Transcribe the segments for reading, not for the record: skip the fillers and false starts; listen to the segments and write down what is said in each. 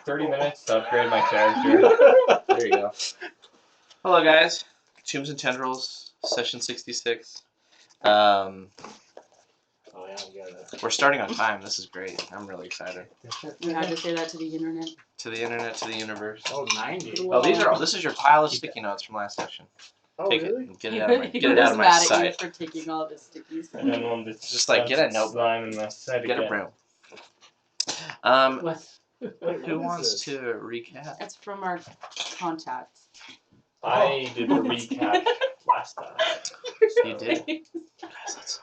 30 minutes to upgrade my character. There you go. Hello, guys. Tombs and Tendrils, session 66. We're starting on time. This is great. I'm really excited. You had to say that to the internet. To the internet, to the universe. Oh, 90. Oh, this is your pile of sticky notes from last session. Oh, Take really? it and get it out of my sight. For taking all the stickies. And then we'll just like get a notebook, get a broom. Who wants to recap? That's from our contacts. I did the recap last time. You did? Guys, let's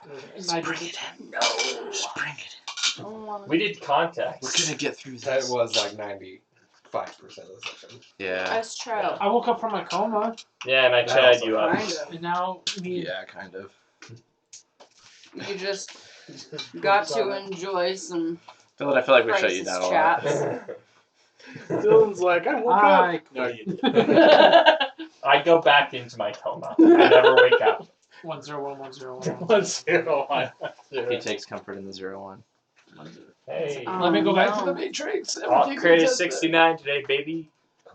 bring it in. No, just bring it in. We did contacts. We're gonna get through this. That was like 95% of the session. Yeah. Let's try. I woke up from my coma. Yeah, and I chatted you up. And now me. Yeah, kind of. You just got to enjoy some. I feel like we shut you down a lot. Dylan's like, I woke up. No, you didn't. I go back into my coma. I never wake up. 101, 101. 101. He takes comfort in the 01. Hey. Let me go back to the Matrix. Created 69 today, baby.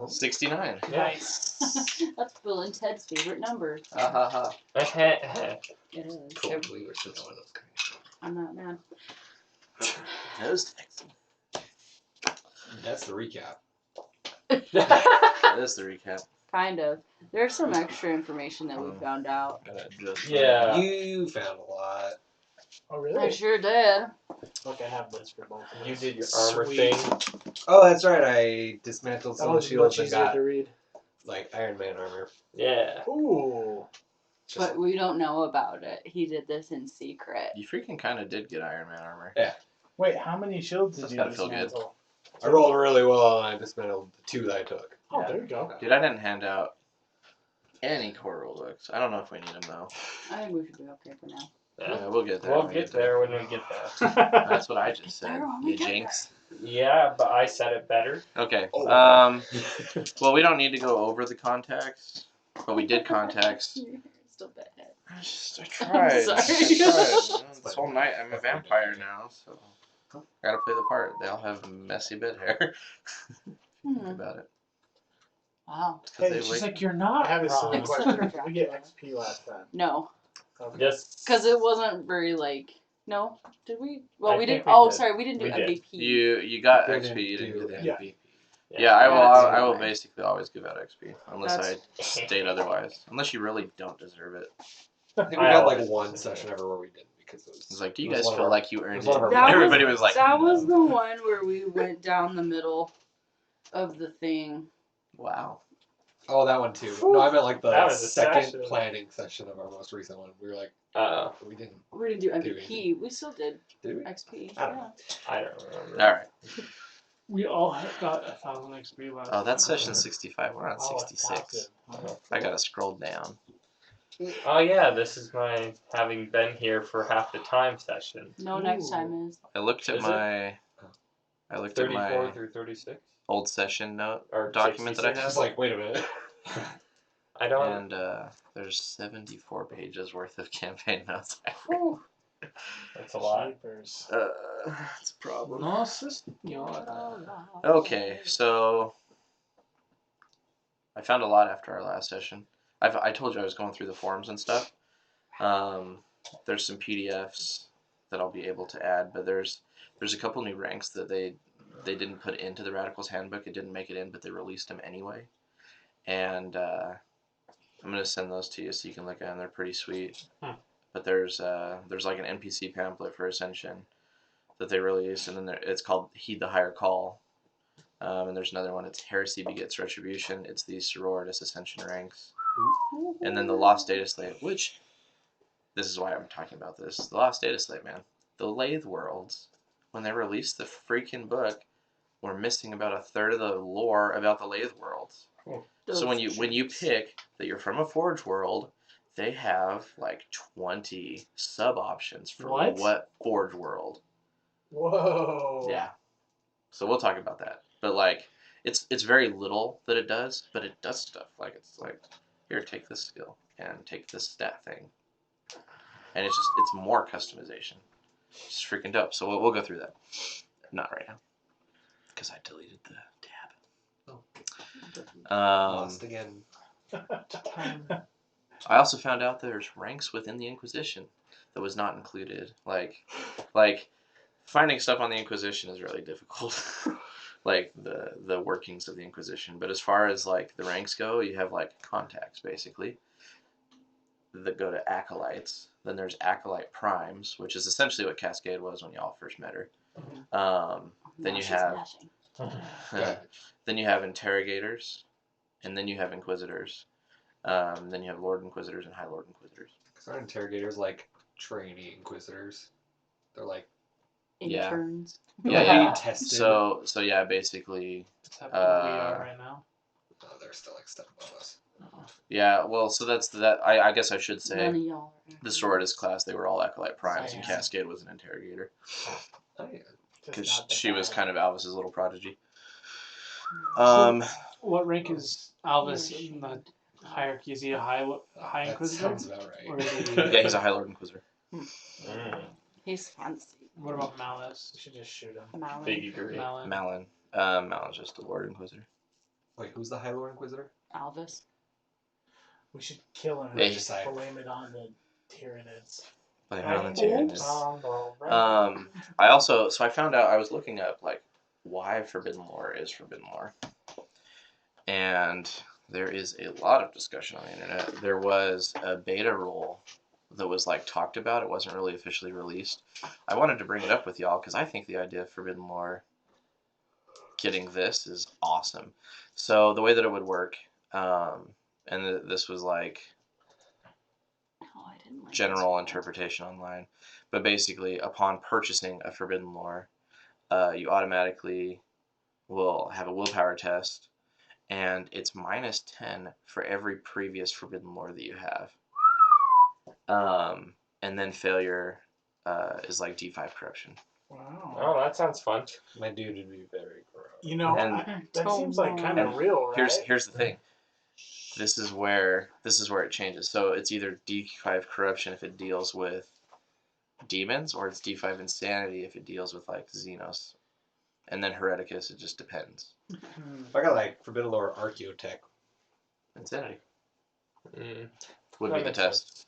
69. Nice. That's Bill and Ted's favorite number. Ha It is. I can't believe we're still doing those crazy. I'm not mad. Those texting. That's the recap. That is the recap. Kind of. There's some extra information that we found out. Yeah. You found a lot. Oh, really? I sure did. Look, I have this for both of us. You did your armor thing. Oh, that's right. I dismantled That some of the was shields much and easier got to read. like Iron Man armor. Yeah. Ooh. But we don't know about it. He did this in secret. You freaking kind of did get Iron Man armor. Yeah. Wait, how many shields did That's you gotta feel dismantle? I rolled really well and I dismantled the 2 that I took. Oh, there you go. Dude, I didn't hand out any core rule books. I don't know if we need them though. I think we should be okay for now. Yeah, we'll get there. We'll get there when we get there. That's what I just said. You jinx. Yeah, but I said it better. Okay. Oh. Well, we don't need to go over the contacts, but we did contacts. You're still bedhead. I tried. sorry. I tried. This whole night, I'm a vampire now, so gotta play the part. They all have messy bed hair. Think about it. Wow. Hey, it's just like, you're not I have a silly wrong. question. Did we get XP last time? No. Okay. Yes. Because it wasn't very, like... No? Did we? Well, I we think didn't... we Oh, did. sorry. We didn't do We did. MVP. You got We XP. didn't You didn't do get the that. MVP. Yeah. Yeah, I will. That's I will fine. basically always give out XP unless I state otherwise. Unless you really don't deserve it. I think we got like one session ever where we didn't because it was. It's like, do you it was guys one of feel our- like you earned one of it? our- That Everybody was like, That was no. the one where we went down the middle of the thing. Wow. Oh, that one too. No, I meant like the That was a second session. planning session of our most recent one. We were like, we didn't. We didn't do Do MVP. We still did Did we? XP. I don't Yeah. know. I don't remember. All right. We all got 1,000 XP last Oh, that's time. session 65. We're on 66. I gotta scroll down. Oh yeah, this is my having been here for half the time session. No, next time is. I looked at Is it? my. I looked at 34 my through 36? old session note Or document that I 66? have, It's like, wait a minute. I don't. and there's 74 pages worth of campaign notes. That's a lot. Sleepers. It's a problem. No, system. You know, Okay, so I found a lot after our last session. I told you I was going through the forums and stuff. There's some PDFs that I'll be able to add, but there's a couple new ranks that they didn't put into the Radicals Handbook. It didn't make it in, but they released them anyway. And I'm gonna send those to you so you can look at them. They're pretty sweet. But there's like an NPC pamphlet for Ascension that they released, and then it's called Heed the Higher Call. And there's another one. It's Heresy Begets Retribution. It's the Sororitas Ascension ranks. And then the Lost Data Slave, which, this is why I'm talking about this. The Lost Data Slave, man. The Lathe Worlds, when they released the freaking book, were missing about a third of the lore about the Lathe Worlds. So when you pick that you're from a Forge world, they have like 20 sub options for what Forge world. Whoa. Yeah. So we'll talk about that. But like it's very little that it does, but it does stuff. Like it's like, here, take this skill and take this stat thing. And it's more customization. It's freaking dope. So we'll go through that. Not right now. Because I deleted the tab. Lost again. I also found out there's ranks within the Inquisition that was not included. Like finding stuff on the Inquisition is really difficult. Like the workings of the Inquisition. But as far as like the ranks go, you have like contacts basically that go to Acolytes. Then there's Acolyte Primes, which is essentially what Cascade was when y'all first met her. Then you have then you have Interrogators, and then you have Inquisitors. Then you have Lord Inquisitors and High Lord Inquisitors. Because our Interrogators like trainee Inquisitors. They're like Interns. Yeah. tested. So yeah, basically. Except for where we are right now. Oh, they're still like step above us. Yeah, well, so that's that. I guess I should say None of y'all are. the Sororitas class, they were all Acolyte Primes, and Yeah. Cascade was an Interrogator. Oh yeah. Because she was kind of Alvis's little prodigy. What rank is Alvis in the hierarchy? Is he a high That Inquisitor? sounds about Or right. is he, Yeah, he's a High Lord Inquisitor. He's fancy. what about Malice? We should just shoot him. Malin. Big agree. Malin? Malin. Malin's just a Lord Inquisitor. Wait, who's the High Lord Inquisitor? Alvis. We should kill him Yeah, and he's- just blame it on the Tyranids. Like Malin the Oops. Tyranids. I also, so I found out, I was looking up, like, why Forbidden Lore is Forbidden Lore. And there is a lot of discussion on the internet. There was a beta rule that was, like, talked about. It wasn't really officially released. I wanted to bring it up with y'all because I think the idea of Forbidden Lore getting this is awesome. So the way that it would work, this was, like, Oh, I didn't like general this. interpretation online, but basically upon purchasing a Forbidden Lore, you automatically will have a willpower test, and it's -10 for every previous Forbidden Lore that you have. And then failure is like D5 corruption. Wow. Oh, that sounds fun. My dude would be very gross. You know, And- that seems like kind of real, right? Here's the thing. This is where it changes. So it's either D5 corruption if it deals with demons, or it's D5 insanity if it deals with like xenos. And then Hereticus, it just depends. If I got like Forbidden Lore Archaeotech, Insanity Mm. would That be the makes test.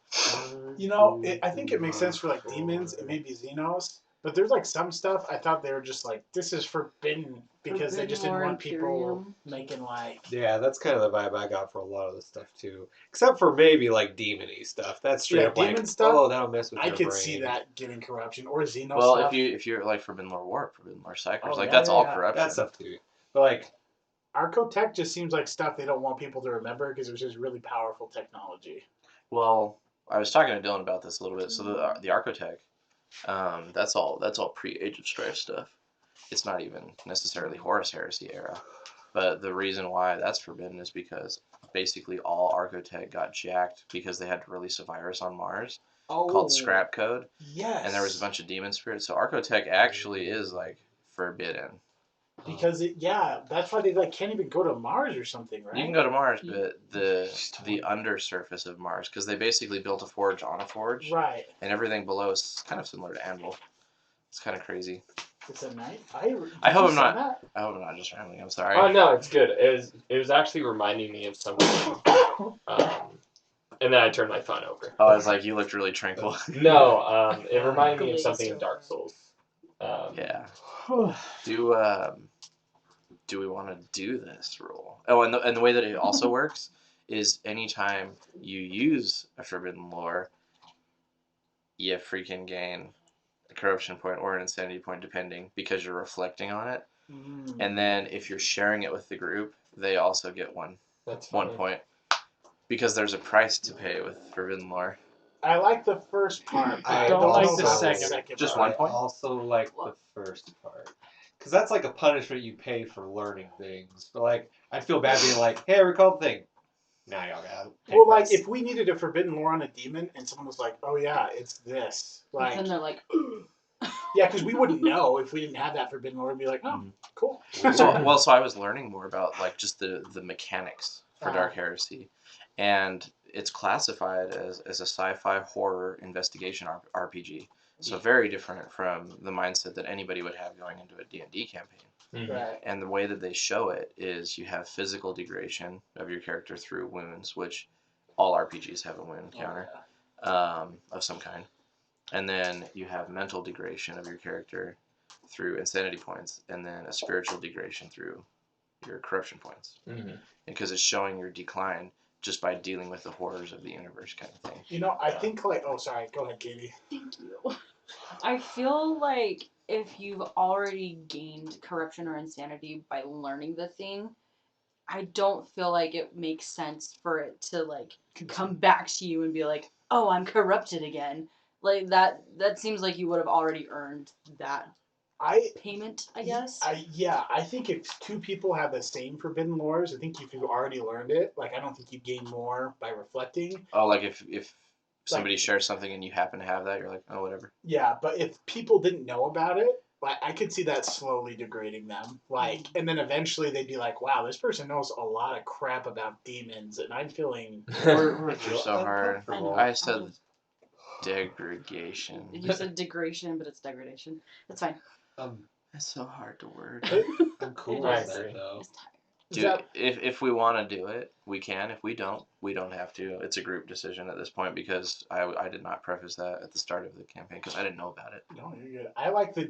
You know, I think it makes sense for like demons and maybe Xenos, but there's like some stuff I thought they were just like, this is forbidden because they just didn't Forbidden want people Imperium. making like. yeah, that's kind of the vibe I got for a lot of the stuff too. Except for maybe like demon-y stuff. That's straight Yeah, up like, demon stuff, oh, that'll mess with I your could brain. see that getting corruption or Xenos Well, stuff. if you're like Forbidden Lore Warp, Forbidden Lore Cyclers, Oh, like yeah, that's yeah, all yeah. corruption. That stuff too. But like, Archotech just seems like stuff they don't want people to remember because it was just really powerful technology. Well, I was talking to Dylan about this a little bit. So the Archotech, that's all pre-Age of Strife stuff. It's not even necessarily Horus Heresy era. But the reason why that's forbidden is because basically all Archotech got jacked because they had to release a virus on Mars called Scrap Code, Yes. and there was a bunch of demon spirits. So Archotech actually is like forbidden. Because that's why they like can't even go to Mars or something, right? You can go to Mars, but the undersurface of Mars, because they basically built a forge on a forge, Right. and everything below is kind of similar to Anvil. It's kind of crazy. It's a night. I hope I'm not. I hope I'm not just rambling. I'm sorry. Oh no, it's good. It was actually reminding me of something. And then I turned my phone over. Oh, it's like you looked really tranquil. No, it reminded me of something in Dark Souls. Yeah. Do we want to do this rule? Oh, and the way that it also works is anytime you use a Forbidden Lore, you freaking gain a corruption point or an insanity point, depending, because you're reflecting on it. And then if you're sharing it with the group, they also get one point, because there's a price to pay with Forbidden Lore. I like the first part. I don't like know the about second. Just part. one point? I also like the first part. Because that's like a punishment you pay for learning things. But like, I'd feel bad being like, hey, I recalled the thing. Now y'all got it. Well, like if we needed a Forbidden Lore on a demon and someone was like, "Oh yeah, it's this," like, And they're like, yeah, because we wouldn't know if we didn't have that Forbidden Lore. We'd be like, "Oh, cool." So I was learning more about like just the mechanics for Dark Heresy, and it's classified as a sci-fi horror investigation RPG. So very different from the mindset that anybody would have going into a D&D campaign. Mhm. Right. And the way that they show it is you have physical degradation of your character through wounds, which all RPGs have a wound counter of some kind. And then you have mental degradation of your character through insanity points, and then a spiritual degradation through your corruption points. Mhm. Because it's showing your decline just by dealing with the horrors of the universe kind of thing. You know, I think like, oh, sorry, go ahead, Katie. Thank you. I feel like if you've already gained corruption or insanity by learning the thing, I don't feel like it makes sense for it to like come back to you and be like, "Oh, I'm corrupted again." Like that seems like you would have already earned that payment, I guess. I think if two people have the same forbidden lores, I think if you've already learned it, like I don't think you gain more by reflecting. Oh, like if somebody shares something and you happen to have that, you're like, oh, whatever. Yeah, but if people didn't know about it, like I could see that slowly degrading them. Like, and then eventually they'd be like, "Wow, this person knows a lot of crap about demons," and I'm feeling. You're so hard. uncomfortable. I said degradation. You said degradation, but it's degradation. That's fine. It's so hard to word. I'm cool I with that agree. though. It's tired. Dude, if we want to do it, we can. If we don't have to. It's a group decision at this point because I did not preface that at the start of the campaign because I didn't know about it. No, you're good. I like the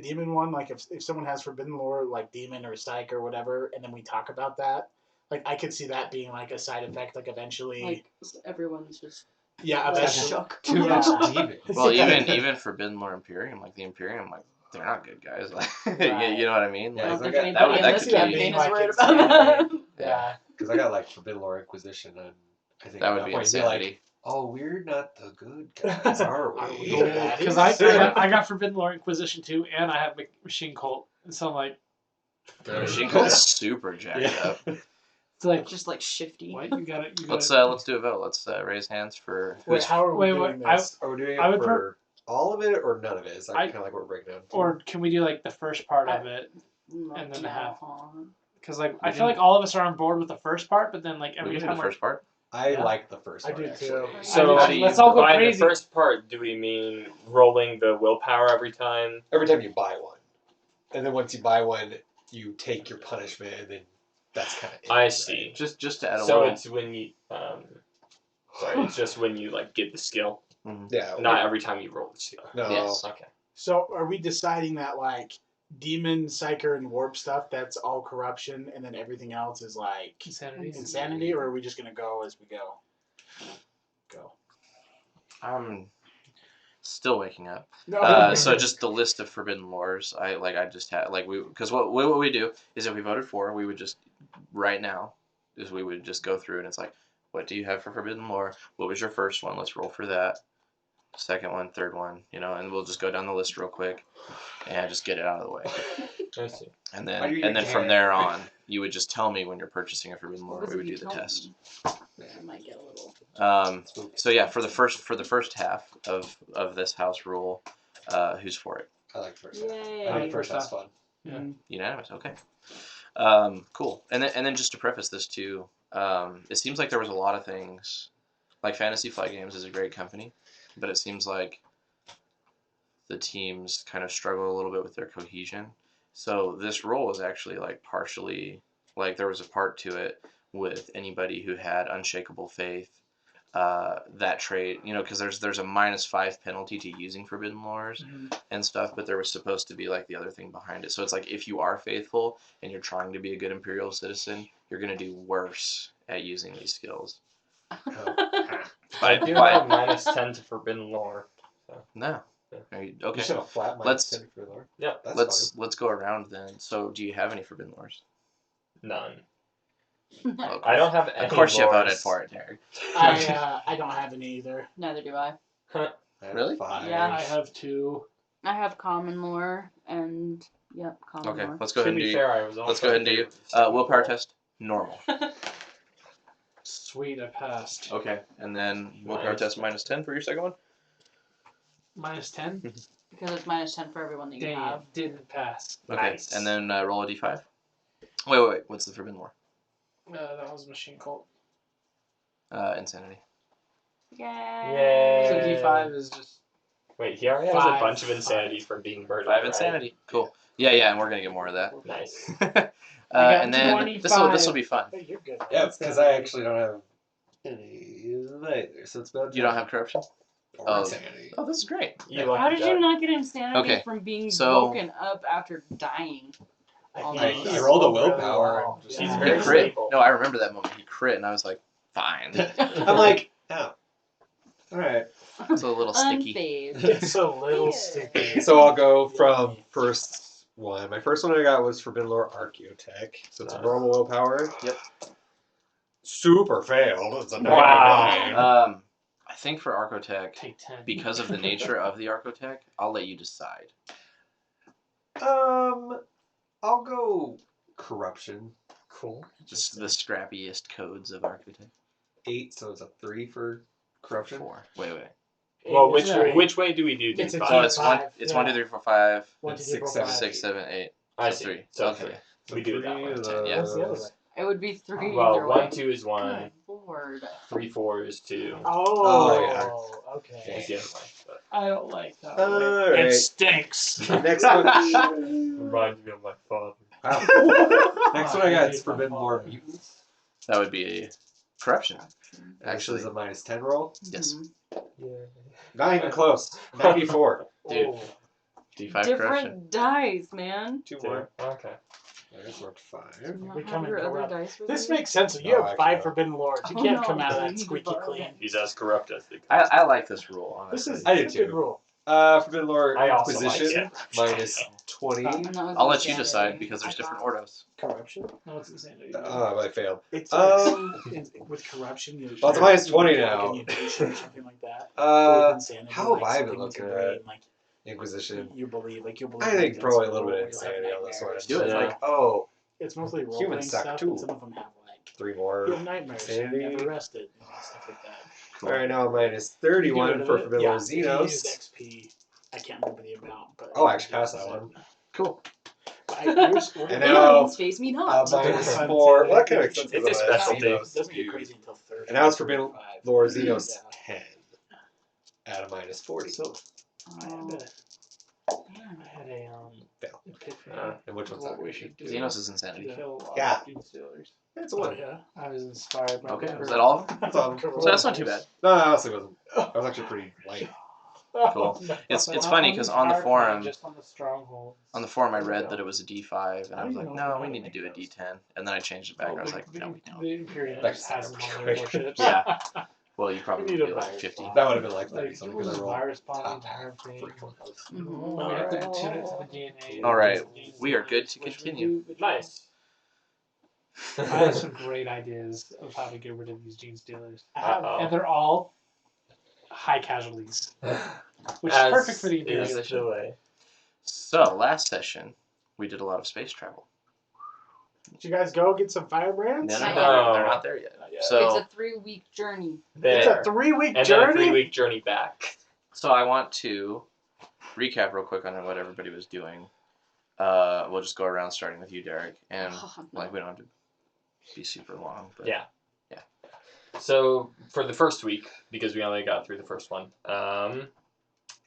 demon one. Like if someone has forbidden lore, like demon or psych or whatever, and then we talk about that. Like I could see that being like a side effect. Like eventually, Like everyone's just yeah, like, eventually. shook. Too Yeah. much demon. Well, even Forbidden Lore Imperium, like the Imperium, like they're not good guys. Like you know what I mean? Yeah, I Like, don't think that anybody in that this could be- campaign is like worried insanity. about that. Yeah, because I got like Forbidden Lore Inquisition, and I think that at would be point you'd insanity. like, oh, we're not the good guys, are Are we? we? Because I got Forbidden Lore Inquisition too, and I have Machine Cult, and so I'm like, Machine Cult's super jacked Yeah. up. it's like, Just like shifty. what you got it? Let's do a vote. Let's raise hands for Wait, who's how are we Wait, doing wait, this? Are we doing it I would for all of it or none of it? Is that I- kind of like what we're breaking down? Or can we do like the first part of it? And then a half. Because like I feel like all of us are on board with the first part, but then like we every can do time the we're first part? I Yeah. like the first I part, do actually. too. So I just- let's all go by crazy. the first part, do we mean rolling the willpower every time? Every time you buy one. And then once you buy one, you take your punishment, and then that's kind of it. I right? see. Just to add a So little. it's when you sorry, it's just when you like get the skill, Yeah. not every time you roll the skill. No. Yes. Okay. So are we deciding that like demon, psyker, and warp stuff that's all corruption, and then everything else is like insanity, or are we just gonna go as we go? Go. I'm still waking up. No. So just the list of forbidden lores. I just had because what we do is if we voted for, we would just right now is we would just go through and it's like, what do you have for forbidden lore? What was your first one? Let's roll for that. Second one, third one, and we'll just go down the list real quick and just get it out of the way. I see. And Why do you then from care? there on, you would just tell me when you're purchasing a forbidden lore. What We would do the test. I might get a little. So yeah, for the first half of this house rule, who's for it? I like the first half. Yay. I think the first half's fun. Yeah. Unanimous. Okay. Cool. And then just to preface this too, it seems like there was a lot of things, like Fantasy Flight Games is a great company, but it seems like the teams kind of struggle a little bit with their cohesion. So this role was actually like partially, like there was a part to it with anybody who had unshakable faith, that trait, because there's a -5 penalty to using forbidden lores and stuff, but there was supposed to be like the other thing behind it. So it's like if you are faithful and you're trying to be a good Imperial citizen, you're gonna do worse at using these skills. I do have -10 to forbidden lore. No. Yeah. Okay. You should have a flat Let's- -10 for lore. Yeah. That's Let's go around then. So do you have any forbidden lores? None. Well, I don't have any. of course you lores. voted for it, Derek. I don't have any either. Neither do I. fine. I have Really? 5. Yeah. I have 2. I have common lore and common Okay, lore. let's go ahead To and be do. fair, I was Let's go ahead and do willpower test. Normal. Sweet, I passed. Okay, and then willpower test -10 for your second one. -10? Because it's -10 for everyone that you Dang have. it, didn't pass. Okay, Nice. and then roll a d5. Wait. What's the forbidden lore? That was Machine Cult. Insanity. Yay! Yay. So D5 is just Wait, he already has a 5. bunch of insanity from being murdered. 5 right? insanity. Cool. Yeah, and we're gonna get more of that. Nice. And then this will be fun. Hey, you're good. Yeah, because I actually don't have any either, so it's about You don't have corruption? or Oh. insanity. Oh, this is great. How did you not get insanity Okay, from being so- woken up after dying? I rolled a willpower. And just, He's He very crit. stable. No, I remember that moment. He crit, and I was like, fine. I'm like, oh, all right. It's a little sticky. Unfazed. It's a little sticky. So I'll go from first one. My first one I got was Forbidden Lore Archaeotech. So it's a normal willpower. Yep. Super failed. It's a 99. Wow. I think for Archotech, Take 10. because of the nature of the Archotech, I'll let you decide. I'll go Corruption. Cool. Just the scrappiest codes of Archotech. 8, so it's a 3 for Corruption. 4. Wait. Well, Yeah. which way do we do It's a D5? So it's Five, 1, yeah. 2, 3, 4, 5, 1, 2, 3, 6, 4, 5. 6, 7, 8. I So see. 3. So Okay. we do it that way. 10, yeah. That's the other way. It would be 3 Well, either 1, way. 2 is 1. Good Lord. 3, 4 is 2. Oh, okay. It's the other way. But I don't like that. All It right. stinks. Next one. reminds me of my father. Wow. Next one I got is Forbidden Lore Mutants. That would be a corruption. Actually, Actually, is a -10 roll. yes. Mhm. Yeah. Not even close. 94. Dude. Oh. D5 corruption. Different dice, man. 2 more. Okay. There's worked 5. Do you not Becoming have your other corrupt. dice with This you? makes sense. You No, have actually, 5 no. Forbidden Lords. You Oh, can't no, come out of you that need to squeaky borrow clean. that. He's as corrupt as they come. I like this rule, honestly. This is I do a good too. rule. Forbidden Lore I also like Inquisition. it. -20. And that was I'll let you insanity. decide because there's different Ordos. Corruption? No, it's insanity. Oh, I failed. It's with corruption. You Well, it's -20 now. Like a mutation or something like that. Or with insanity, how have like I been something with your looking at brain, like Inquisition? you'll believe I think like, probably a that's little bit of rule, you'll have insanity on this one. nightmares. Do it. It's Yeah. like, oh, It's mostly role Humans playing suck stuff, too. but some of them have like 3 more. you have nightmares, Insanity. you never rested, and stuff like that. Alright, now I'm You get -31 rid of for it? Forbidden Yeah, Lore if you use Xenos. XP. I can't remember the amount, but Oh, I actually passed that one. Cool. And now Space me a not. -4. Well, that kind of makes sense. It's a because I'm at specialty. Xenos. It doesn't get crazy until 30. And now it's Forbidden 35. Lore Xenos Yeah. 10 at a -40. So I had Oh, I had a Fail. epiphany And which one's of that? what we should do. Xenos is insanity. To kill all Yeah. gene stealers. It's a Oh, 1. yeah. I was inspired by. Okay, the was that all of them? That's all. So that's not too bad. No, it honestly wasn't. I was actually pretty light. Cool. It's Not funny because on the power forum, plant, just on the stronghold. I read that it was a D5, and I was like, no, we need to do a D10. And then I changed it back, and I was like, no, we don't. The Imperium Like, just has them pretty on their quick. warships. Yeah. Well, you We probably need would a be like virus 50. bomb. That would have been like Like, 30 it something was because I a rolled virus bomb top entire thing. pretty close. Mhm. We have to tune it to the DNA. All right, Gene we are good to stealers, which we continue. do, which Nice. I have some great ideas of how to get rid of these gene stealers. Uh-oh. And they're all high casualties, which As is perfect for the is Imperium. the way. So, last session, we did a lot of space travel. Did you guys go get some firebrands? No, No. they're not there yet. yet. So, It's a 3-week journey. It's There. a 3-week And then a journey. 3-week journey back. So I want to recap real quick on what everybody was doing. We'll just go around starting with you, Derek, and Oh, no. like we don't have to be super long. But Yeah. So for the first week, because we only got through the first one,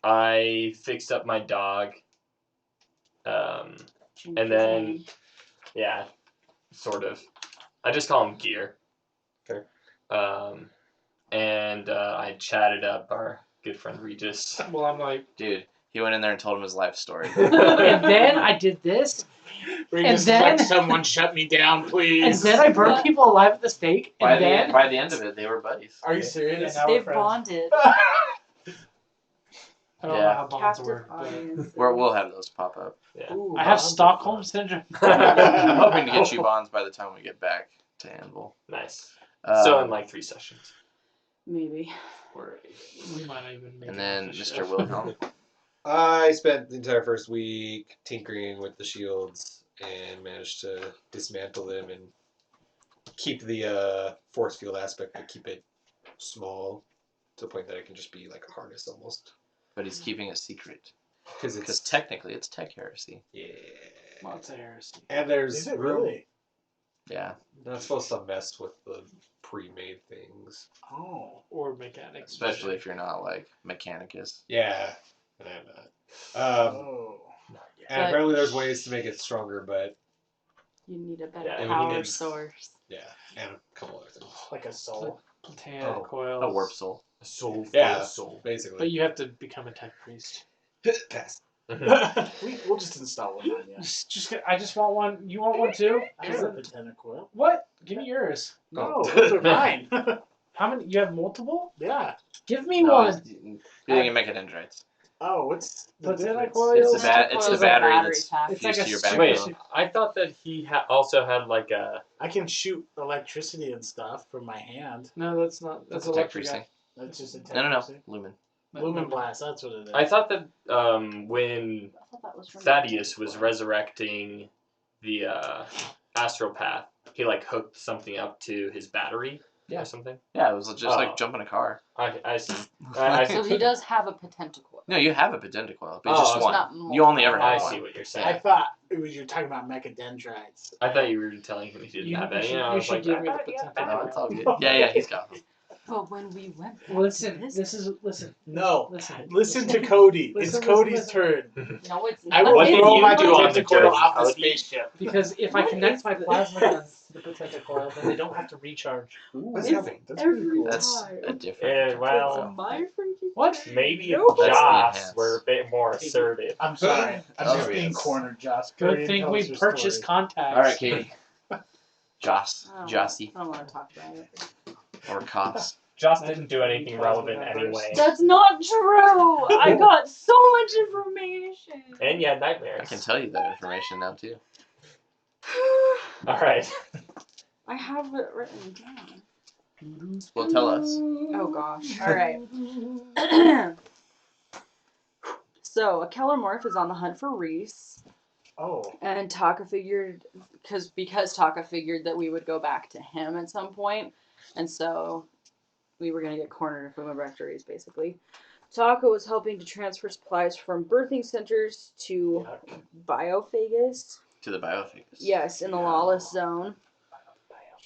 I fixed up my dog. And then, yeah, sort of. I just call him Gear. Okay. And I chatted up our good friend Regis. Well, I'm like, dude, he went in there and told him his life story. and then I did this, We And just then- let someone shut me down, and please. then I burned people alive at the stake, by, and the, then by the end of it, they were buddies. Are you serious? Yeah, now we're They've friends. bonded. I don't know Yeah. how bonds Captive work. But audience. We'll have those pop up. Yeah. Ooh, I have bonds are Stockholm fun. syndrome. I'm hoping to get you bonds by the time we get back to Anvil. Nice. So in Um, like 3 sessions. Maybe. Or We might not even make and it then to the Mr. show. Wilhelm. I spent the entire first week tinkering with the shields and managed to dismantle them and keep the force field aspect, but keep it small to the point that it can just be like a harness almost. But he's keeping it secret. Because Because it's technically it's tech heresy. yeah, Lots of heresy. and there's Is it room. really? Yeah. Not supposed to mess with the pre-made things. Oh. Or mechanics. Especially if you're not like Mechanicus. Yeah, And I'm not. Oh. And But- apparently there's ways to make it stronger, but You need a better Yeah, we power needed- source. yeah, and a couple other things. Like a soul. Plutonium Oh, coils. A warp soul. A soul for Yeah. a soul. Basically. But you have to become a tech priest. Pass. We'll just install one on you. I just want one. You want one too? I have a Patena coil. What? Give me yours. No, those are mine. How many? You have multiple? Yeah. Give me No, one. you can make it dendrites. Oh, what's the Plutonium difference? coil? It's the Patena it's coil's the a battery battery that's pack. It's fused like to a your super- backbone. Wait, I thought that he also had like a. I can shoot electricity and stuff from my hand. No, that's not. That's That's a tech electric. precinct. That's just a tech No. precinct. Lumen. Lumen blast, that's what it is. I thought that when I thought that was from Thaddeus was Deathwatch. resurrecting the astral path, he like hooked something up to his battery or something. Yeah, it was just Oh. like jumping a car. I see. I So he does have a potential. No, you have a Pententacoil, but Oh, just it's one. not You only ever I have see one. what you're I saying. thought it was you're talking about mechadendrites. I thought you were telling him he didn't You- have you any. should- and I you was should like, give I me the thought he had potential. No, it's all batteries. good. Yeah, he's got them. But when we went back Listen, to this is listen. No. Listen. Listen to Cody. Listen, It's Cody's listen. turn. No, it's I not. will What did throw you my do on the Patena coil journey, off the Cody? spaceship. Because if I What connect is my this? plasma guns to the potential coil, then they don't have to recharge. What's It's happening? That's pretty every cool. That's time. a different. Yeah, well, It's my freaking What? turn. maybe No. if That's the Joss enhance. were a bit more assertive. I'm sorry. I'm Oh, just being yes. cornered, Josh. Good Hurry and thing tell we us your purchased story. contacts. All right, Katie. Joss, I don't Jossie, want to talk about it. or Koss. Joss didn't do anything relevant anyway. That's not true. I got so much information. And you had nightmares. I can tell you that information now too. Alright. I have it written down. Well, tell us. Oh gosh. All right. So a Kellermorph is on the hunt for Reese, Oh. and Taka figured because Taka figured that we would go back to him at some point, and so we were gonna get cornered if we went back to Reese, basically. Taka was helping to transfer supplies from birthing centers to Biophagus. To the biophagus. Yes, in the lawless zone.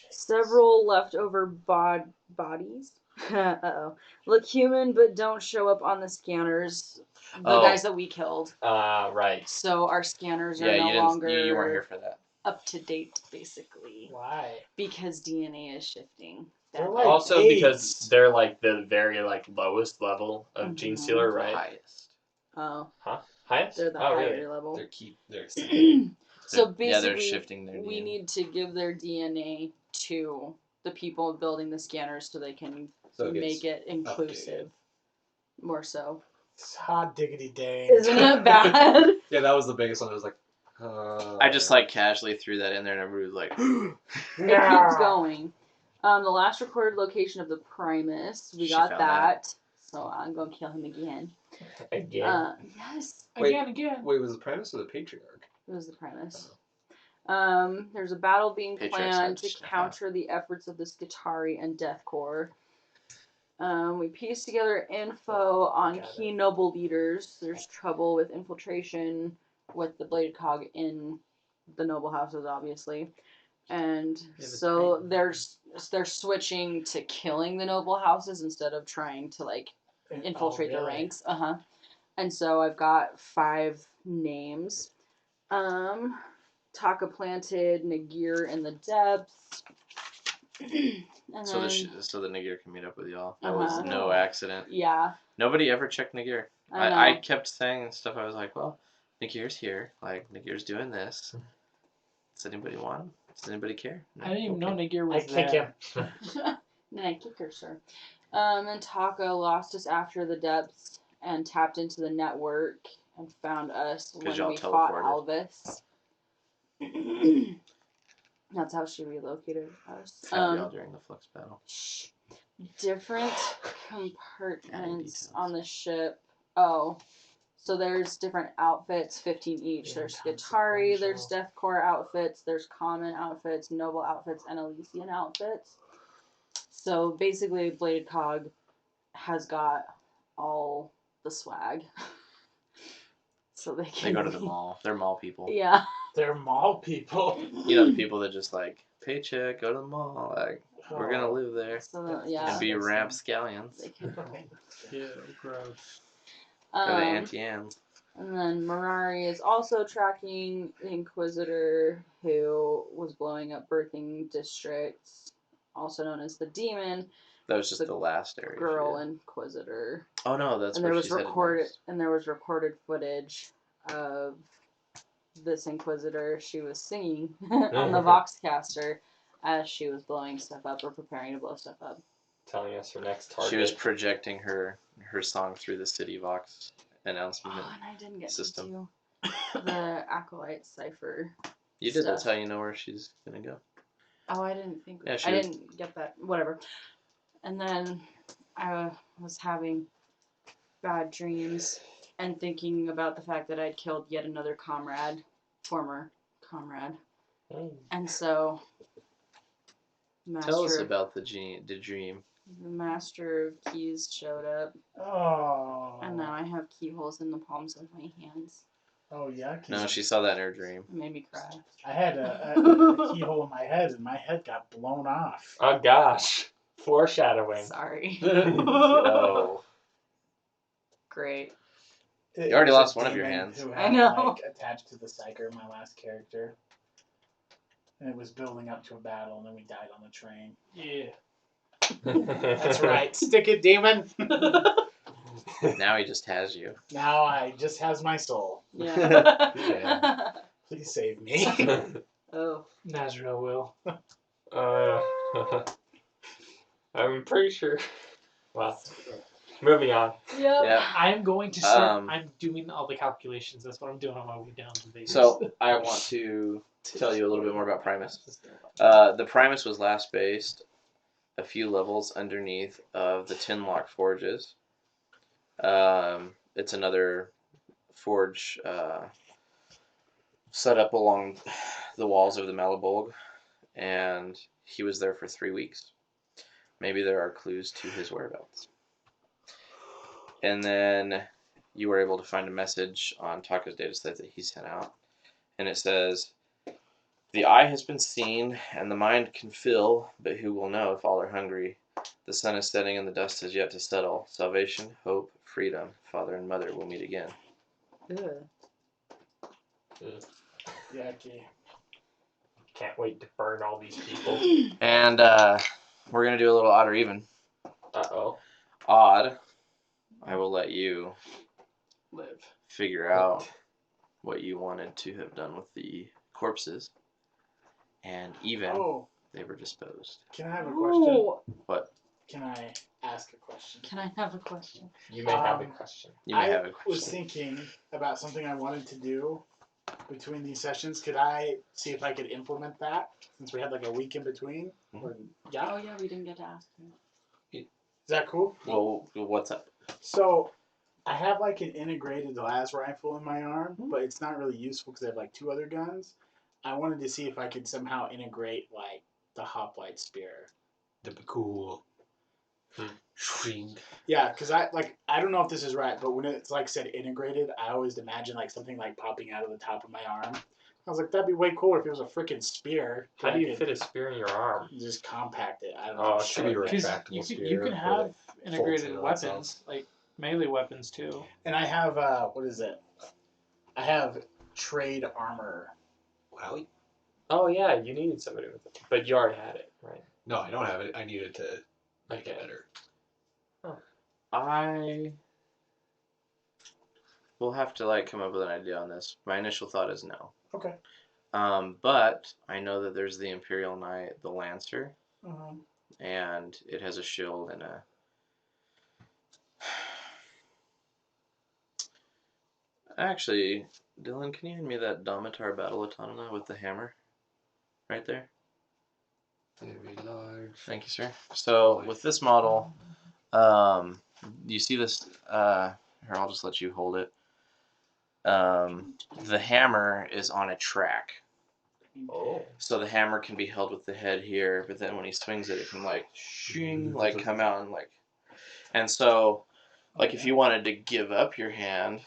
Several leftover bodies. Uh-oh. Look human, but don't show up on the scanners. The Oh. guys that we killed. Right. So our scanners are Yeah, no you didn't. longer You weren't here for that. up to date, basically. Why? Because DNA is shifting. They're like Also AIDS. because they're like the very like lowest level of gene Mhm. stealer, right? Highest. Oh, Highest? they're the oh, higher really? level. They're So Yeah, they're basically, shifting their we DNA. need to give their DNA to the people building the scanners so they can So it make gets it inclusive. More so. It's hot diggity dang. Isn't it bad? Yeah, that was the biggest one. It was like. I just like casually threw that in there, and everybody was like, It keeps going. The last recorded location of the Primus, we She got found that. So I'm going to kill him again. Again. Yes, Wait. Again. Wait, was the Primus or the Patriarch? it was the Primus. There's a battle being Patriarch's planned had to to step counter the efforts of the Skitarii and Death Corps. We pieced together info on Got key noble leaders. There's trouble with infiltration with the Bladed Cog in the noble houses, obviously. And Yeah, the so Titan. they're switching to killing the noble houses instead of trying to like infiltrate their ranks. And so I've got 5 names. Taka planted Nagir in the depths. And so then, so the Nagir can meet up with y'all. That was Uh-huh. no accident. yeah, Nobody ever checked Nagir. I know. I kept saying stuff. I was like, well, Nagir's here. Like, Nagir's doing this. Does anybody want him? Does anybody care? I didn't even know Okay. Nagir I was kick there. him. Then I kick her, sir. And Taka lost us after the depths and tapped into the network and found us 'Cause when y'all we fought teleported. Alvis. That's how she relocated us. Found y'all during the flux battle. Different Adding compartments details. on the ship. Oh, so there's different outfits, 15 each. There's Skitarii, there's Death Corps outfits, there's common outfits, noble outfits, and Elysian outfits. So basically, Bladed Cog has got all the swag. So they They can go to the mall. They're mall people. Yeah. They're mall people. You know, the people that just like, paycheck, go to the mall. Like, we're going to live there. So yeah. And be ramp scallions. They can. Ew, gross. Or the anti-ans. And then Mirari is also tracking the Inquisitor who was blowing up birthing districts, also known as the Demon. That was just the last area. Girl Inquisitor. Oh no, that's where she's headed next. And there was recorded footage of this Inquisitor. She was singing on the Voxcaster as she was blowing stuff up or preparing to blow stuff up. Telling us her next target. She was projecting her song through the city Vox announcement and I didn't get system. To the Acolytes cipher. You did. That's how you know where she's gonna go. Oh, I didn't think. Yeah, I didn't get that. Whatever. And then I was having bad dreams and thinking about the fact that I'd killed yet another former comrade. And so, Tell us about the dream. The Master of Keys showed up. Oh. And now I have keyholes in the palms of my hands. Oh, yeah? No, she saw that in her dream. It made me cry. I had a keyhole in my head, and my head got blown off. Oh, gosh. Foreshadowing. Sorry. No. Great. You already lost one of your hands. I know. Attached to the Psyker, my last character. And it was building up to a battle, and then we died on the train. Yeah. That's right. Stick it, demon. Now he just has you. Now I just has my soul. Yeah. Yeah. Please save me. Oh. Nazra will. I'm pretty sure. Well, moving on. Yep. Yeah. I'm going to start. I'm doing all the calculations. That's what I'm doing on my way down to Vegas. So I want to tell you a little bit more about Primus. The Primus was last based a few levels underneath of the Tinlock Forges. It's another forge set up along the walls of the Malabulg, and he was there for 3 weeks. Maybe there are clues to his whereabouts. And then you were able to find a message on Taka's data set that he sent out, and it says, "The eye has been seen, and the mind can feel, but who will know if all are hungry? The sun is setting, and the dust has yet to settle. Salvation, hope, freedom, father and mother will meet again." Good. Yeah, okay. Can't wait to burn all these people. And we're going to do a little odd or even. Uh-oh. Odd, I will let you live. Figure out what you wanted to have done with the corpses. And even, they were disposed. Can I have a question? What? Can I ask a question? Can I have a question? You may have a question. I was thinking about something I wanted to do between these sessions. Could I see if I could implement that since we had like a week in between? Yeah. Oh yeah, we didn't get to ask him. Is that cool? Well, what's up? So I have like an integrated las rifle in my arm, but it's not really useful because I have like 2 other guns. I wanted to see if I could somehow integrate like the hoplite spear. That'd be cool. Yeah, because I don't know if this is right, but when it's like said integrated, I always imagine like something like popping out of the top of my arm. I was like, that'd be way cooler if it was a freaking spear. How do you fit a spear in your arm? Just compact it. I don't know. Oh, it should be retractable spear. You can have integrated weapons, like melee weapons too. And I have what is it? I have trade armor. Wow. Oh yeah, you needed somebody with it, but you already had it, right? No, I don't have it. I needed to make it better. I will have to like come up with an idea on this. My initial thought is no. Okay. But I know that there's the Imperial Knight, the Lancer, and it has a shield and a. Actually, Dylan, can you hand me that Domitar Battle Autonoma with the hammer? Right there. Very large. Thank you, sir. So with this model, you see this? Here, I'll just let you hold it. The hammer is on a track. Oh. So the hammer can be held with the head here, but then when he swings it, it can like shing, like come out and like. And so, like if you wanted to give up your hand,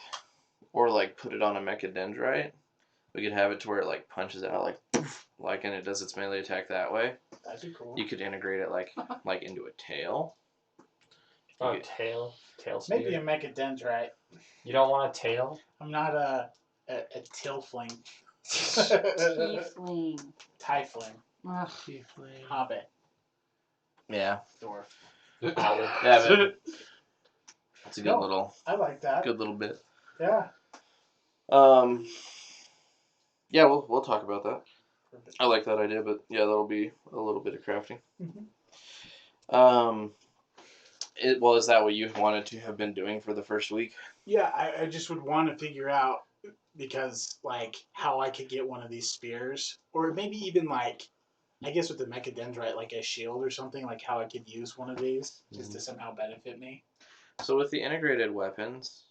or like put it on a mechadendrite, we could have it to where it like punches out like poof, like, and it does its melee attack that way. That'd be cool. You could integrate it like into a tail. Oh, tail spear. Maybe a mechadendrite. You don't want a tail? I'm not a tilfling. Tiefling. Tiefling. Ugh. Tiefling. Hobbit. Yeah. Dwarf. Owl. Yeah, but it's a good No. little I like that. good little bit. Yeah. Yeah, we'll talk about that. Perfect. I like that idea, but yeah, that'll be a little bit of crafting. Mhm. Well, is that what you wanted to have been doing for the first week? Yeah, I just would want to figure out, because, like, how I could get one of these spears. Or maybe even, like, I guess with the mechadendrite, like a shield or something, like how I could use one of these just to somehow benefit me. So with the integrated weapons,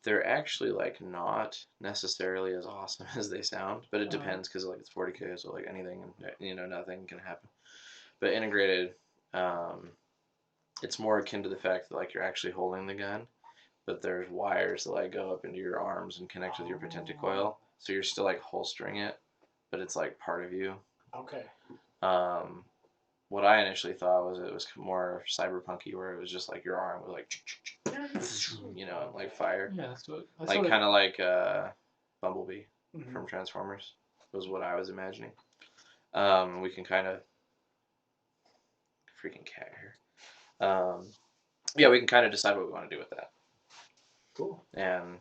they're actually like not necessarily as awesome as they sound, but it depends because like it's 40k, so like anything, nothing can happen. But integrated, it's more akin to the fact that like you're actually holding the gun, but there's wires that like go up into your arms and connect with your patented coil, so you're still like holstering it, but it's like part of you. Okay. What I initially thought was it was more cyberpunky, where it was just like your arm was like, and like fire. Yeah, that's what. Like kind of like Bumblebee Mhm. from Transformers was what I was imagining. We can kind of freaking cat here. Yeah, we can kind of decide what we want to do with that. Cool. And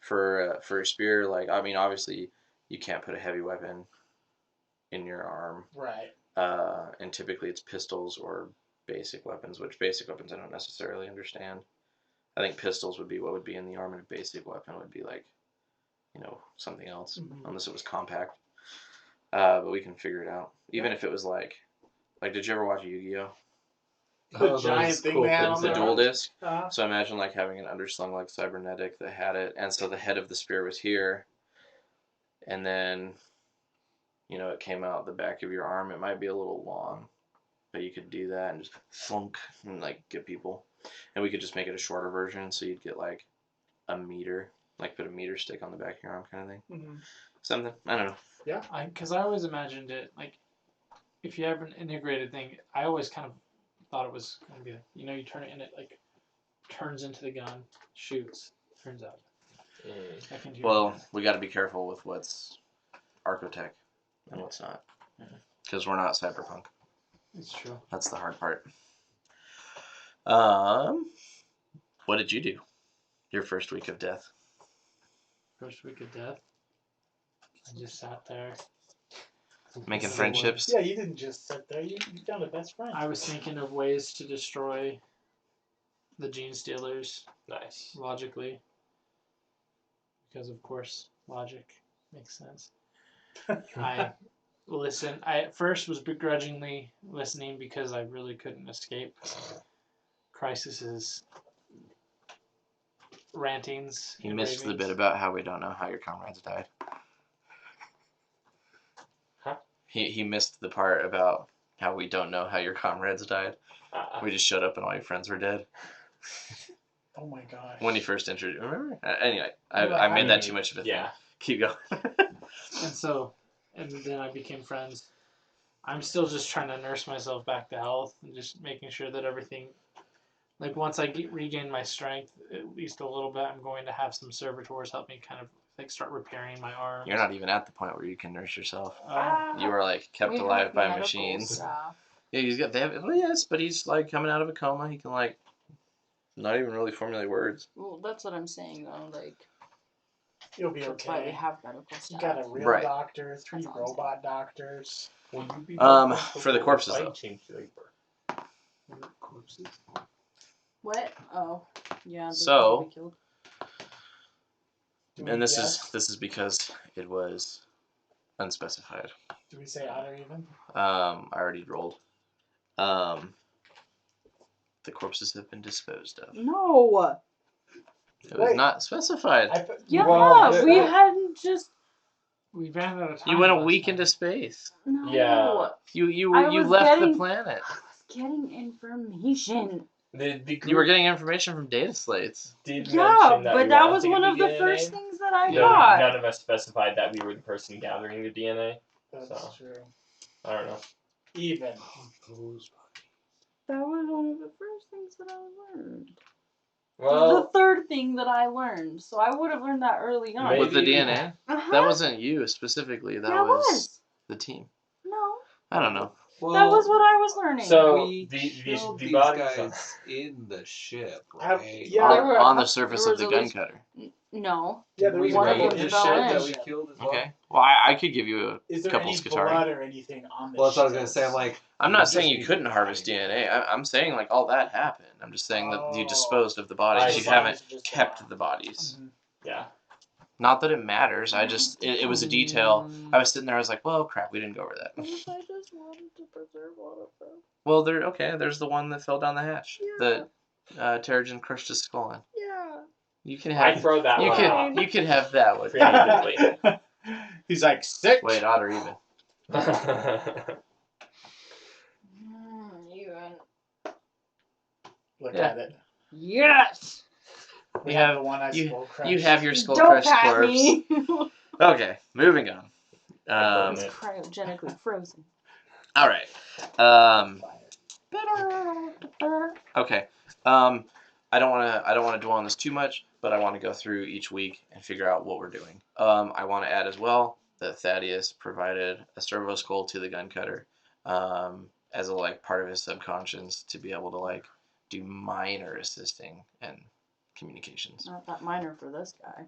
for a spear, like I mean, obviously you can't put a heavy weapon in your arm. Right. And typically it's pistols or basic weapons, which basic weapons I don't necessarily understand. I think pistols would be what would be in the arm, and a basic weapon would be like, something else, unless it was compact. But we can figure it out. Even if it was like, did you ever watch Yu-Gi-Oh? The giant thing they had on The their dual arms. disc. So imagine like having an underslung like cybernetic that had it, and so the head of the spear was here, and then, it came out the back of your arm. It might be a little long, but you could do that and just thunk and like get people. And we could just make it a shorter version, so you'd get like a meter, like put a meter stick on the back of your arm kind of thing. Mm-hmm. Something. I don't know. Yeah. Because I always imagined it like, if you have an integrated thing, I always kind of thought it was going to be, you turn it and it like turns into the gun, shoots, turns out. Well, we got to be careful with what's Archotech and what's not, because we're not cyberpunk. It's true. That's the hard part. What did you do your first week of death? First week of death, I just sat there. Making friendships? Yeah, you didn't just sit there. You found a best friend. I was thinking of ways to destroy the gene stealers. Nice. Logically. Because, of course, logic makes sense. I at first was begrudgingly listening because I really couldn't escape Crisis's rantings. He missed the bit about how we don't know how your comrades died. Huh? He missed the part about how we don't know how your comrades died. We just showed up and all your friends were dead. Oh my gosh. When he first introduced, remember? Anyway, I made that too much of a thing. Yeah. Keep going. And then I became friends. I'm still just trying to nurse myself back to health and just making sure that everything, like once I regain my strength, at least a little bit, I'm going to have some servitors help me kind of like start repairing my arms. You're not even at the point where you can nurse yourself. Oh. You are like kept We alive have by medical machines. staff. Yeah, yes, but he's like coming out of a coma. He can like not even really formulate words. Well, that's what I'm saying though. Like, You'll be that's why we okay. have medical You staff. got a real Right. doctor, 3 That's all I'm robot doctors. Will you be For the corpses, though. Corpses? What? Oh, yeah. So- we killed. Do we And this guess? is because it was unspecified. Do we say odd or even? I already rolled. The corpses have been disposed of. No. It was Wait. not specified. Yeah, Well, we hadn't just. We ran out of time. You went a last week time. into space. No. Yeah. You I you was left getting- the planet. I was getting information. The group You were getting information from data slates. did Yeah, mention that but we that wanted was to one get of the DNA. first things that I No, got. none of us specified that we were the person gathering the DNA. That's So. true. I don't know. Even. That was one of the first things that I learned. Well, The third thing that I learned. So I would have learned that early on. With the Maybe- DNA? Uh-huh. That wasn't you specifically. That Yeah, it was was. the team. No. I don't know. Well, That was what I was learning. So we killed the these bodies guys in the ship, Have- right? yeah. There were- On the surface there of the was gun at least- cutter. No. Yeah, there was One of one them in the fell ship in. that we killed as well. Okay. Well, I could give you a Is there couple any Skitari. blood or anything on the Well, that's what I was shields? gonna say. I'm like, I'm we not just saying you need couldn't to harvest find DNA. I'm saying like all that happened. I'm just saying that you Oh. disposed of the I bodies. see. You haven't Just kept the bodies. Mhm. yeah. Not that it matters. I just it was a detail. I was sitting there. I was like, well, crap, we didn't go over that. What if I just wanted to preserve all of them? Well, there's the one that fell down the hatch. Yeah. That Terrigen crushed his skull in. Yeah. You can I have. throw that You one out. can. You can have that one. Creatively. He's like 6. Wait, odd or even? Even. Look Yeah. at it. Yes. We You have have- the one I You skull crushed. you have your skull Don't crushed pat corpse. me. Okay, moving on. It's cryogenically frozen. All right. Okay. I don't want to dwell on this too much, but I want to go through each week and figure out what we're doing. I want to add as well that Thaddeus provided a servo skull to the gun cutter, as a like part of his subconscious to be able to like do minor assisting and communications. Not that minor for this guy.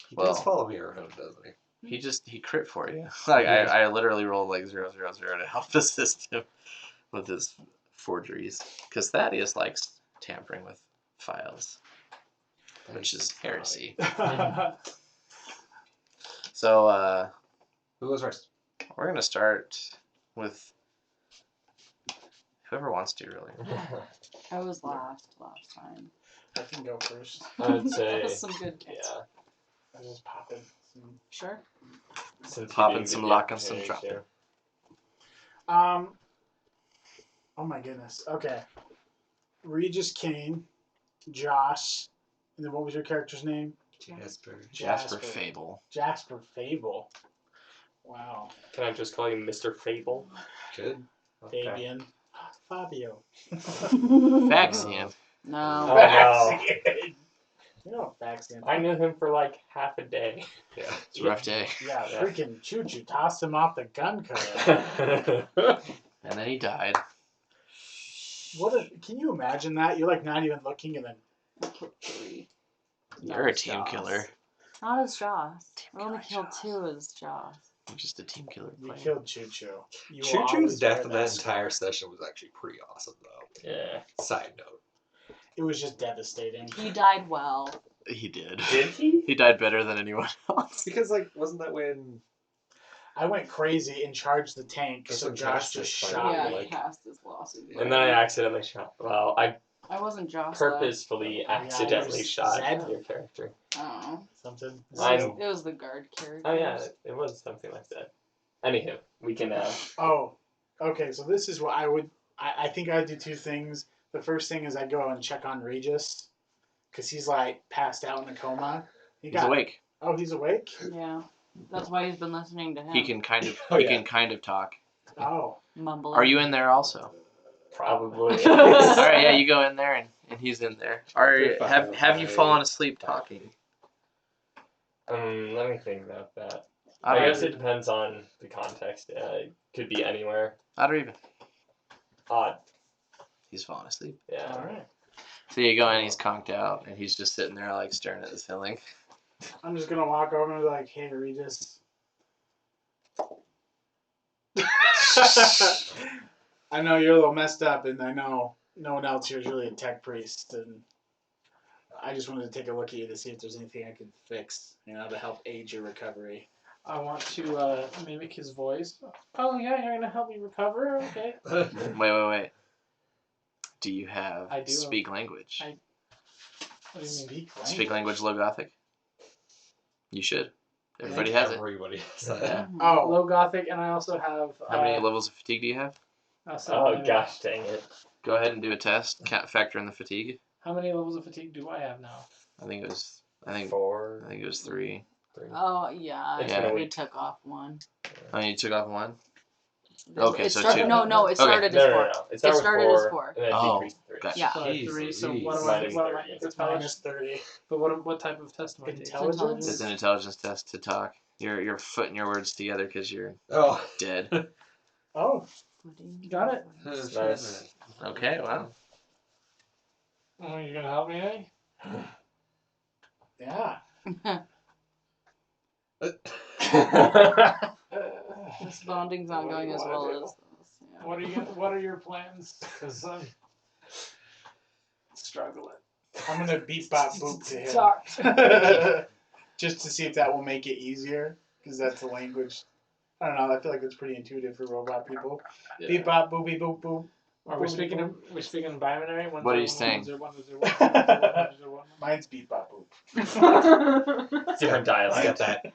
He Well- does follow me around, doesn't he? He crit for you. Like I literally rolled like 000 to help assist him with his forgeries because Thaddeus likes tampering with files, which is heresy. So Who goes first? we're gonna start with whoever wants to, really. I was last time. I can go first. I would That say, was some good yeah. kits. I was just popping some. Sure. Since you Popping didn't some get the lock and some opportunity dropping. to. Oh my goodness. Okay. Regis Kane, Josh, and then what was your character's name? Jasper. Jasper Fable. Jasper Fable. Wow. Can I just call you Mr. Fable? Good. Okay. Fabian. Fabio. Faxian. No. Oh, no. You know Faxian. I knew him for like half a day. Yeah. It's a rough day. Yeah, Yeah. freaking Choo-Choo tossed him off the gun cutter. And then he died. Can you imagine that? You're like not even looking and then I killed 3. You're a team killer. Not as Joss. I only killer killed Joss. 2 as Joss. I'm just a team killer you player. killed Choo-Choo. You will Choo-Choo's always death wear in that scar. entire session was actually pretty awesome, though. Yeah. Side note. It was just devastating. He died well. He did. Did he? He died better than anyone else. Because, like, wasn't that when... I went crazy and charged the tank, That's so when Josh Justice just finally, shot Yeah, me. like- he cast his losses. And then I accidentally shot. Well, I I wasn't Joss. purposefully accidentally was shot Zed. your character. Oh. Something. I'm- It was the guard character. Oh yeah, it was something like that. Anywho, we can. Oh, okay. So this is what I would. I think I'd do 2 things. The first thing is I'd go and check on Regis, because he's like passed out in a coma. He's awake. Oh, he's awake. Yeah. That's why he's been listening to him. He can kind of. Oh, he yeah. can kind of talk. Oh, Mumbling. Are you in there also? Probably. All right, yeah, you go in there and he's in there. Have you Fine. fallen asleep talking? Let me think about that. Odd I or guess it even? depends on the context. It could be anywhere. Odd or even? Odd. He's fallen asleep. Yeah. all right. So you go in, he's conked out, and he's just sitting there like staring at the ceiling. I'm just gonna walk over and be like, "Hey, Regis." I know you're a little messed up, and I know no one else here is really a tech priest, and I just wanted to take a look at you to see if there's anything I could fix, to help aid your recovery. I want to mimic his voice. Oh yeah, you're gonna help me recover? Okay. Wait. Do you have I do. speak language? What do you mean? Speak language low gothic? You should. Everybody has it. Everybody has that. Yeah. Oh, Low Gothic, and I also have. How many levels of fatigue do you have? Oh gosh, dang it. Go ahead and do a test. Factor in the fatigue. How many levels of fatigue do I have now? I think it was 4, it was 3. 3. Oh, yeah. It's been a We week. took off 1. Oh, you took off 1? Okay, it so started, two. no, it Okay. started No, as no, 4. no. It started, started with as 4, 4. and then it Oh, decreased to 3. gotcha. Yeah. So I have 3. So Jeez. what Minus am I? 30. It's Minus 30. But what type of test am I taking? Intelligence? It's an intelligence test to talk. You're putting your words together because you're Oh. dead. Oh. Got it. Nice. Okay, wow. Oh, you're gonna help me, eh? Yeah. This bonding's not going as well as this. Yeah. What are your plans? Because I'm struggling. I'm gonna beat bop boop to him. Talk. Just to see if that will make it easier, because that's the language. I don't know. I feel like it's pretty intuitive for robot people. Yeah. Beep bop boopy boop boop. Are we speaking in binary? What are you saying? Mine's beep bop boop. Different I dialect. got that.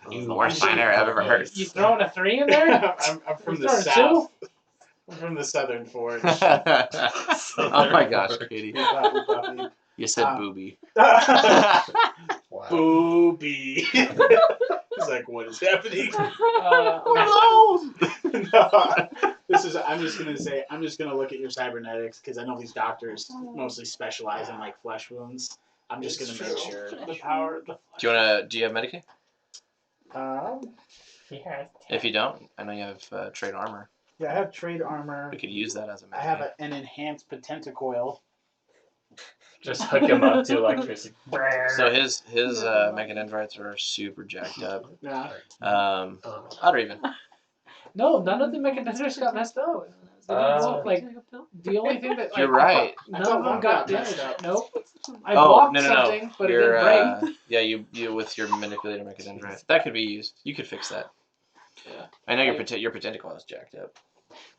This is the worst binary I've ever heard. You throwing a 3 in there? I'm from You the throwing a south. I'm from the southern forge. Oh my gosh, Katie. Beep bop boop bop beep. You said booby. Wow. Booby. He's like, what is happening? I'm just gonna look at your cybernetics because I know these doctors mostly specialize in like flesh wounds. I'm just gonna make sure. The power. Do you have Medicaid? He has. If you don't, I know you have trade armor. Yeah, I have trade armor. We could use that as a Medicaid. I have an enhanced potenticoil. Just hook him up to electricity. So his mega dendrites are super jacked up. Yeah. Odd even. No, none of the mechanics got messed up. Like the only thing that You're right. None of them got damaged. Nope. I Oh blocked no. something, but You're, it didn't break. yeah, you with your manipulator mega dendrite. That could be used. You could fix that. Yeah. I know your potenticoil is jacked up.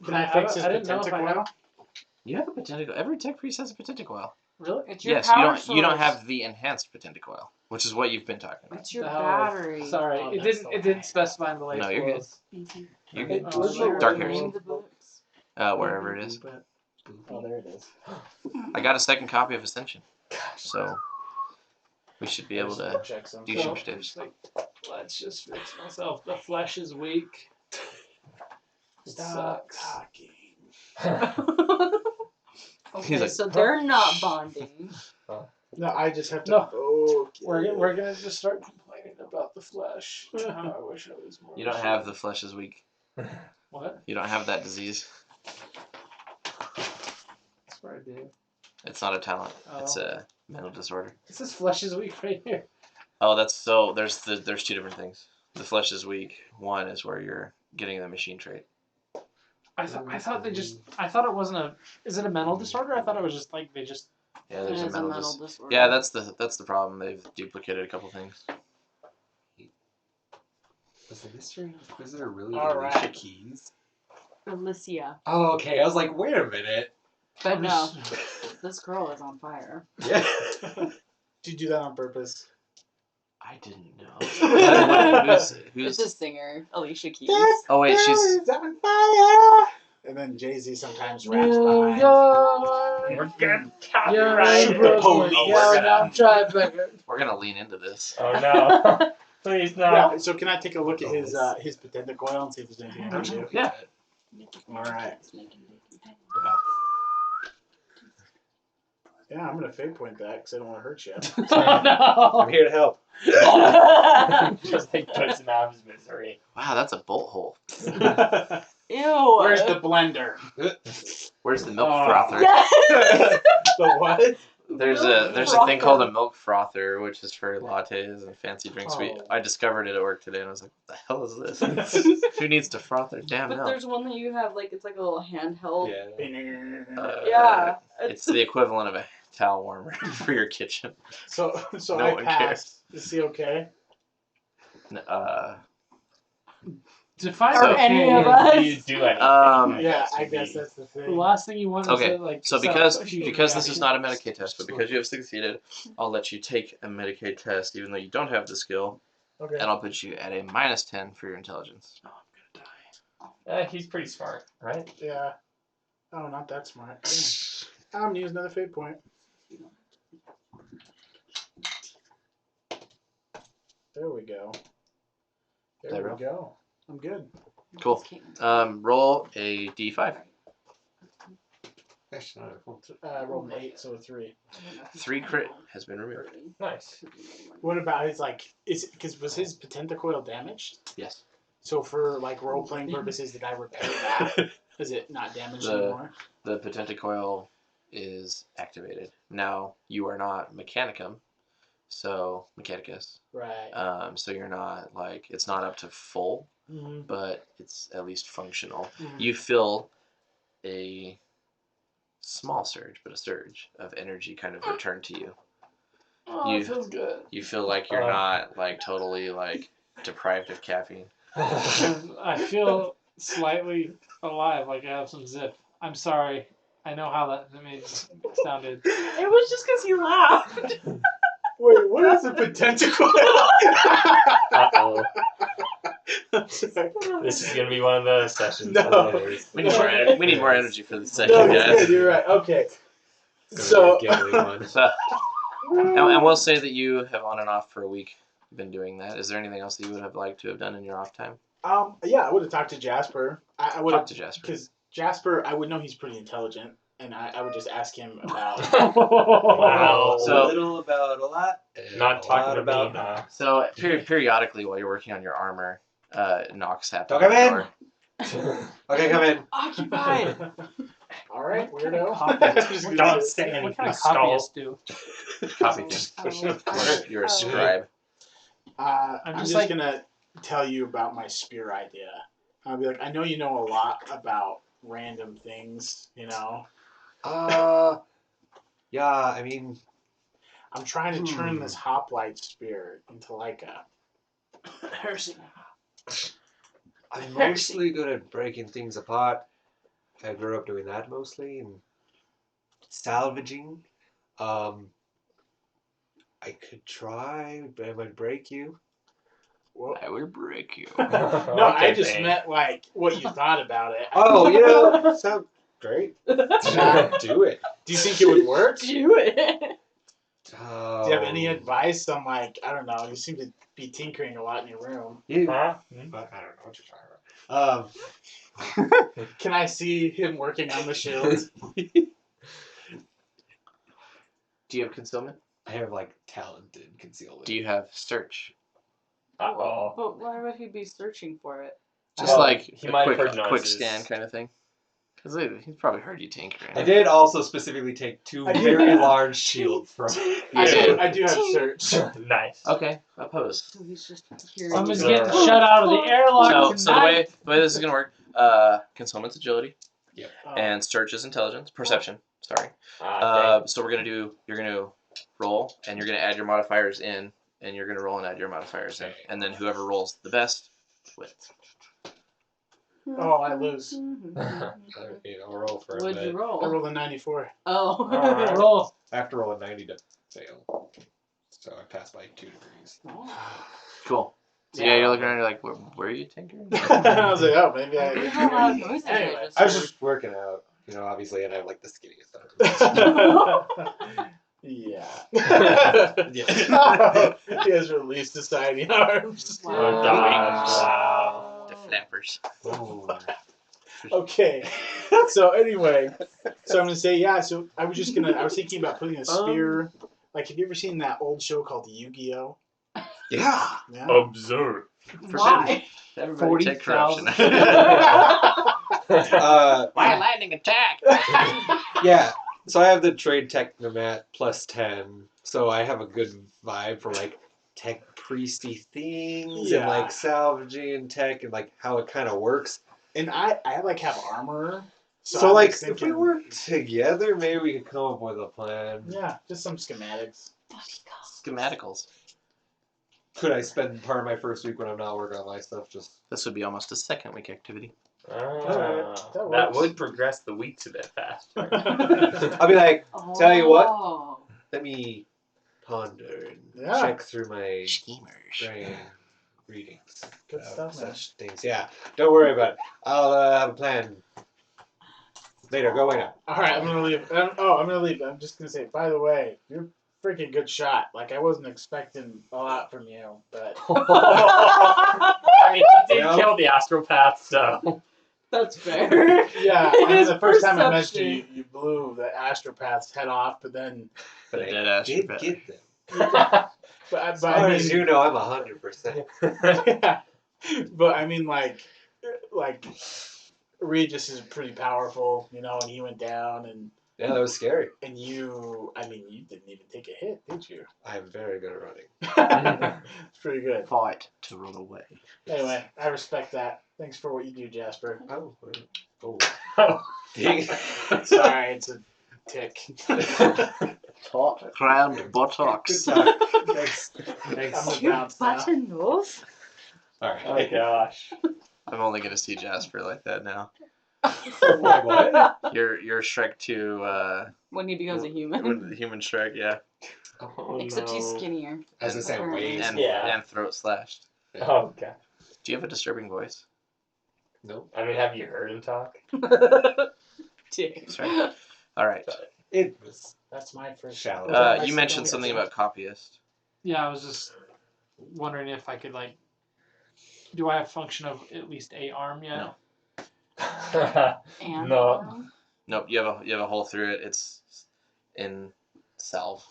Can I fix his I didn't know if I potenticoil? had- You have a potenticoil. Every tech priest has a potenticoil. Really? It's your Yes, power you don't source. have the enhanced potenticoil, which is what you've been talking about. It's your Oh, battery. Sorry, Oh, it that's didn't specify in the label. No, you're good. You're good. Oh, Dark Name Heresy. the books. Wherever it is. Oh, there it is. I got a second copy of Ascension, so we should be able to check some. do some shtiffs. Like, let's just fix myself. The flesh is weak. It Stop sucks. talking. Okay, He's like, so they're not bonding. No, I just have to. No. Okay. We're gonna just start complaining about the flesh. I wish I was more. You don't have the flesh is weak. What? You don't have that disease. That's what I do. It's not a talent. It's Oh. a mental disorder. This is flesh is weak right here. Oh, that's so. There's two different things. The flesh is weak. One is where you're getting the machine trait. I thought it wasn't a. Is it a mental disorder? I thought it was just like they just. Yeah, It there's is a mental disorder. Yeah, that's the problem. They've duplicated a couple things. Was the Mystery Inquisitor really All Alicia right. Keys? Alicia. Oh, okay. I was like, wait a minute. But no, this girl is on fire. Yeah. Did you do that on purpose? I didn't know. It's a singer, Alicia Keys. Oh wait, she's. on fire. And then Jay-Z sometimes raps behind. We're getting copyrighted. We're gonna lean into this. Oh no. Please no. Yeah, so can I take a look at his potenticoil and see if there's anything I can do? Yeah. All right. Yeah, I'm gonna fade point that because I don't want to hurt you. Oh I'm here to help. no. Just like puts him out of his misery. Wow, that's a bolt hole. Ew. Where's the blender? Where's the milk Oh. frother? Yes. The what? There's a thing called a milk frother, which is for lattes and fancy drinks. Oh. I discovered it at work today, and I was like, "What the hell is this? Who needs to froth their damn But milk?" there's one that you have, like, it's like a little handheld. Yeah. Yeah. It's the equivalent of a towel warmer for your kitchen. So No I one passed. Is he okay? Define Are okay. any of Do us? you do anything? Yeah, I would be- guess that's the The thing. last thing you want is Okay, to, like. so self- because this is not a Medicaid test, but because you have succeeded, I'll let you take a Medicaid test, even though you don't have the skill, Okay. and I'll put you at a -10 for your intelligence. Oh, I'm gonna die. He's pretty smart, right? Yeah. Oh, not that smart. Damn. I'm gonna use another fate point. There we go. There There we we go. I'm good. Cool. Roll a d5. Actually, no. Rolled an 8, so a 3. 3 crit has been removed. Nice. What about his was his pentacoil damaged? Yes. So for like role playing purposes, did I repair that? Is it not damaged anymore? The pentacoil is activated. Now you are not Mechanicum, so Mechanicus. Right. So you're not like it's not up to full, Mm-hmm. but it's at least functional. Mm-hmm. You feel a small surge, but a surge of energy kind of return to you. Oh, it feels good. You feel like you're not like totally like deprived of caffeine. I feel slightly alive, like I have some zip. I'm sorry. I know how that sounded. It was just because you laughed. Wait, what is the pentacoil? Uh-oh. This is gonna be one of those sessions. No. We need more energy for this session, No, guys. you're right. Okay. So, one. And we'll say that you have on and off for a week been doing that. Is there anything else that you would have liked to have done in your off time? Yeah, I would have talked to Jasper. I would have Talk to Jasper. because Jasper, I would know he's pretty intelligent, and I would just ask him about. Wow. So- a little about a lot. Not a talking lot about about me, huh? So periodically, while you're working on your armor, knocks happen. Don't come on the in. door. Okay, come in. Occupied. All right, What kind of weirdo. copy- I'm just gonna Don't do it. say anything. What kind of Stall. copyists do? Copy thing. You're a scribe. I'm I'm just just like- gonna tell you about my spear idea. I'll be like, I know you know a lot about random things, you know. Yeah, I mean, I'm trying to turn this hoplite spear into like a Heresy. I'm mostly good at breaking things apart. I grew up doing that mostly and salvaging. I could try, but I might break you. Well, I will break you. no, I just meant like what you thought about it. Oh, you know, sounds great. Do it. Do you think it would work? Do Do it. you have any advice on like I don't know? You seem to be tinkering a lot in your room. You, Huh? I don't know what you're talking about. Can I see him working on the shield? Do you have concealment? I have like talented concealment. Do you have search? Uh-oh. But why would he be searching for it? Just Well, like he a might have quick, heard quick noises. scan kind of thing. Because he's probably heard you tinkering. I did also specifically take 2 very large shields from. I do have search. Nice. Okay, oppose. So he's just hearing. Someone's So- getting shut out of the airlock So the way tonight. this is gonna work, concealment's agility, and search is intelligence, perception. Sorry. So you're gonna roll, and you're gonna add your modifiers in, and you're gonna roll and add your modifiers in, and then whoever rolls the best wins. Oh, I lose. Okay, I'll roll for a What'd you bit. I roll? rolled a 94. Oh. Alright. Roll. I have to roll a 90 to fail. So I passed by 2 degrees. Cool. So yeah, you're looking around, you're like, where are you tinkering? I was like, oh, maybe How loud I. noises Anyway, I just I was heard. just working out, you know, obviously, and I have like the skinniest arms. Yeah. Yeah. He has released his tiny arms. Oh, gosh. Wow. The flappers. Okay. So anyway, so I'm gonna say so I was thinking about putting a spear. Like, have you ever seen that old show called Yu-Gi-Oh? Yeah. Yeah. Observe. Why? Everybody take corruption. 40,000. Why lightning attack? Yeah. So I have the trade technomat plus 10. So I have a good vibe for like tech priesty things and Yeah. like salvaging tech and like how it kind of works. And I like have armor. So I like was if we thinking- work together, maybe we could come up with a plan. Yeah, just some schematics. Schematicals. Could I spend part of my first week when I'm not working on my stuff just This would be almost a second week activity. Alright, that That works. would progress the weeks a bit faster. I'll be like, Tell you what. Oh. let me ponder and Yeah. check through my Schemers. brain readings. Good of stuff, man. such things. Yeah. Don't worry about it. I'll have a plan. Later, go away now. All right, I'm gonna leave. I'm gonna leave. I'm just gonna say, by the way, you're a freaking good shot. Like, I wasn't expecting a lot from you, but I I mean, he did kill the astropath, so. That's fair. Yeah, It and is the first time I met you, perception. you blew the astropath's head off, but then, But The I dead did astropath. get them. but As far as you know, I'm 100%. yeah, but I mean, like Regis is pretty powerful, you know, and he went down, and Yeah, that was scary. you, I mean, you didn't even take a hit, did you? I'm very good at running. It's pretty good. Fight to run away. Anyway, I respect that. Thanks for what you do, Jasper. Oh. Oh. Dang. Sorry, it's a tick. Taut, crowned buttocks. Good talk. Thanks. I'm Thanks. a bounce now. Button those. All Oh right. gosh. I'm only gonna see Jasper like that now. Wait, what? You're Shrek 2, When he becomes a human. when the human Shrek, yeah. Oh, Except no. he's skinnier. As I say, waves. And, Yeah. and throat slashed. Oh god. Do you have a disturbing voice? Nope. I mean, have you heard him talk? Dick. That's right. Alright. It was That's my first shallow. I You said mentioned that something again. about copyist. Yeah, I was just wondering if I could like. Do I have function of at least a arm yet? No. And No. Nope, you have a hole through it. It's in salve.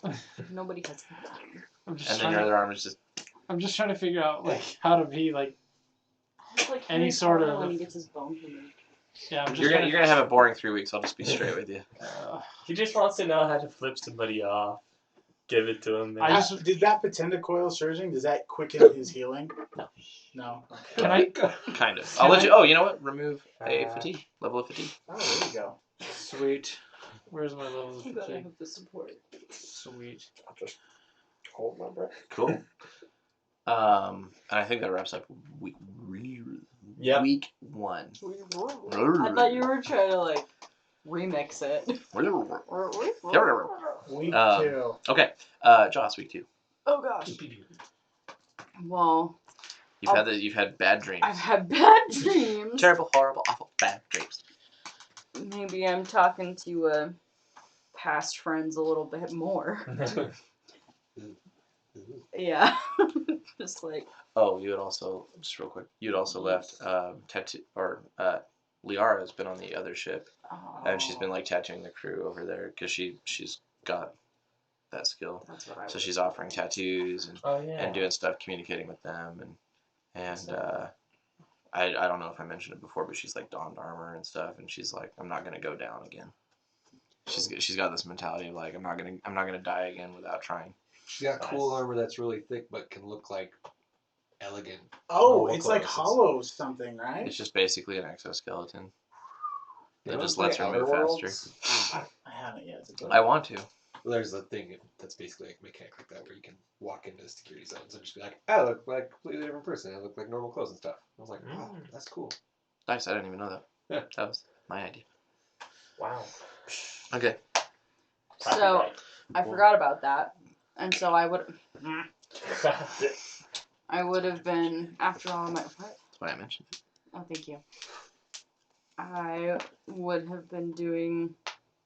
nobody has that. I'm just And then trying. your other arm is just I'm just trying to figure out like how to be like. It's like Any Harry sort Potter of- when he gets his bone removed. Yeah, I'm just you're trying gonna have a boring 3 weeks, I'll just be straight with you. He just wants to know how to flip somebody off. Give it to him, man. I just- Did that coil surging? Does that quicken his healing? No. No. Can I? Kind of. Can I'll let I- you. Oh, you know what? Remove a Uh, fatigue. Level of fatigue. Oh, there you go. Sweet. Where's my level of You gotta fatigue? have the support. Sweet. I'll just hold my breath. Cool. And I think that wraps up week Yep. week 1. I thought you were trying to like remix it. Week Um, 2. Okay. Joss, week 2. Oh gosh. Well, You've had bad dreams. I've had bad dreams. Terrible, horrible, awful, bad dreams. Maybe I'm talking to past friends a little bit more. Yeah. Just like Oh, you had also just real quick. You had also left tattoo or Liara has been on the other ship, and she's been like tattooing the crew over there because she's got that skill. That's what I So would she's do. offering tattoos Oh yeah. and doing stuff, communicating with them, and I don't know if I mentioned it before, but she's like donned armor and stuff, and she's like, I'm not gonna go down again. She's got this mentality of like, I'm not gonna die again without trying. She's got cool armor that's really thick but can look like elegant. Oh, normal it's like clothes. hollow something, right? It's just basically an exoskeleton You that ever just play lets her move Outer faster. Worlds? I haven't yet. It's a good I want to. Well, there's a thing that's basically like a mechanic like that where you can walk into security zones and just be like, I look like a completely different person. I look like normal clothes and stuff. I was like, wow, that's cool. Nice. I didn't even know that. Yeah. That was my idea. Wow. Okay. So I forgot about that, and so I would have been after all my what? That's why I mentioned it. Oh, thank you. I would have been doing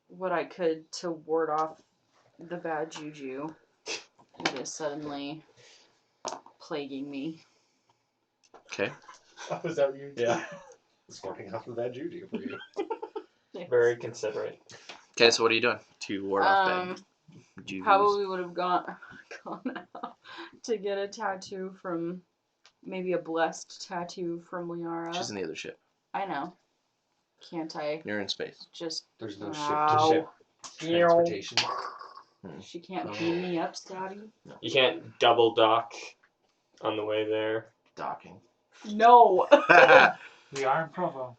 what I could to ward off the bad juju that is suddenly plaguing me. Okay. Oh, is that what you Yeah. It's working off of that juju for you. Very considerate. Okay. So what are you doing to ward off bad juju? Probably would have gone out to get a tattoo from maybe a blessed tattoo from Liara. She's in the other ship. I know. Can't I You're in space. just There's no Ow. ship transportation. She can't beam me up, Scotty? You can't double dock on the way there. Docking. No. We are in Provo.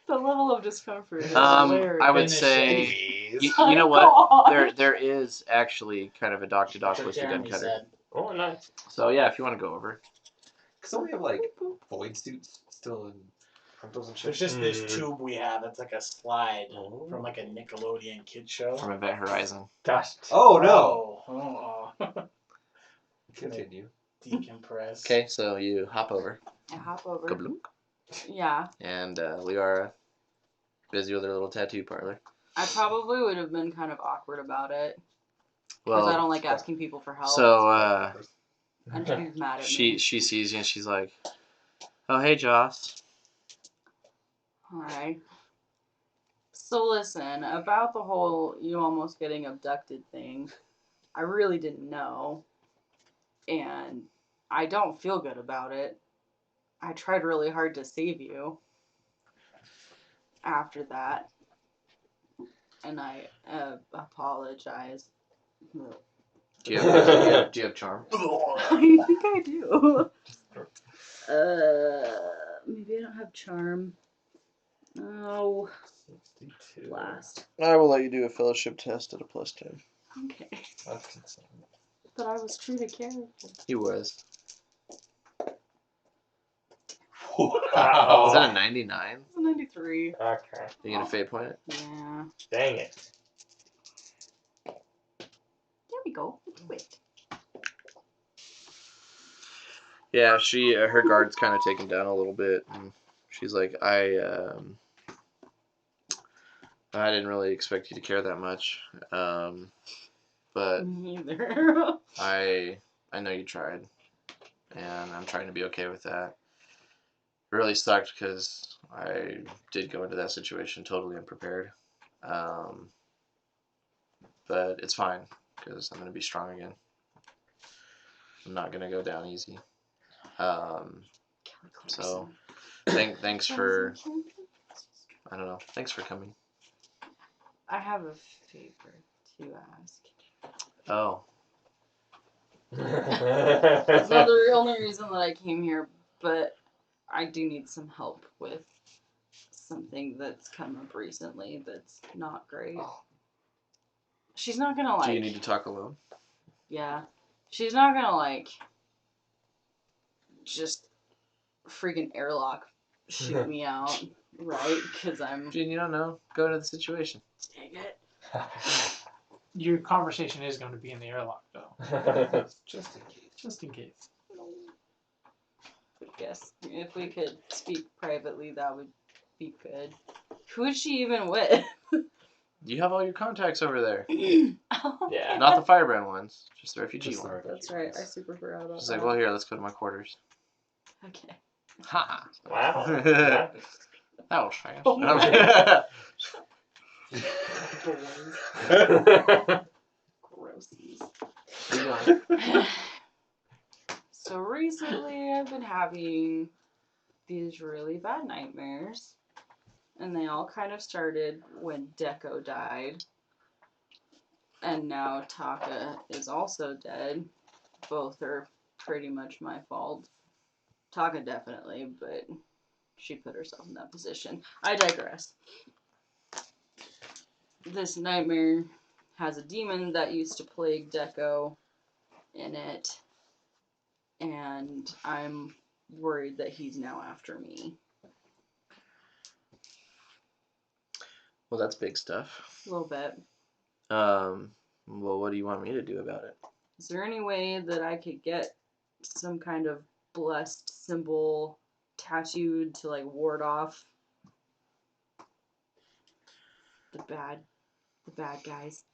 The level of discomfort is I hilarious. would say Anyways. you know what? There is actually kind of a dock-to-dock That's with what the gun Jeremy cutter. said. Oh, nice. So yeah, if you want to go over. Because we have like void suits still in frontals and shit. There's just this tube we have that's like a slide Oh. from like a Nickelodeon kid show. From Event Horizon. Gosh. Oh no! Oh. Continue. Decompress. Okay, so you hop over. I hop over. Kablunk. Yeah. And Liara, busy with her little tattoo parlor. I probably would have been kind of awkward about it. Because I Well, don't like asking people for help. so And she's mad at She me. sees you and she's like, "Oh, hey, Joss." Alright. So listen, about the whole you almost getting abducted thing, I really didn't know. And I don't feel good about it. I tried really hard to save you after that. And I apologize. Do you have charm? I think I do. Maybe I don't have charm. Oh, 62. blast. I will let you do a fellowship test at a +10. Okay. That's insane. But I was true to character. He was. Wow. Is that a 99? It's a 93. Okay. You gonna fate point it? Yeah. Dang it. There we go. Do it. Yeah, she her guard's kind of taken down a little bit, and she's like, I didn't really expect you to care that much, but Me either. I know you tried, and I'm trying to be okay with that. It really sucked because I did go into that situation totally unprepared, but it's fine because I'm gonna be strong again. I'm not gonna go down easy. So thanks for, I don't know, thanks for coming. I have a favor to ask. Oh, It's not the only reason that I came here, but I do need some help with something that's come up recently that's not great. She's not gonna like. do you need to talk alone? Yeah. She's not gonna like. Just freaking airlock shoot me out, right? Because I'm. Gene, you don't know. Go into the situation. Dang it. Your conversation is going to be in the airlock, though. Just in case. Just in case. I guess if we could speak privately, that would be good. Who is she even with? You have all your contacts over there. Oh, Yeah. Not the firebrand ones, just the refugee Just the ones. That's right. I super forgot about She's that. like, well, here, let's go to my quarters. Okay. Ha! Wow. That was fast. Oh Grossies. So recently I've been having these really bad nightmares. And they all kind of started when Deco died. And now Taka is also dead. Both are pretty much my fault. Taka definitely, but she put herself in that position. I digress. This nightmare has a demon that used to plague Deco in it. And I'm worried that he's now after me. Well, that's big stuff. A little bit. Well, what do you want me to do about it? Is there any way that I could get some kind of blessed symbol tattooed to like ward off the bad guys?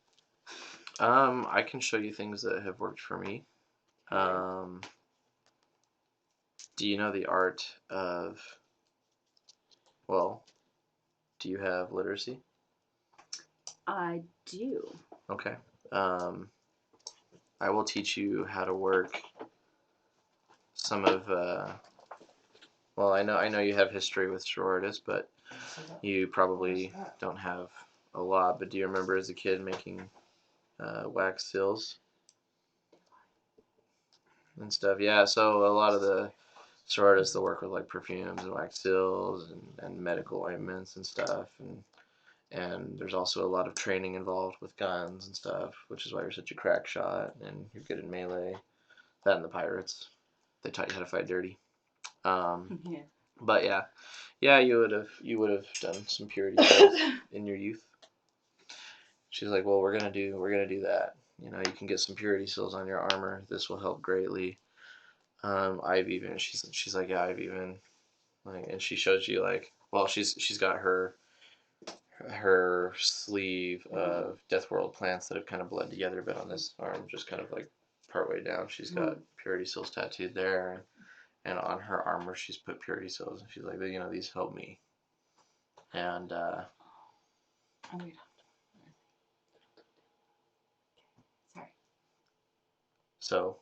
I can show you things that have worked for me. Do you know the art of, well, do you have literacy? I do. Okay. I will teach you how to work some of, well, I know you have history with sororitas, but you probably don't have a lot. But do you remember as a kid making wax seals and stuff? Yeah, so a lot of the sororitas, they'll work with like perfumes and wax seals and medical ointments and stuff, and there's also a lot of training involved with guns and stuff, which is why you're such a crack shot and you're good at melee. That and the pirates, they taught you how to fight dirty. Yeah. But yeah, you would have done some purity seals in your youth. She's like, well, we're gonna do that. You know, you can get some purity seals on your armor. This will help greatly. I've even, she's like, yeah, I've even, like, and she shows you like, well, she's got her sleeve of Deathworld plants that have kind of bled together a bit on this arm, just kind of like partway down. She's got purity seals tattooed there, and on her armor she's put purity seals, and she's like, you know, these help me. And Oh, wait. Sorry. so,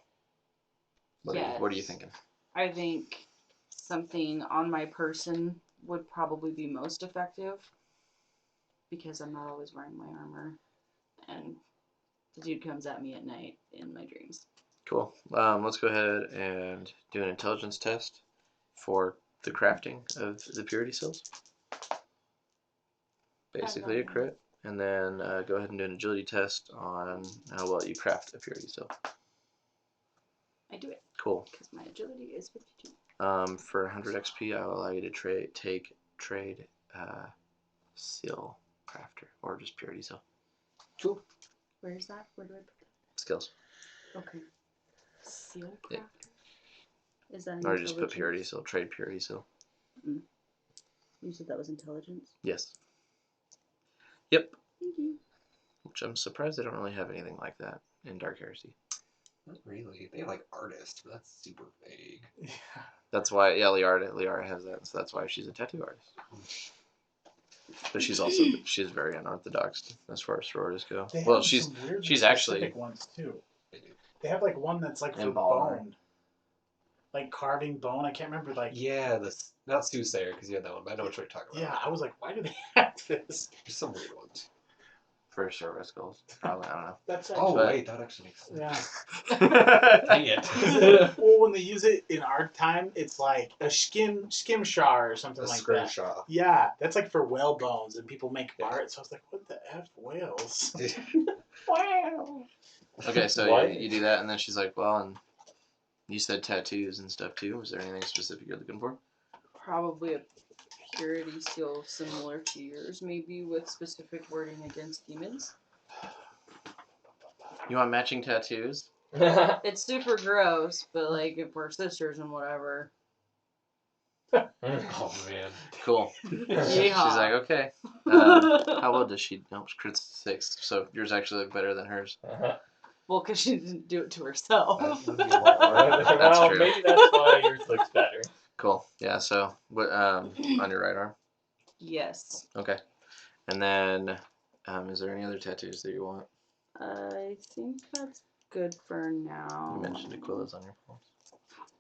what are you Yes. thinking? I think something on my person would probably be most effective because I'm not always wearing my armor, and the dude comes at me at night in my dreams. Cool. Let's go ahead and do an intelligence test for the crafting of the purity seals. Basically a crit. And then go ahead and do an agility test on how well you craft a purity seal. I do it. Cool. Because my agility is 52. For 100 XP, I'll allow you to trade seal crafter or just purity seal. Cool. Where's that? Where do I put that? Skills. Okay. Seal crafter? Yeah. Is that an Or just put intelligence? purity seal, trade purity seal. You said that was intelligence? Yes. Yep. Thank you. Which I'm surprised they don't really have anything like that in Dark Heresy. Not really. They have like artists, but that's super vague. Yeah. That's why, yeah, Liara has that, so that's why she's a tattoo artist. But she's very unorthodox as far as sororities go. They have Well, some weird she's actually specific ones too. They do. They have like one that's like for Embalmer. bone, like carving bone. I can't remember like. Yeah, not Soothsayer because you had that one, but I know what you're talking about. Yeah, I was like, why do they have this? There's some weird ones. for service goals. Probably, I don't know. That's Oh actually, wait, that actually makes sense. yeah. Dang it. Well, when they use it in our time, it's like a skimshar or something A like that. scrimshaw. Yeah, that's like for whale bones, and people make Yeah. art. So I was like, what the F, whales? Wow. Okay, so What? you do that, and then she's like, well, and you said tattoos and stuff too. Was there anything specific you're looking for? Probably a purity seal similar to yours, maybe with specific wording against demons. You want matching tattoos? It's super gross, but like if we're sisters and whatever. Oh man. Cool. Yeehaw. She's like, okay. How well does she? No, she crits 6, so yours actually look better than hers. Well, because she didn't do it to herself. That's well, true. maybe that's why yours looks better. Cool. Yeah. So what? On your right arm. Yes. Okay. And then, is there any other tattoos that you want? I think that's good for now. You mentioned Aquila's on your palms.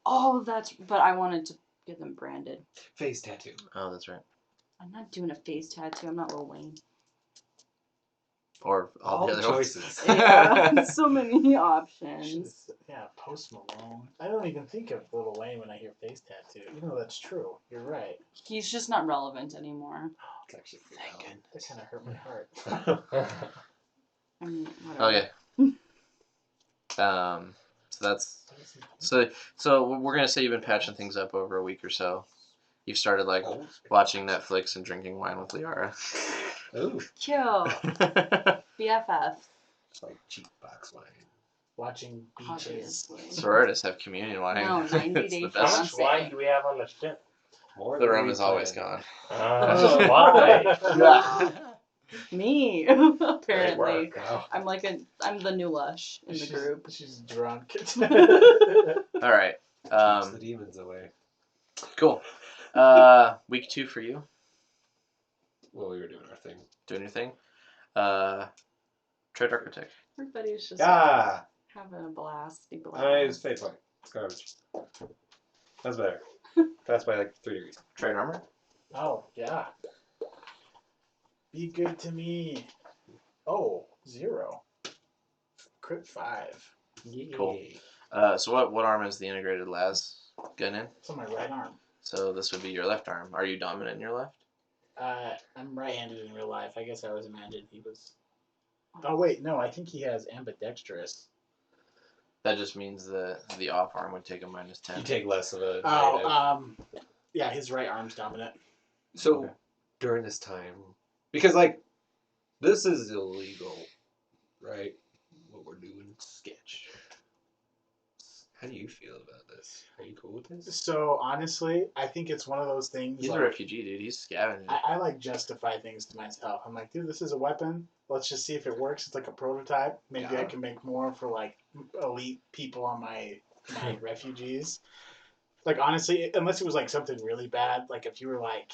Oh, but I wanted to get them branded. Face tattoo. Oh, that's right. I'm not doing a face tattoo. I'm not Lil Wayne. Or all the other choices. Yeah, so many options. Yeah, Post Malone. I don't even think of Lil Wayne when I hear face tattoo. You know, that's true. You're right. He's just not relevant anymore. It's actually pretty Thank good. That kind of hurt my heart. I mean, whatever. Okay. So we're gonna say you've been patching things up over a week or so. You've started like watching Netflix and drinking wine with Liara. Ooh. Kill. BFF. It's like cheap box wine. Watching beaches. Obviously. Sororitas have communion wine. No, 90 It's Day the How best. much wine do we have on the ship? More The than rum we is always planned. gone. Why? Me, Great apparently. work. Wow. I'm the new lush in the group. She's drunk. All right. Keeps the demons away. Cool. Week 2 for you. Well, we were doing our thing. Doing your thing. Trade Architect. Everybody's just Ah! having a blasty blast. I use Fate Point. It's garbage. That's better. That's by like 3 degrees. Trade Armor. Oh, yeah. Be good to me. Oh, 0. Crit 5. Cool. So what arm is the integrated las gun in? It's on my right arm. So this would be your left arm. Are you dominant in your left? I'm right-handed in real life. I guess I always imagined he was... Oh, wait, no, I think he has ambidextrous. That just means the off arm would take a -10. You take less of a negative. Oh, yeah, his right arm's dominant. So, Okay. during this time, because, like, this is illegal, right? What we're doing, sketch. How do you feel about this? Are you cool with this? So, honestly, I think it's one of those things... He's like, a refugee, dude. He's scavenging. I like justify things to myself. I'm like, dude, this is a weapon. Let's just see if it works. It's like a prototype. Maybe I Yeah. can make more for like elite people on my refugees. Like honestly, unless it was like something really bad, like if you were like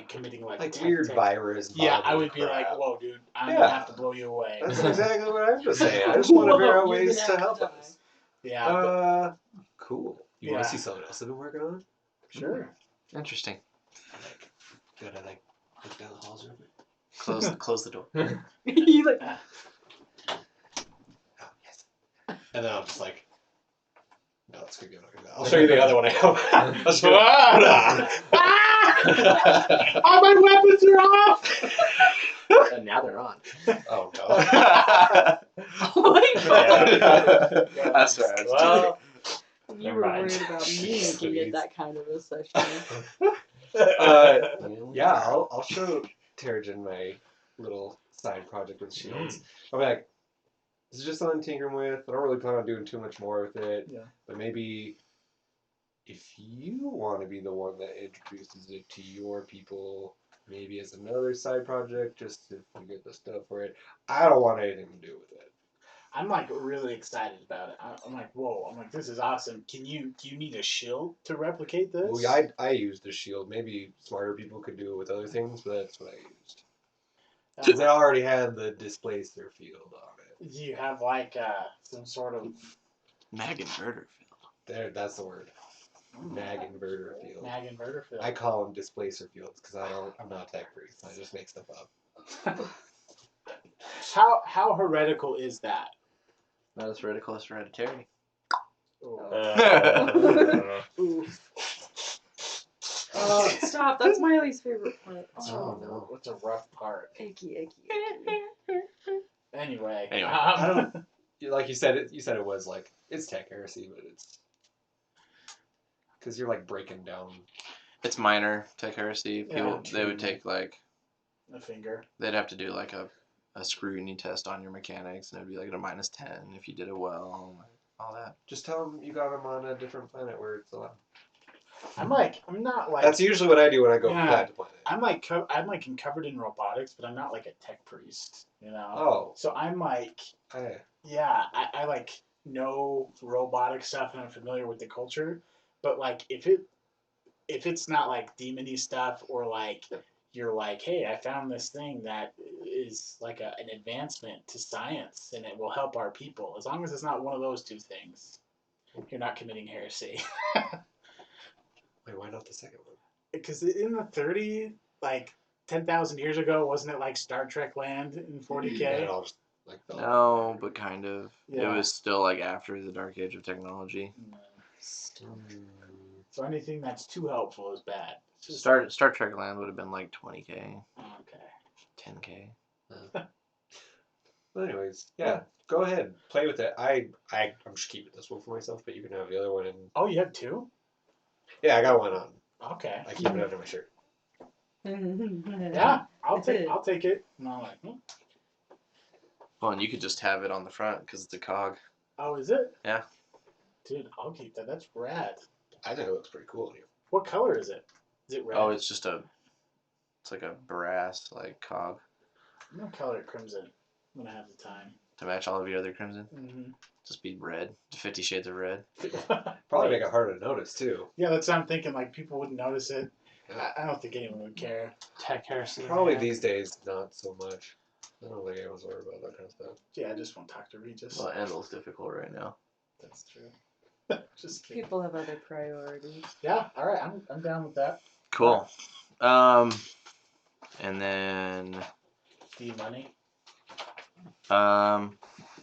committing like weird tech, virus. yeah, I bombing would be like, crap. whoa, dude, I'm Yeah. gonna have to blow you away. That's exactly what I'm just saying. I just want to figure out Whoa, you're ways gonna to have help to us. Yeah, Cool. You Yeah. want to see something else I've been working on? sure. Interesting. Gotta look down the halls real quick. Close the door. You like, Oh, yes. And then I'm just like, no, that's good. I'll show you the other one I have. I'll show All my weapons are off. And now they're on. Oh no. oh my god. Yeah. That's right. Well, You Never were mind. worried about me making it that kind of a session. Yeah, I'll show Terrigen my little side project with shields. I'll be like, this is just something I'm tinkering with. I don't really plan on doing too much more with it. Yeah. But maybe if you want to be the one that introduces it to your people, maybe as another side project, just to get the stuff for it. I don't want anything to do with it. I'm like really excited about it. I'm like, whoa! I'm like, this is awesome. Do you need a shield to replicate this? Well, yeah, I used the shield. Maybe smarter people could do it with other things, but that's what I used. Because I already had the displacer field on it. Do you have like some sort of Mag inverter field. There, that's the word. Mag inverter field. mag inverter field? I call them displacer fields because I'm not tech free. I just make stuff up. How heretical is that? Not as radical as hereditary. Ooh. Stop. That's my least favorite part. Oh, no. What's a rough part? Icky. Anyway. I don't. Like you said it was like it's tech heresy, but it's because you're like breaking down. It's minor tech heresy. People Yeah, they would true. take like A finger. they'd have to do like a scrutiny test on your mechanics, and it'd be like at a -10 if you did it well, all that. Just tell them you got them on a different planet where it's allowed. I'm not like. That's usually what I do when I go from planet to planet. I'm like covered in robotics, but I'm not like a tech priest, you know. Oh. So I'm like, yeah, I like know robotic stuff and I'm familiar with the culture, but like if it's not like demony stuff or like you're like, hey, I found this thing that is like an advancement to science and it will help our people. As long as it's not one of those two things, you're not committing heresy. Wait, why not the second one? Because in the 30, like 10,000 years ago, wasn't it like Star Trek land in 40K? And it all just like fell No, but kind of. Yeah. It was still like after the dark age of technology. So anything that's too helpful is bad. It's just- Star Trek Land would have been like 20K, Okay. 10K. Well, anyways, yeah, go ahead, play with it. I'm just keeping this one for myself, but you can have the other one. And Oh, you have two? yeah, I got one on. Okay. I keep it under my shirt. Yeah, I'll take it. And I'm like, Well, and you could just have it on the front because it's a cog. oh, is it? Yeah. Dude, I'll keep that. That's rad. I think it looks pretty cool on you. What color is it? Is it red? Oh, it's like a brass like cog I'm gonna color it crimson when I have the time. to match all of your other crimson. Mm-hmm. Just be red, 50 Shades of Red. Probably make it harder to notice too. Yeah, that's what I'm thinking. Like people wouldn't notice it. Yeah. I don't think anyone would care. Tech heresy. Probably man. these days, not so much. I don't think anyone's worried about that kind of stuff. Yeah, I just won't talk to Regis. Well, Anvil's difficult right now. That's true. Just kidding. People have other priorities. Yeah, all right. I'm down with that. Cool. And then Do you money? I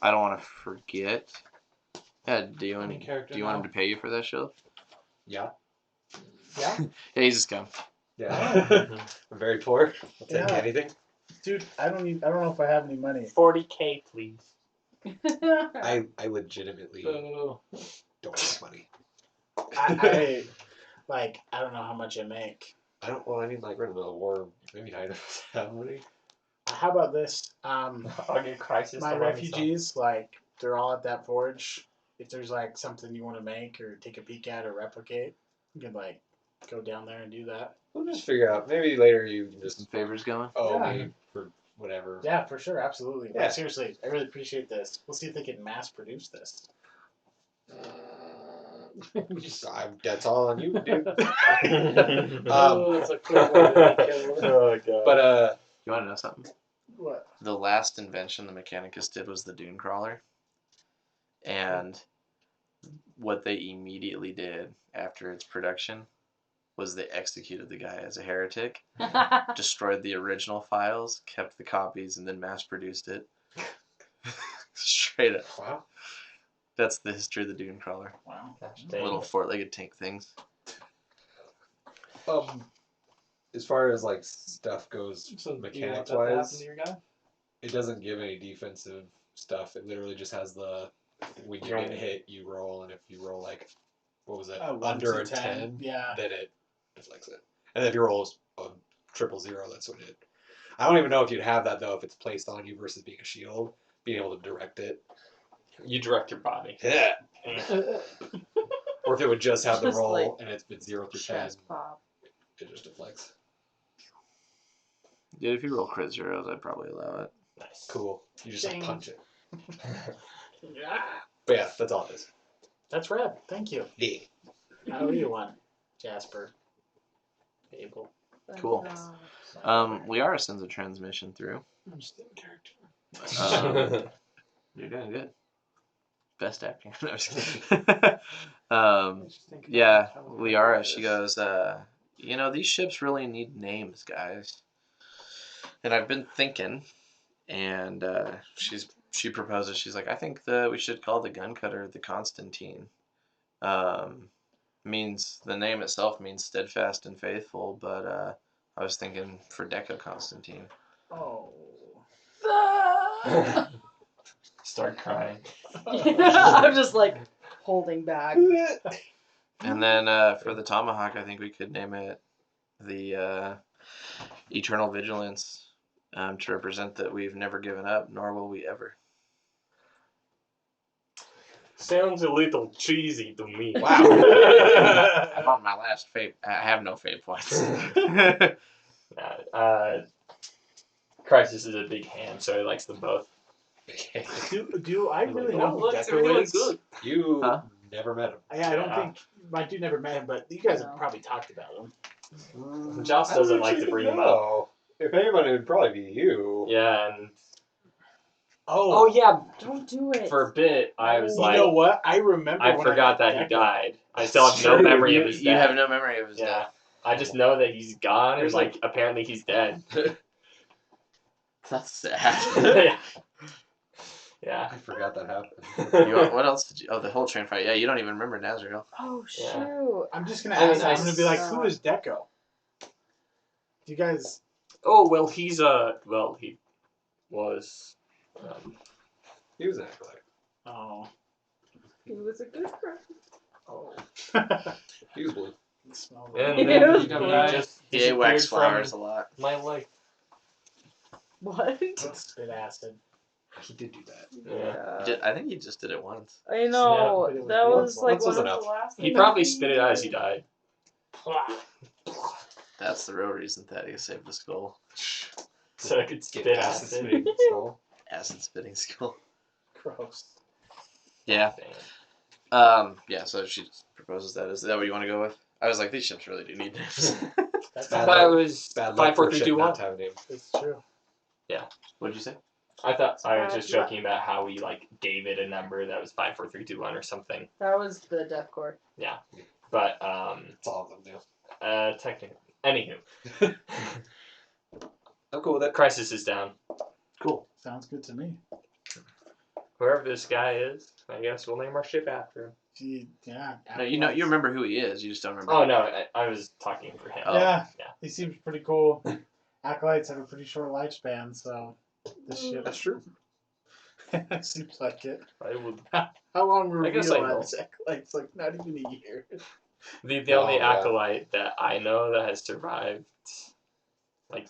don't want to forget. Yeah, do you want Any character him now? to pay you for that shield? Yeah. Yeah, Yeah, he's just come. Yeah. I'm very poor. I'll take Yeah. anything. dude. I don't know if I have any money. 40K, please. I legitimately Oh. don't have money. I don't know how much I make. I don't. Well, I mean, like we're in the middle of war. Maybe neither of us have money. How about this? I'll get crisis. My to run me some. refugees, like they're all at that forge. If there's like something you want to make or take a peek at or replicate, you can like go down there and do that. We'll just figure out. Maybe later you can Some just favors going. owe Yeah. me for whatever. Yeah, for sure, absolutely. Yeah. Like, seriously, I really appreciate this. We'll see if they can mass produce this. That's all on you, dude. It's a quick one to be killed. Oh god. But You want to know something? What? The last invention the Mechanicus did was the Dune Crawler. And what they immediately did after its production was they executed the guy as a heretic, destroyed the original files, kept the copies, and then mass-produced it. Straight up. wow. That's the history of the Dune Crawler. Wow. Little four-legged tank things. As far as like stuff goes, So mechanics do you want that to wise, happen to your guy? it doesn't give any defensive stuff. It literally just has the when you get hit, you roll, and if you roll like what was it, 1 under to a 10, yeah. then it deflects it. And then if you roll a 000, that's what it. I don't even know if you'd have that though if it's placed on you versus being a shield, being able to direct it. You direct your body. Yeah. Or if it would just have the Just roll like and it's been 0 through 10, Chest pop. it just deflects. Dude, if you roll crit zeros, I'd probably allow it. Nice. Cool. You just like, Ding. punch it. Yeah. But yeah, that's all it is. That's rad. Thank you. Yeah. How are you one, Jasper? Abel. Cool. Liara sends a transmission through. I'm just in character. You're doing good. Best acting. No, I'm just kidding. Just think about Yeah, how Liara, it she is. goes, these ships really need names, guys. And I've been thinking, and she proposes, she's like, I think that we should call the gun cutter the Constantine. Means the name itself means steadfast and faithful, but I was thinking for Deca Constantine. Oh. Start crying. I'm just like holding back. And then for the Tomahawk, I think we could name it the Eternal Vigilance to represent that we've never given up, nor will we ever. Sounds a little cheesy to me. Wow. I'm on my last fate. I have no fate points. Crisis is a big hand, so he likes them both. Do I really know who looks Deco really is? good. You Huh? never met him. Yeah, I don't Yeah. think my dude never met him, but you guys No. have probably talked about him. Joss doesn't like to bring him up. up. If anybody, it would probably be you. Yeah, and Oh, yeah, Don't do it. for a bit I was you like, know what? I remember. I when forgot met that he Deco. died. I still have no True. memory of his You death. have no memory of his Yeah, death. I just know that he's gone and There's like apparently he's dead. That's sad. yeah. Yeah. I forgot that happened. What else did you... Oh, the whole train fight. Yeah, you don't even remember Nazriel. Oh Yeah. shoot. I'm just gonna I mean, ask. I'm gonna be like, I- who is Deco? Do you guys? Oh well, he was. He was an acolyte. Oh. He was a good friend. Oh. He was blue. Smell And He then was he cool. just He ate wax disappeared flowers a from lot. my life. What? spit acid. He did do that. Yeah. I think he just did it once. I know. Yeah, but it That was was like once one was of enough. the last. He things probably spit it out as he died. That's the real reason Thaddeus saved the skull. So I could spit Get acid. spitting skull. Acid spitting skull. Gross. Yeah. Yeah, so she just proposes that. Is that what you want to go with? I was like, these ships really do need names. That's Bad I thought it luck. was Bad luck 5, for 4, a 3, ship 2, not 1. to have a name. It's true. What did you say? I thought I was Bad just joking about how we like gave it a number that was 5, 4, 3, 2, 1 or something. That was the death core. But It's all of them now. technically, anywho, I'm cool with it. Crisis is down. Cool. Sounds good to me. Whoever this guy is, I guess we'll name our ship after him. Gee, yeah. No, you remember who he is. You just don't remember. Oh no, I was talking for him. Oh. Yeah. Yeah. He seems pretty cool. Acolytes have a pretty short lifespan, so this ship That's true. seems like it. I would. How long were I guess we I know. as Acolytes? Like not even a year. The only yeah. acolyte that I know that has survived, like,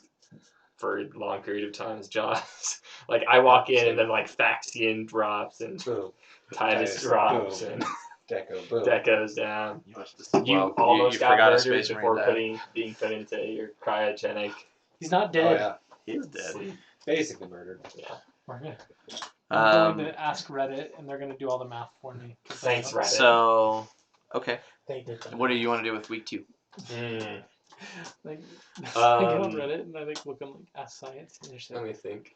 for a long period of time is Jaws. Like, I walk in and then, like, Faxian drops and Boom. Titus Titus, drops boom. and Deco. Boom. Deco's down. You must have. You Well, almost you got forgot a murdered space before marine died. being put into your cryogenic He's not Oh dead. yeah. He is dead. sleep. Basically murdered. Yeah. I'm going to ask Reddit, and they're going to do all the math for me. Thanks, Reddit. So, okay. They did. What do you want to do with week 2? Like, I get on Um, Reddit and I look on Ask Science, and Let me think.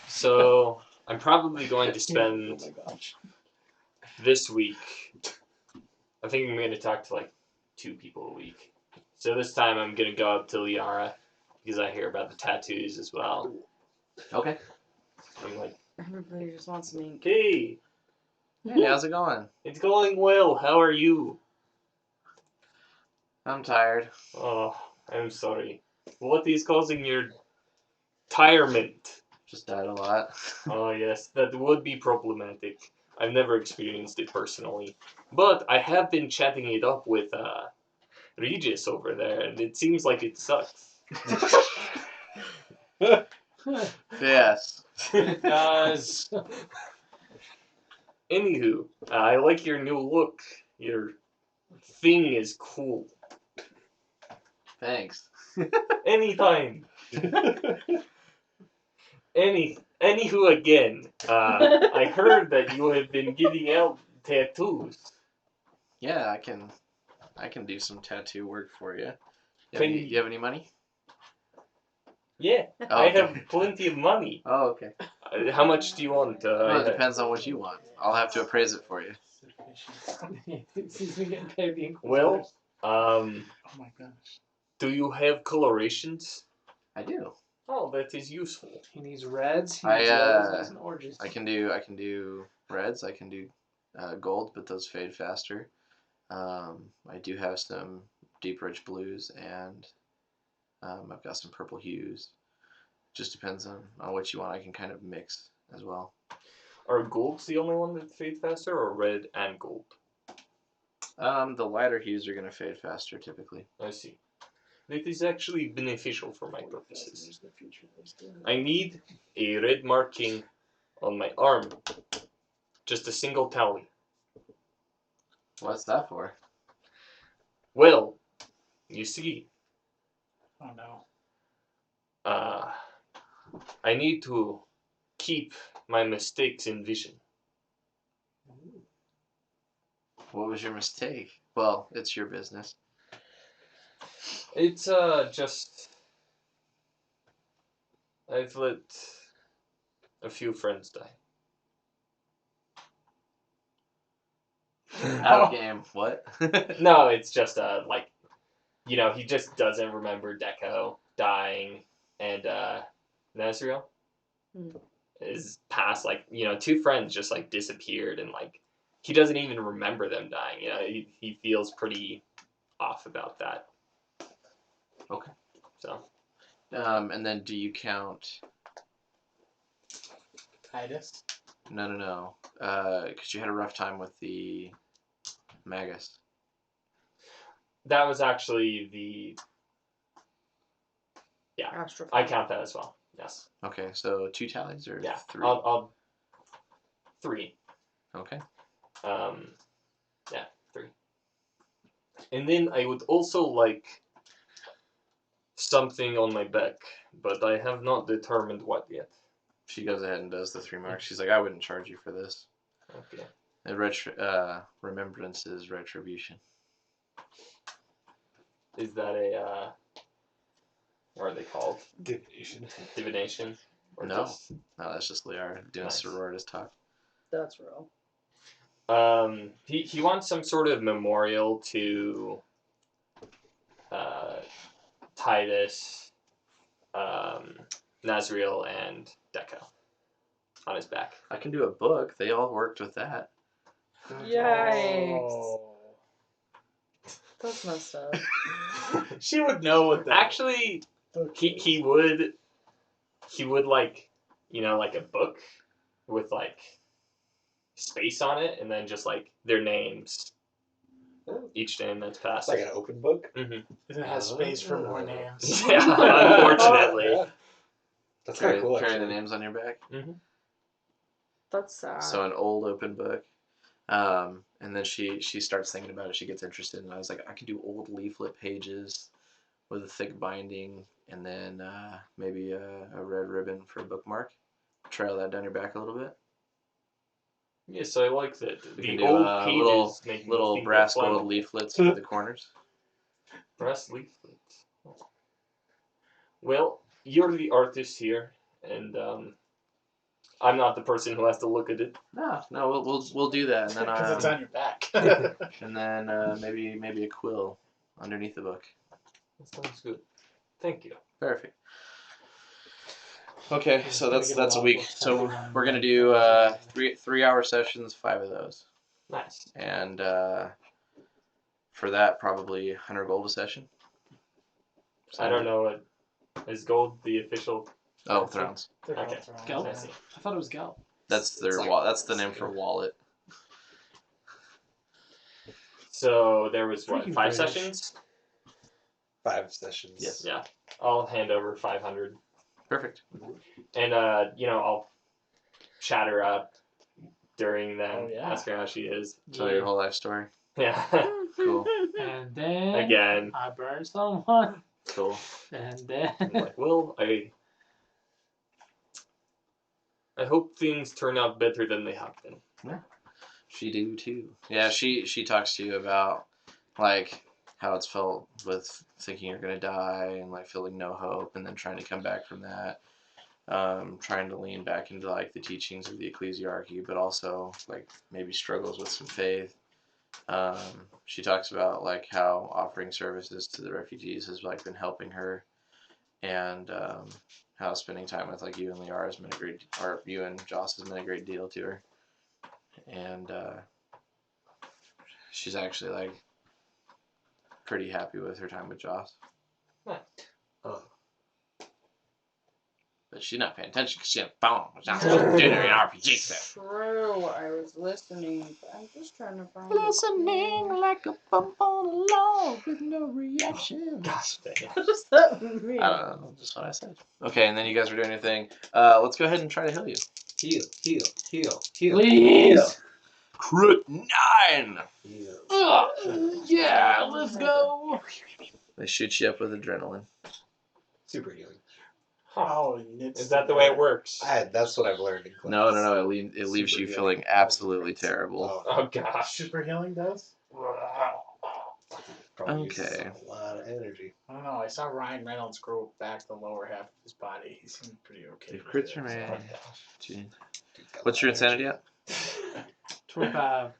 So I'm probably going to spend oh my gosh. this week. I think I'm going to talk to like 2 people a week. So this time I'm going to go up to Liara because I hear about the tattoos as well. Okay. I'm like, Everybody just wants me. hey, Hey, how's it going? it's going well. How are you? I'm tired. Oh, I'm sorry. What is causing your tirement? Just died a lot. Oh yes, that would be problematic. I've never experienced it personally, but I have been chatting it up with Regis over there, and it seems like it sucks. Yes. It does. Anywho, I like your new look. Your thing is cool. Thanks. Anytime. Anywho, again, I heard that you have been giving out tattoos. Yeah, I can do some tattoo work for you. Can You have any money? Yeah, Oh, I okay. have plenty of money. Oh, okay. How much do you want? Well, it depends on what you want. I'll have to appraise it for you. He's been getting paid the Inquisitors. Well, Oh my gosh. do you have colorations? I do. Oh, that is useful. He needs reds, he I, needs yellows, and oranges. I can do reds. I can do gold, but those fade faster. I do have some deep rich blues, and I've got some purple hues. Just depends on what you want. I can kind of mix as well. Are golds the only one that fade faster, or red and gold? The lighter hues are going to fade faster typically. I see. That is actually beneficial for my purposes. I need a red marking on my arm. Just a single tally. What's that for? Well, you see, Oh no. I need to keep my mistakes in vision. What was your mistake? Well, it's your business. It's just I've let a few friends die. Out of game. What? No, it's just like, he just doesn't remember Deco dying, and Nazriel is past, like, 2 friends just like disappeared, and like he doesn't even remember them dying. He feels pretty off about that. Okay. So. And then do you count? Titus? No. Because you had a rough time with the Magus. That was actually the. Yeah, Astrophiles. I count that as well. Yes. Okay, so 2 tallies or Yeah. 3? I'll 3. Okay. Yeah, 3. And then I would also like something on my back, but I have not determined what yet. She goes ahead and does the 3 marks. She's like, I wouldn't charge you for this. Okay. Remembrance is retribution. Is that a what are they called? Divination. Divination? Or No. just No, that's just Liara doing Nice. sororitas talk. That's real. he wants some sort of memorial to Titus, Nazriel, and Deco on his back. I can do a book. They all worked with that. Yikes. Oh. That's messed up. She would know what that. Actually, he would like, like a book with like space on it, and then just like their names, each name that's passed. It's like an open book. Mm-hmm. It has space for more names. Yeah, unfortunately. Yeah. That's kind of cool. Carry the Actually. names on your back. Mm-hmm. That's sad. So an old open book. And then she starts thinking about it. She gets interested, and I was like, I could do old leaflet pages with a thick binding, and then maybe a red ribbon for a bookmark. Trail that down your back a little bit. Yes, I like that. We can The do old pages make me little think brass of gold flammable. leaflets at the corners. Brass leaflets. Well, you're the artist here, and I'm not the person who has to look at it. No, we'll do that, and then Because it's on your back. and then maybe a quill underneath the book. That sounds good. Thank you. Perfect. Okay, Just so gotta that's get a lot week. of books So on we're gonna like, do 3-hour sessions, 5 of those, Nice. and for that probably 100 gold a session. So, I don't know what is gold the official. Oh, currency? thrones. Okay. Gelt? I see. I thought it was Gelt. That's their It's like- that's the name for wallet. So there was what, Freaking 5 British. sessions? 5 sessions. Yes. Yeah. I'll hand over 500, Perfect. and I'll chat her up during them. Oh, yeah. Ask her how she is. Tell your whole life story. Yeah. Cool. And then Again. I burned someone. Cool. And then I'm like, well, I hope things turn out better than they have been. She do too. Yeah, she talks to you about like how it's felt with thinking you're gonna die and like feeling no hope, and then trying to come back from that. Trying to lean back into like the teachings of the ecclesiarchy, but also like maybe struggles with some faith. She talks about like how offering services to the refugees has like been helping her, and how spending time with like you and Liara has been a great, or you and Joss has been a great deal to her, and she's actually like pretty happy with her time with Joss. Oh. But she's not paying attention because she's on the phone. She's not doing her RPG stuff. True, I was listening, but I'm just trying to find Listening like a bump on a log with no reaction. Gosh dang it. What does that mean? I don't know, just what I said. Okay, and then you guys were doing your thing. Let's go ahead and try to heal you. Heal. please. Crit 9! Heal. Yeah, let's go! They shoot you up with adrenaline. Super healing. Oh, it's Is that the way it works? That's what I've learned in class. No, it leaves Super you healing. feeling absolutely terrible. Oh, Oh gosh. Super healing does? probably uses Okay. a lot of energy. I don't know. I saw Ryan Reynolds grow back the lower half of his body. He seemed pretty okay. If with crits it, are so- made. Dude, got a What's lot your of energy. insanity at? 25.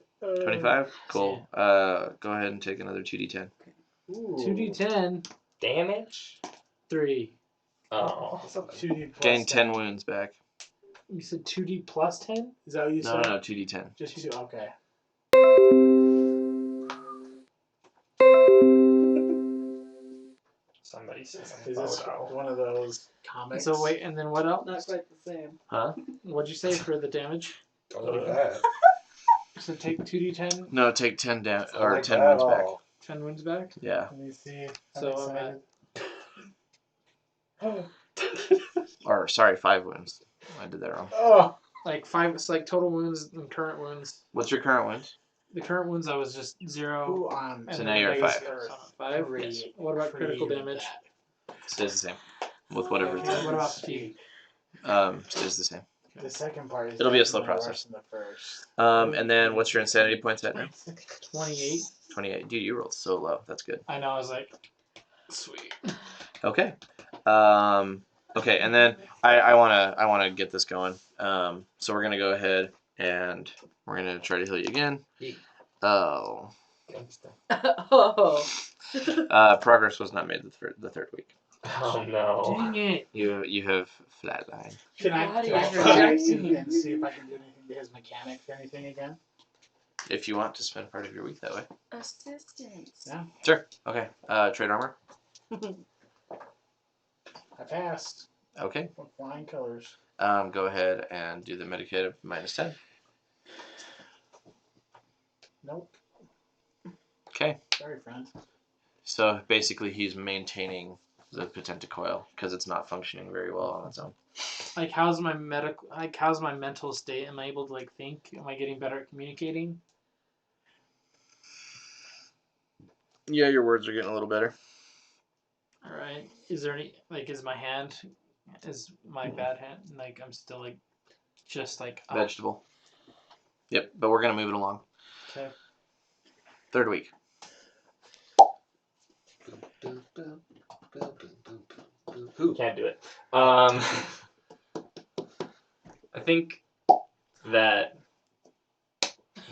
25? Cool. Go ahead and take another 2d10. Ooh. 2d10. Damage? 3. Oh. What's up, 2D plus Gain 10 10? wounds back. You said 2d plus 10? Is that what you No, said? 2d10. Just 2. Okay. Somebody said Is this one of those comics? So wait, and then what else? Not quite the same. Huh? What'd you say for the damage? Don't like that. So take 2d10, No, take 10 Don't or like 10 that wounds at back. all. 10 wounds back. Yeah. Let me see. So I'm at Or, sorry, 5 wounds. I did that wrong. Oh, like 5. It's like total wounds and current wounds. What's your current wounds? The current wounds I was just 0. who on And So then now you're at negative 5. so I'm at 5. Yes. What about critical damage? Stays the same. With whatever it's What at. about fatigue? Stays the same. The second part is It'll be a slow definitely process. worse than the first. And then what's your insanity points at now? 28. 28. Dude, you rolled so low. That's good. I know. I was like, sweet. Okay. Okay, and then I wanna get this going. So we're gonna go ahead and we're gonna try to heal you again. Oh. Oh. Progress was not made the third week. Oh no. Dang it. You have flatline. Can I Body try rejection. and see if I can do anything to his mechanics or anything again? If you want to spend part of your week that way. Assistance. Yeah. Sure. Okay. Trade armor. I passed Okay. with flying colors. Go ahead and do the medicated -10. Nope. Okay. Sorry, friend. So basically, he's maintaining the potenticoil because it's not functioning very well on its own. Like, how's my mental state? Am I able to like think? Am I getting better at communicating? Yeah, your words are getting a little better. Like, is there any is my hand? Is my bad hand I'm still just up? Vegetable. Yep, but we're gonna move it along. Okay. 3rd week. Who can't do it? I think that.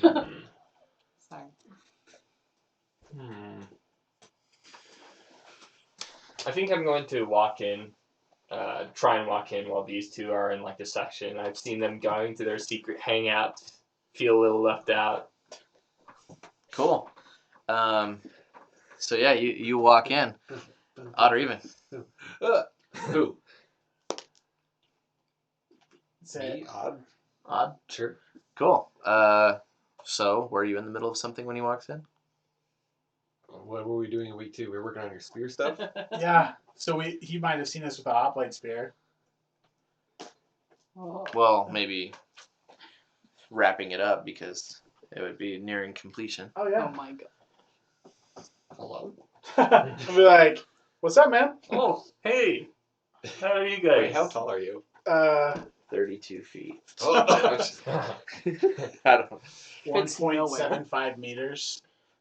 Sorry. I think I'm going to walk in, try and walk in while these two are in the section. I've seen them going to their secret hangout, feel a little left out. Cool. So yeah, you walk in. Odd or even? Who? Say Me? Odd? Odd. Sure. Cool. So were you in the middle of something when he walks in? What were we doing in week 2? We were working on your spear stuff? Yeah. So he might have seen us with the hoplite spear. Well, maybe wrapping it up because it would be nearing completion. Oh Oh yeah. my god. Hello? I'll be like, what's up, man? Oh, hey! How are you guys? Wait, how tall are you? 32 feet. Oh, I don't know. Fits nowhere. 1.75 meters.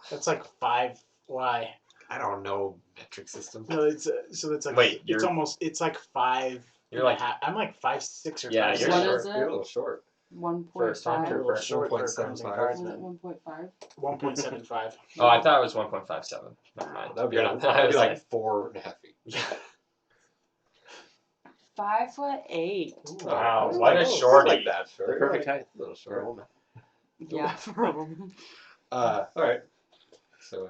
That's like 5. Why? I don't know metric system. No, it's so that's like Wait, it's almost it's like 5. You're like I'm like 5'6" or Yeah, 5'7". you're What short. is it? You're a little short. For a 1.5. I'm a little stormtrooper. short for a 1.75. crimson Was guardsman. it 1.5? 1.75. Oh, I thought it was 1.57. Never mind. That'd be, You're like, not. I that'd was be like like, 4.5 feet. yeah. 5'8". Wow, Oh, what a oh, shorty. Like that short. The perfect height. A little For a short. woman. Yeah, for a woman. Alright. So,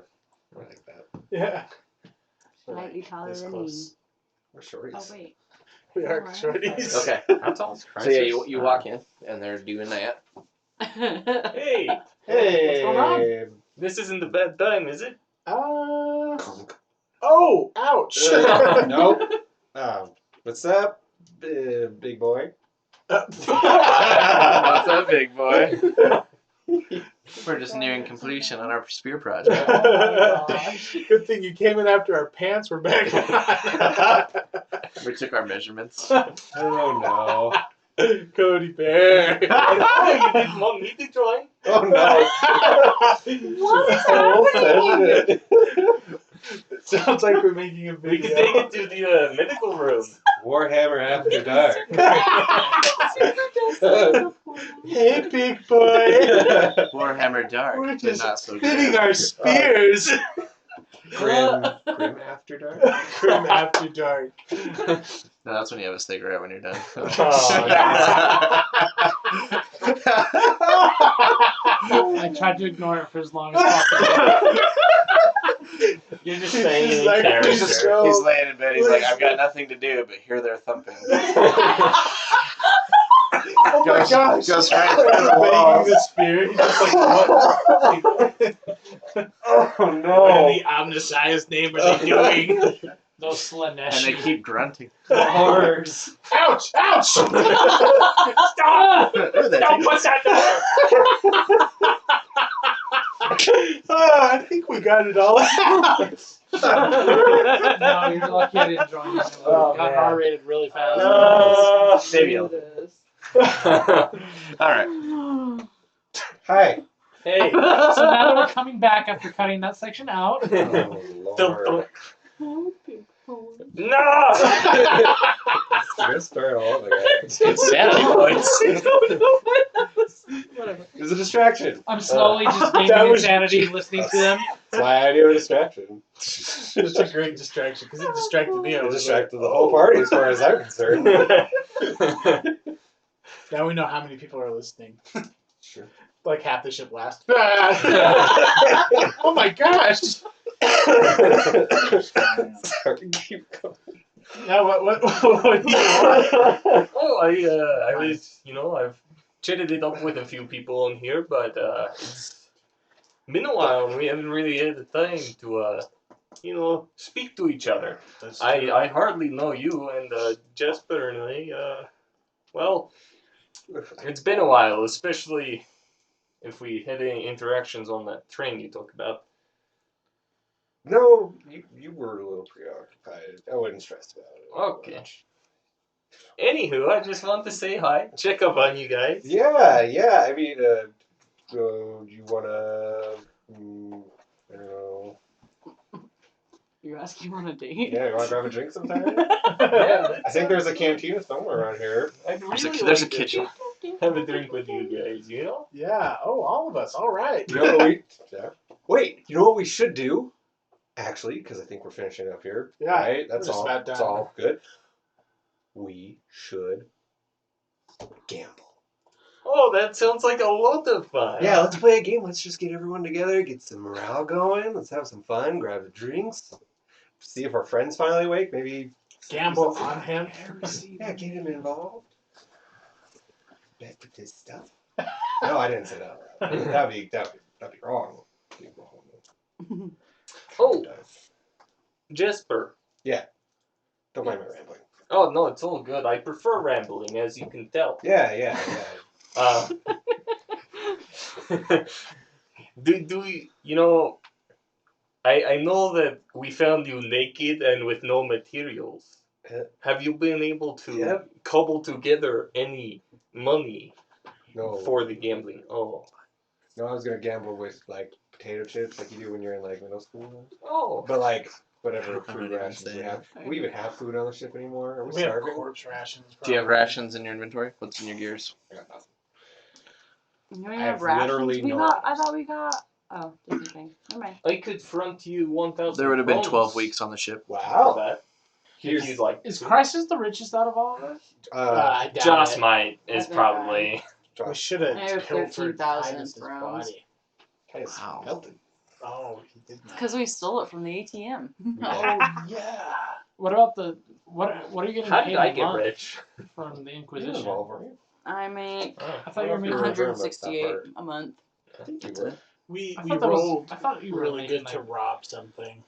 we're like that. Yeah. Slightly taller This than close. We're shorties. Oh wait. We are Alright. shorties. Okay. How tall is So yeah, Crisis? you walk in and they're doing that. Hey, Hey, what's going on? this isn't a bad time, is it? Oh, ouch. Nope. What's up, big boy? What's up, big boy? We're just nearing completion on our spear project. Oh my gosh. Good thing you came in after our pants were back on. We took our measurements. Oh no. Cody Bear. Oh, you didn't want me to join? Oh no. What is happening? Sounds like we're making a We video. can take it to the medical room. Warhammer After Dark. Hey, big boy. Warhammer Dark, We're but just not so spitting good. our spears. Grim After Dark? Grim After Dark. No, that's when you have a cigarette when you're done. I tried to ignore it for as long as possible. You're just saying He's it in like, character. please just go. He's laying in bed. He's like, I've got nothing to do, but hear their thumping. Oh my Goes- gosh. goes right through the Banging the spear. He's just like, what? Oh What in the omniscience name are they doing? Those And they Slanesh. keep grunting. Horrors. Ouch! Ouch! Stop! Ooh, that Don't tickles. put that there! I think we got it all out. No, you're lucky I didn't join you. Oh, Got man. R-rated really fast. Maybe I'll- All right. Hi. Hey. So now that we're coming back after cutting that section out, Oh, Lord. No! You're gonna start all over again. Insanity points. whatever. It was a distraction. I'm slowly just That gaining was- insanity listening to them. That's why I do a distraction. It's a great distraction because it distracted me. I It was distracted the like, whole party as far as I'm concerned. Now we know how many people are listening. Sure. Like half the ship last. Oh my gosh! Sorry, keep going. Now what do you want? Oh, I was, I've chatted it up with a few people on here, but it's been a while and we haven't really had the time to, speak to each other. That's true. I hardly know you, and Jesper and I, well, it's been a while, especially if we had any interactions on that train you talked about. No, you were a little preoccupied. I wouldn't stress about it. Okay. Anywho, I just want to say hi, check up on you guys. Yeah. I mean, do you wanna? I don't know. You're asking on a date? Yeah, you wanna grab a drink sometime? Yeah, I think there's a canteen somewhere around here. I'd really There's a like to kitchen. have a drink with you guys, you know? Yeah. Oh, all of us. All right. You know what we? Yeah. Wait. You know what we should do? Actually, because I think we're finishing up here. Yeah, Right. we're That's just all. about That's done. all good. We should gamble. Oh, that sounds like a lot of fun. Yeah, let's play a game. Let's just get everyone together, get some morale going. Let's have some fun. Grab the drinks. See if our friends finally wake. Maybe Gamble on him. Yeah, get him involved. Bet with his stuff. No, I didn't say that. That'd be wrong. Oh, Jesper. Don't mind my rambling. Oh, no, it's all good. I prefer rambling, as you can tell. Yeah. Do we, I know that we found you naked and with no materials. Have you been able to cobble together any money No. for the gambling? Oh. No, I was gonna gamble with like potato chips, like you do when you're in like middle school. Oh. But like whatever I'm food not even rations we saying have. Do we even have food on the ship anymore? Are we We have starving? corpse rations. Do you have probably. rations in your inventory? What's in your gears? I got nothing. You don't I even have have rations? literally We no got. I items. thought we got. Oh, different thing. Never mind. I could front you 1,000 There would have been crowns 12 weeks on the ship. for Wow. that. Here's- If you'd like. Is Crisis the richest out of all of us? I doubt Joss it. might I is think probably. We Josh, should I have have pilfered 13,000 Titus's crowns. body. Titus Wow. melted. Oh, he did not. Because we stole it from the ATM. Oh yeah. What about the what are you getting How paid did I a get month rich? from the You Inquisition? involved, weren't you? I make Oh. I thought you were making. You're a germ of that 168 part. a month. I think you That's were. it. We I we thought that was- rolled I thought you were really making good to like rob something.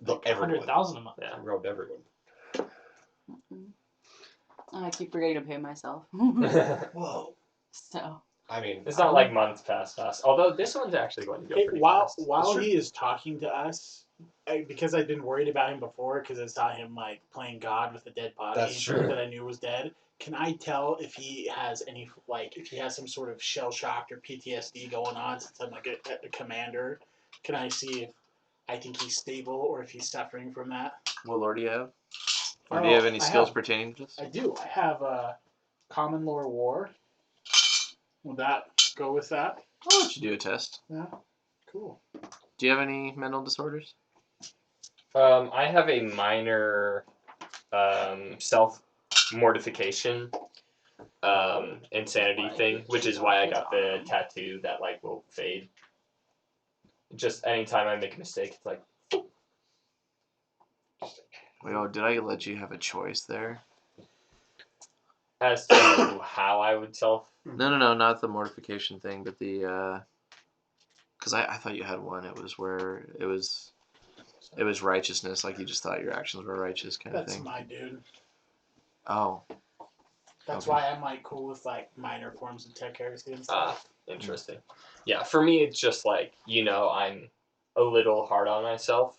Look, everyone. 100,000 a month. Yeah. We robbed everyone. I keep forgetting to pay myself. Whoa. So. I mean, It's not like months past us. Although this one's actually going to go pretty While fast. while he is talking to us, because I've been worried about him before, because I saw him like playing God with a dead body That's true. that I knew was dead. Can I tell if he has any if he has some sort of shell shock or PTSD going on since I'm like a commander? Can I see if I think he's stable or if he's suffering from that? What lore do you have? Or do you have any I skills have- pertaining to this? I do. I have Common Lore War. Will that go with that? I'll let you do a test. Yeah. Cool. Do you have any mental disorders? I have a minor self mortification insanity thing, which is why I got the tattoo that like will fade. Just anytime I make a mistake, it's like Wait, oh, did I let you have a choice there? as to how I would self. No, not the mortification thing, but the, because I thought you had one. It was where it was righteousness, like you just thought your actions were righteous kind of That's thing. my dude. Oh, That's Okay. why I'm like cool with like minor forms of tech heresy and stuff. Interesting. Yeah, for me, it's just like, I'm a little hard on myself.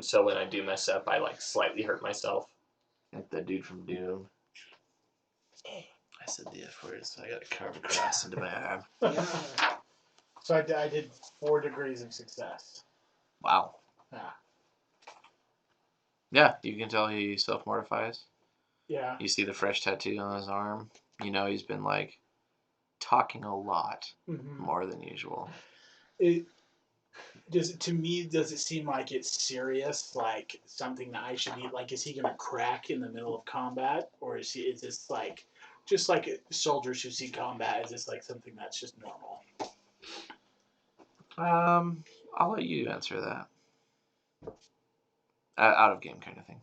So when I do mess up, I like slightly hurt myself. like that dude from Doom. I said the F word, so I got to carve a cross into my arm. So I did 4 degrees of success. Wow. Yeah. Yeah, you can tell he self-mortifies. Yeah. You see the fresh tattoo on his arm. You know he's been, like, talking a lot Mm-hmm. more than usual. Does it seem like it's serious, like something that I should be like? Is he gonna crack in the middle of combat, or is this like just like soldiers who see combat? Is this like something that's just normal? I'll let you answer that. Out of game kind of thing.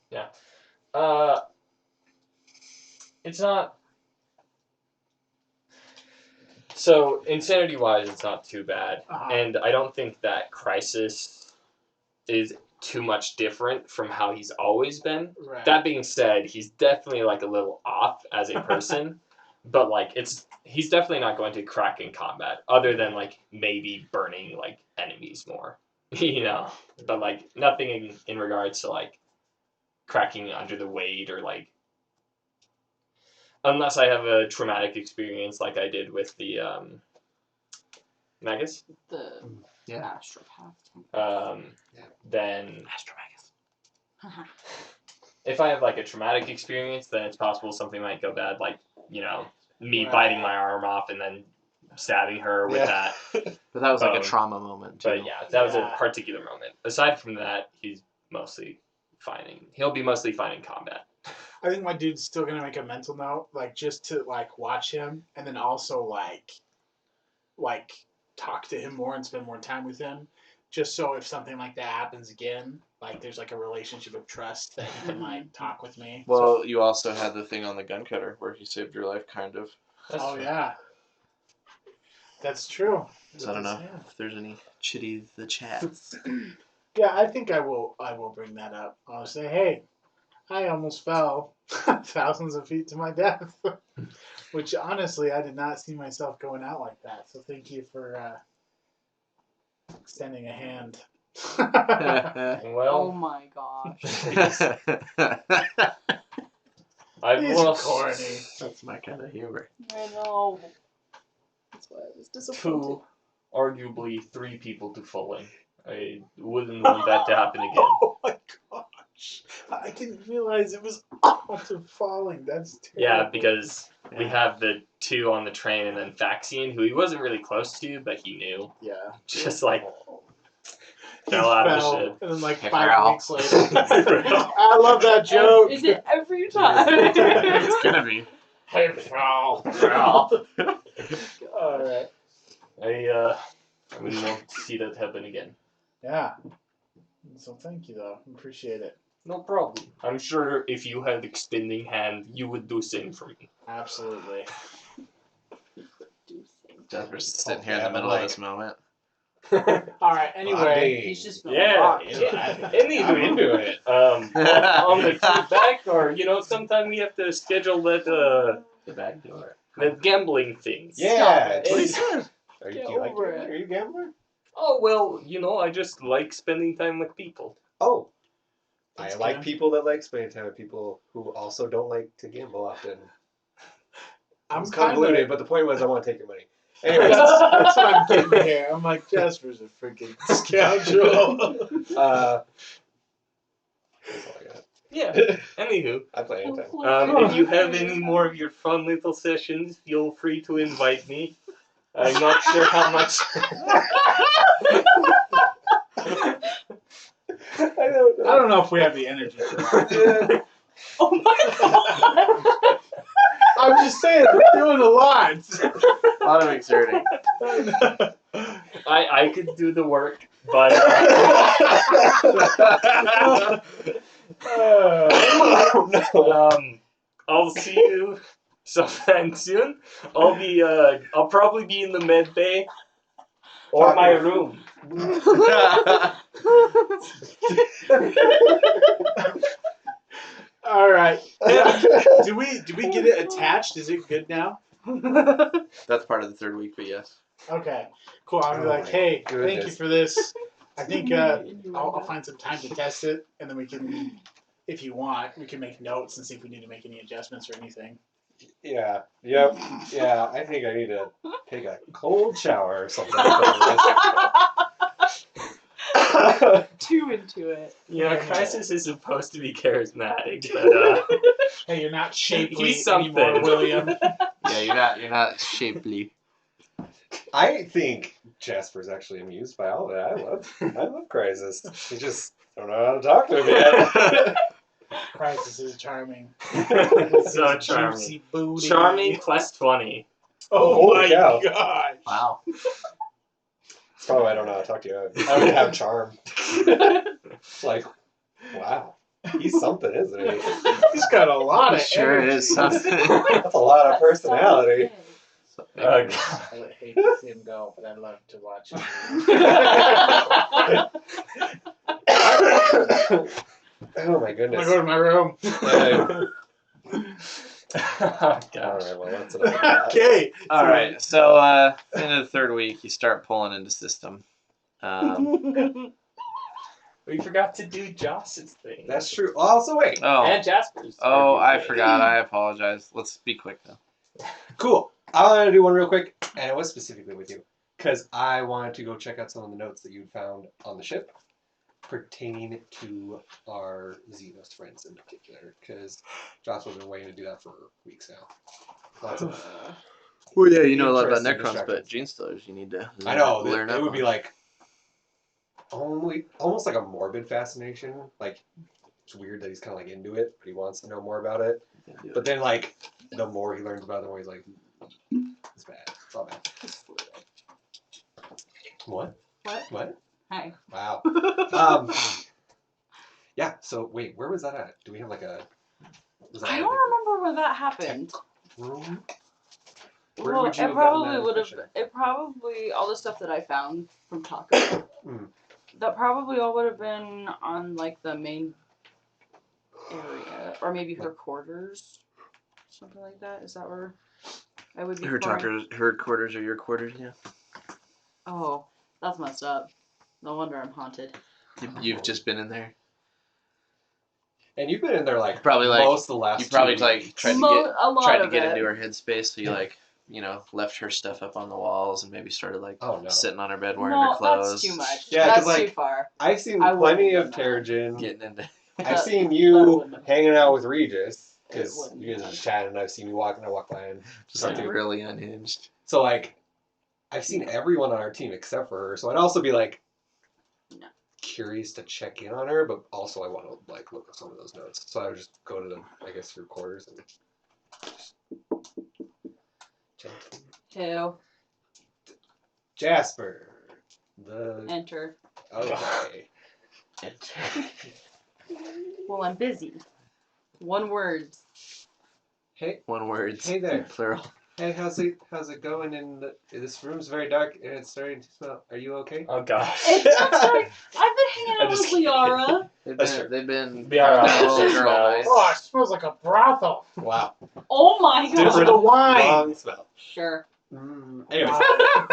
It's not. So insanity-wise, it's not too bad, and I don't think that Crisis is too much different from how he's always been. Right. That being said, he's definitely like a little off as a person, but like he's definitely not going to crack in combat, other than like maybe burning like enemies more. you know, but like nothing in regards to like cracking under the weight or like, unless I have a traumatic experience like I did with the Magus. The Yeah. astropath. Then Astromagus. if I have like a traumatic experience, then it's possible something might go bad, like, you know, me Right. biting my arm off and then stabbing her with that. But that was like a Bone. trauma moment too. But yeah, that was a Yeah. particular moment. Aside from that, he's mostly fine. He'll be mostly fine in combat. I think my dude's still gonna make a mental note, like just to like watch him, and then also like talk to him more and spend more time with him, just so if something like that happens again, like there's like a relationship of trust that he can like talk with me. Well, you also had the thing on the gun cutter where he saved your life, kind of. That's Oh true. yeah, that's true. So I don't know Yeah. if there's any chitty the chats. Yeah, I think I will bring that up. I'll say, hey, I almost fell thousands of feet to my death. Which honestly, I did not see myself going out like that. So thank you for extending a hand. Oh Well, my gosh. I've He's lost corny. That's my kind of humor. I know. That's why I was disappointed. 2, arguably 3 people to falling. I wouldn't want that to happen again. Oh my gosh. I didn't realize it was out of falling. That's terrible. Yeah, because we Yeah. have the 2 on the train and then Faxian, who he wasn't really close to, but he knew. Yeah. Just like He fell out of the fell, ship. and then like Hey, 5 Farrell. weeks later. I love that joke. Is it every time? It's gonna be. Hey, Frau. Alright. I wouldn't want to see that happen again. Yeah. So thank you though. Appreciate it. No problem. I'm sure if you had extending hand, you would do same for me. Absolutely. Jasper's sitting here in the middle of this moment. Alright, anyway. He's just feeling Yeah, rocked. I'm into it. On the playback, or you know, sometime we have to schedule that The back door. that gambling things. Yeah. Stop it. it's- Are you, Get do you like over gambling? it. Are you a gambler? Oh well, you know, I just like spending time with people. Oh. That's I like good. people that like spending time with people who also don't like to gamble often. I'm It's kind of. convoluted, but the point was I want to take your money. Anyways, That's what I'm getting here. I'm like, Jasper's a freaking scoundrel. that's all I got. Yeah. Anywho, I play anytime. if you have any more of your fun little sessions, feel free to invite me. I'm not sure how much. I don't know if we have the energy for that. Oh my god! I'm just saying, we're doing a lot. A lot of exerting. I could do the work, but I'll see you sometime soon. I'll probably be in the med bay or my room. All right. Do we get it attached? Is it good now? That's part of the 3rd week, but yes. Okay. Cool. I'll be Oh like, my hey, thank you goodness. for this. I think I'll find some time to test it, and then we can, if you want, we can make notes and see if we need to make any adjustments or anything. Yeah. Yep. Yeah. I think I need to take a cold shower or something. Too into it. You know, Crisis is supposed to be charismatic, but Hey, you're not shapely He's something. anymore, William. Yeah, you're not shapely. I think Jasper's actually amused by all of that. I love Crisis. You just don't know how to talk to him yet. Crisis is charming. so Juicy charming. booty. Charming plus funny. Oh Holy my cow. gosh. Wow. That's probably why I don't know how to talk to you. I don't have charm. It's like, wow. He's something, isn't he? He's got a lot of Sure energy. is something. That's a lot of personality. I would hate to see him go, but I'd love to watch him. Oh my I'm goodness. gonna go to my room. Oh, gosh. Alright, well that's enough of that. Okay. All right, so into the 3rd week, you start pulling into system. We forgot to do Joss's thing. That's true. Also, wait. Oh, And Jasper's. I forgot. I apologize. Let's be quick though. Cool. I want to do one real quick, and it was specifically with you, because I wanted to go check out some of the notes that you found on the ship pertaining to our Xenos friends in particular, because Josh has been waiting to do that for weeks now. Lots of Well, yeah, you know a lot about interesting Necrons, but distractions. Gene Stealers, you need to I know learn it up would be on. like almost like a morbid fascination. Like it's weird that he's kind of like into it, but he wants to know more about it. But then like the more he learns about it, the more he's like, it's bad. It's all bad. What? What? What? Hi. Wow. Yeah. So wait, where was that at? Do we have like a? Was that I at, don't like, remember where that happened. the room? Where Well, would you it have gotten probably that would have. impression? It probably all the stuff that I found from Taco. Mm. That probably all would have been on like the main area, or maybe her quarters, something like that. Is that where I would be? Her pouring- her quarters are your quarters, yeah. Oh, that's messed up. No wonder I'm haunted. You've just been in there. And you've been in there like Probably, like, most of the last. You probably 2 like weeks. tried A lot to of get it. into her headspace, so you like left her stuff up on the walls and maybe started like Oh no. sitting on her bed wearing No, her clothes. that's too much. Yeah, that's 'cause, like, too far. I've seen I plenty wouldn't of do that. Terrigen. Getting into I've That- seen that you wouldn't- hanging out with Regis because wouldn't you guys do are that. just chatting. And I've seen you walking. I walk by and just talk like to you. really unhinged. So like, I've seen everyone on our team except for her. So I'd also be like, No. curious to check in on her, but also I want to like look at some of those notes. So I would just go to I guess your quarters and check. Who? Jasper, the Enter. okay. Well, I'm busy. One word. Hey, One word. Hey there. Plural. hey, how's it going? This room's very dark and it's starting to smell. Are you okay? Oh gosh. It's not sorry. I've been hanging I'm out just with kidding. Liara. That's true. They've been They are having all their just little girl smells. night. Oh, it smells like a brothel. Wow. Oh my god. Different. The wine. Wrong smell. Sure. Anyway. Wow.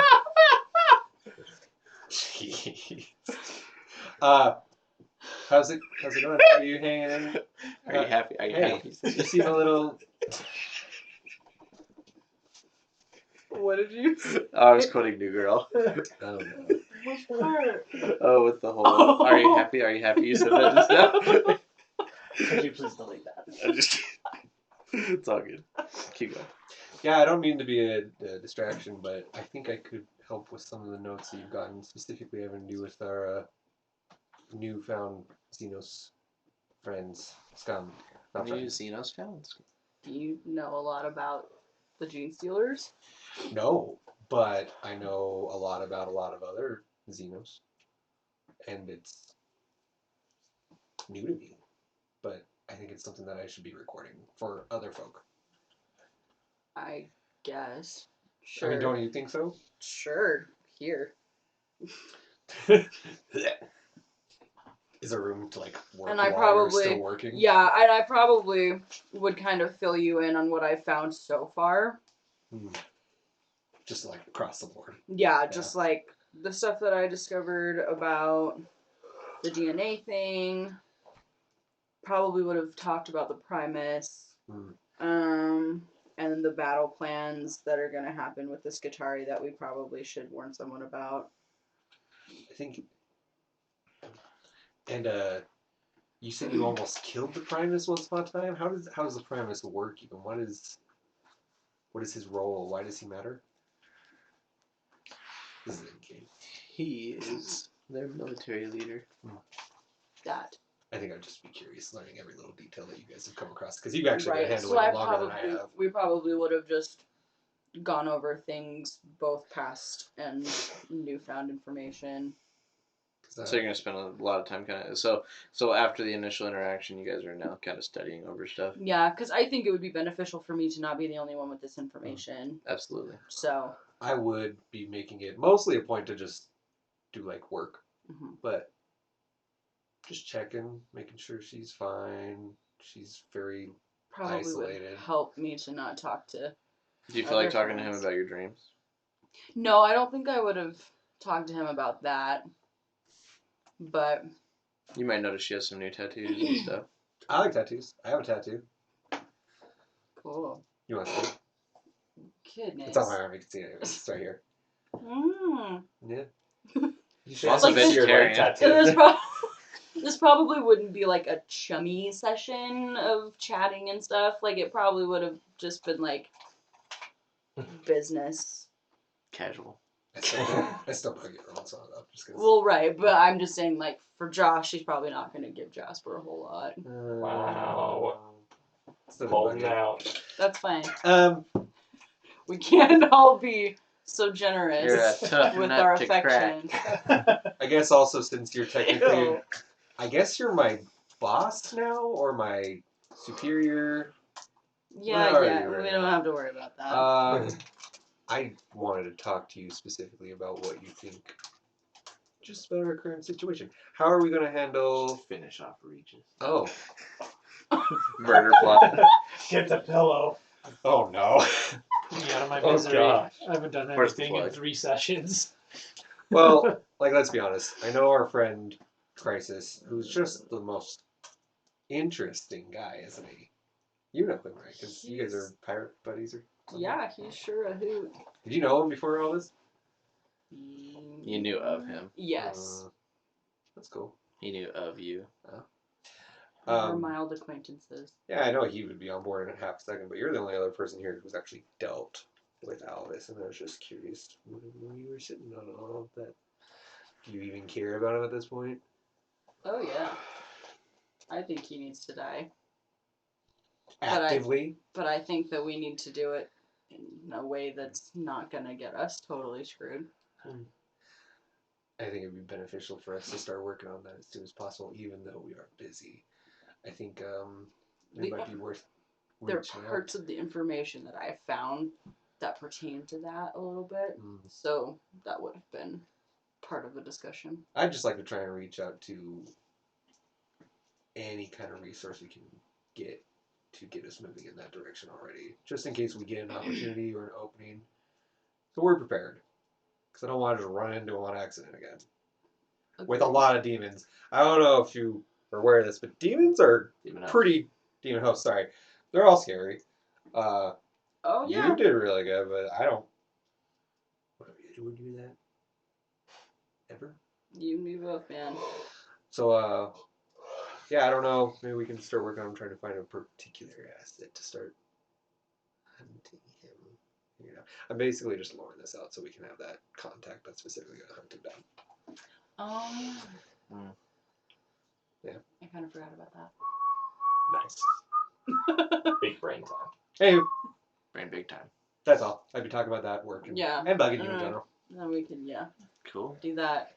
Jeez. How's it going? Are you hanging in? Are you happy? Are you Hey, happy? you seem a little. What did you? I was quoting New Girl. I don't know. Which part? Oh, with the whole. Are you happy? Are you happy? You said that just now. Could you please delete that? I'm just kidding. It's all good. Keep going. Yeah, I don't mean to be a distraction, but I think I could help with some of the notes that you've gotten, specifically having to do with our newfound Xenos friends, scum. Not New friends. Xenos found. Do you know a lot about the Gene Stealers? No, but I know a lot about a lot of other Xenos, and it's new to me. But I think it's something that I should be recording for other folk. I guess. Sure. I mean, don't you think so? Sure. Here. Is there room to like work And I while you're probably- still working? Yeah, and I probably would kind of fill you in on what I found so far. Just like across the board. Yeah, just like the stuff that I discovered about the DNA thing. Probably would have talked about the Primus. And the battle plans that are going to happen with the Skitarii that we probably should warn someone about. I think. And you said you almost killed the Primus once upon a time. How does the Primus work even? What is his role? Why does he matter? This is in game. He is their military leader. That. I think I'd just be curious, learning every little detail that you guys have come across, because you've actually been Right, handling so it longer than I have. we probably would have just gone over things, both past and newfound information. So you're gonna spend a lot of time kind of. So after the initial interaction, you guys are now kind of studying over stuff. Yeah, because I think it would be beneficial for me to not be the only one with this information. Absolutely. So. I would be making it mostly a point to just do like work, but just checking, making sure she's fine. She's very Probably isolated. would help me to not talk to. Do you feel like other talking to him friends. about your dreams? No, I don't think I would have talked to him about that. But You might notice she has some new tattoos and stuff. I like tattoos. I have a tattoo. Cool. You want to see it? Goodness. It's on my arm. You can see it. It's right here. Mm. Yeah. You She's also Like, vegetarian. tattoo. This probably wouldn't be like a chummy session of chatting and stuff. Like, it probably would have just been like business. Casual. I still bug it once on though. Just 'cause. Well, right, but I'm just saying, like, for Josh, he's probably not going to give Jasper a whole lot. Wow. Still Holding bug it. out. That's fine. Um, We can't all be so generous You're a tough with nut our to crack. affection. I guess also since you're technically, Ew. I guess you're my boss now or my superior. Yeah, Where are yeah, you right we now? don't have to worry about that. I wanted to talk to you specifically about what you think just about our current situation. How are we going to handle... Finish off Regis. Oh. Murder plot. Get the pillow. Oh, no. Put me out of my Oh, misery. gosh. I haven't done Where's the anything in plug? 3 sessions. Well, like, let's be honest. I know our friend Crisis, who's just the most interesting guy, isn't he? You know him, right? Because you guys are pirate buddies or something. Yeah, he's sure a hoot. Did you know him before all this? You knew of him. Yes. That's cool. He knew of you. We're mild acquaintances. Yeah, I know he would be on board in half a second, but you're the only other person here who's actually dealt with Alvis, and I was just curious when you were sitting on all of that. Do you even care about him at this point? Oh, yeah. I think he needs to die. Actively? But I think that we need to do it in a way that's not going to get us totally screwed. I think it would be beneficial for us to start working on that as soon as possible, even though we are busy. I think it might be worth There are reaching parts out. of the information that I found that pertain to that a little bit. So that would have been part of the discussion. I'd just like to try and reach out to any kind of resource we can get to get us moving in that direction already, just in case we get an opportunity or an opening. So we're prepared. Because I don't want to just run into one accident again. With a lot of demons. I don't know if you are aware of this, but demons are pretty... Demon hosts, sorry. They're all scary. Oh, yeah. You did really good, but I don't... Would you do that? Ever? You and me both, man. So, yeah, I don't know. Maybe we can start working on trying to find a particular asset to start hunting him. You know, I'm basically just luring this out so we can have that contact that's specifically going to hunt him down. Oh, yeah. I kind of forgot about that. Nice. Big brain time. Hey, Brain big time. that's all. I'd be talking about that work and bugging you in general. Then we can, Cool. do that.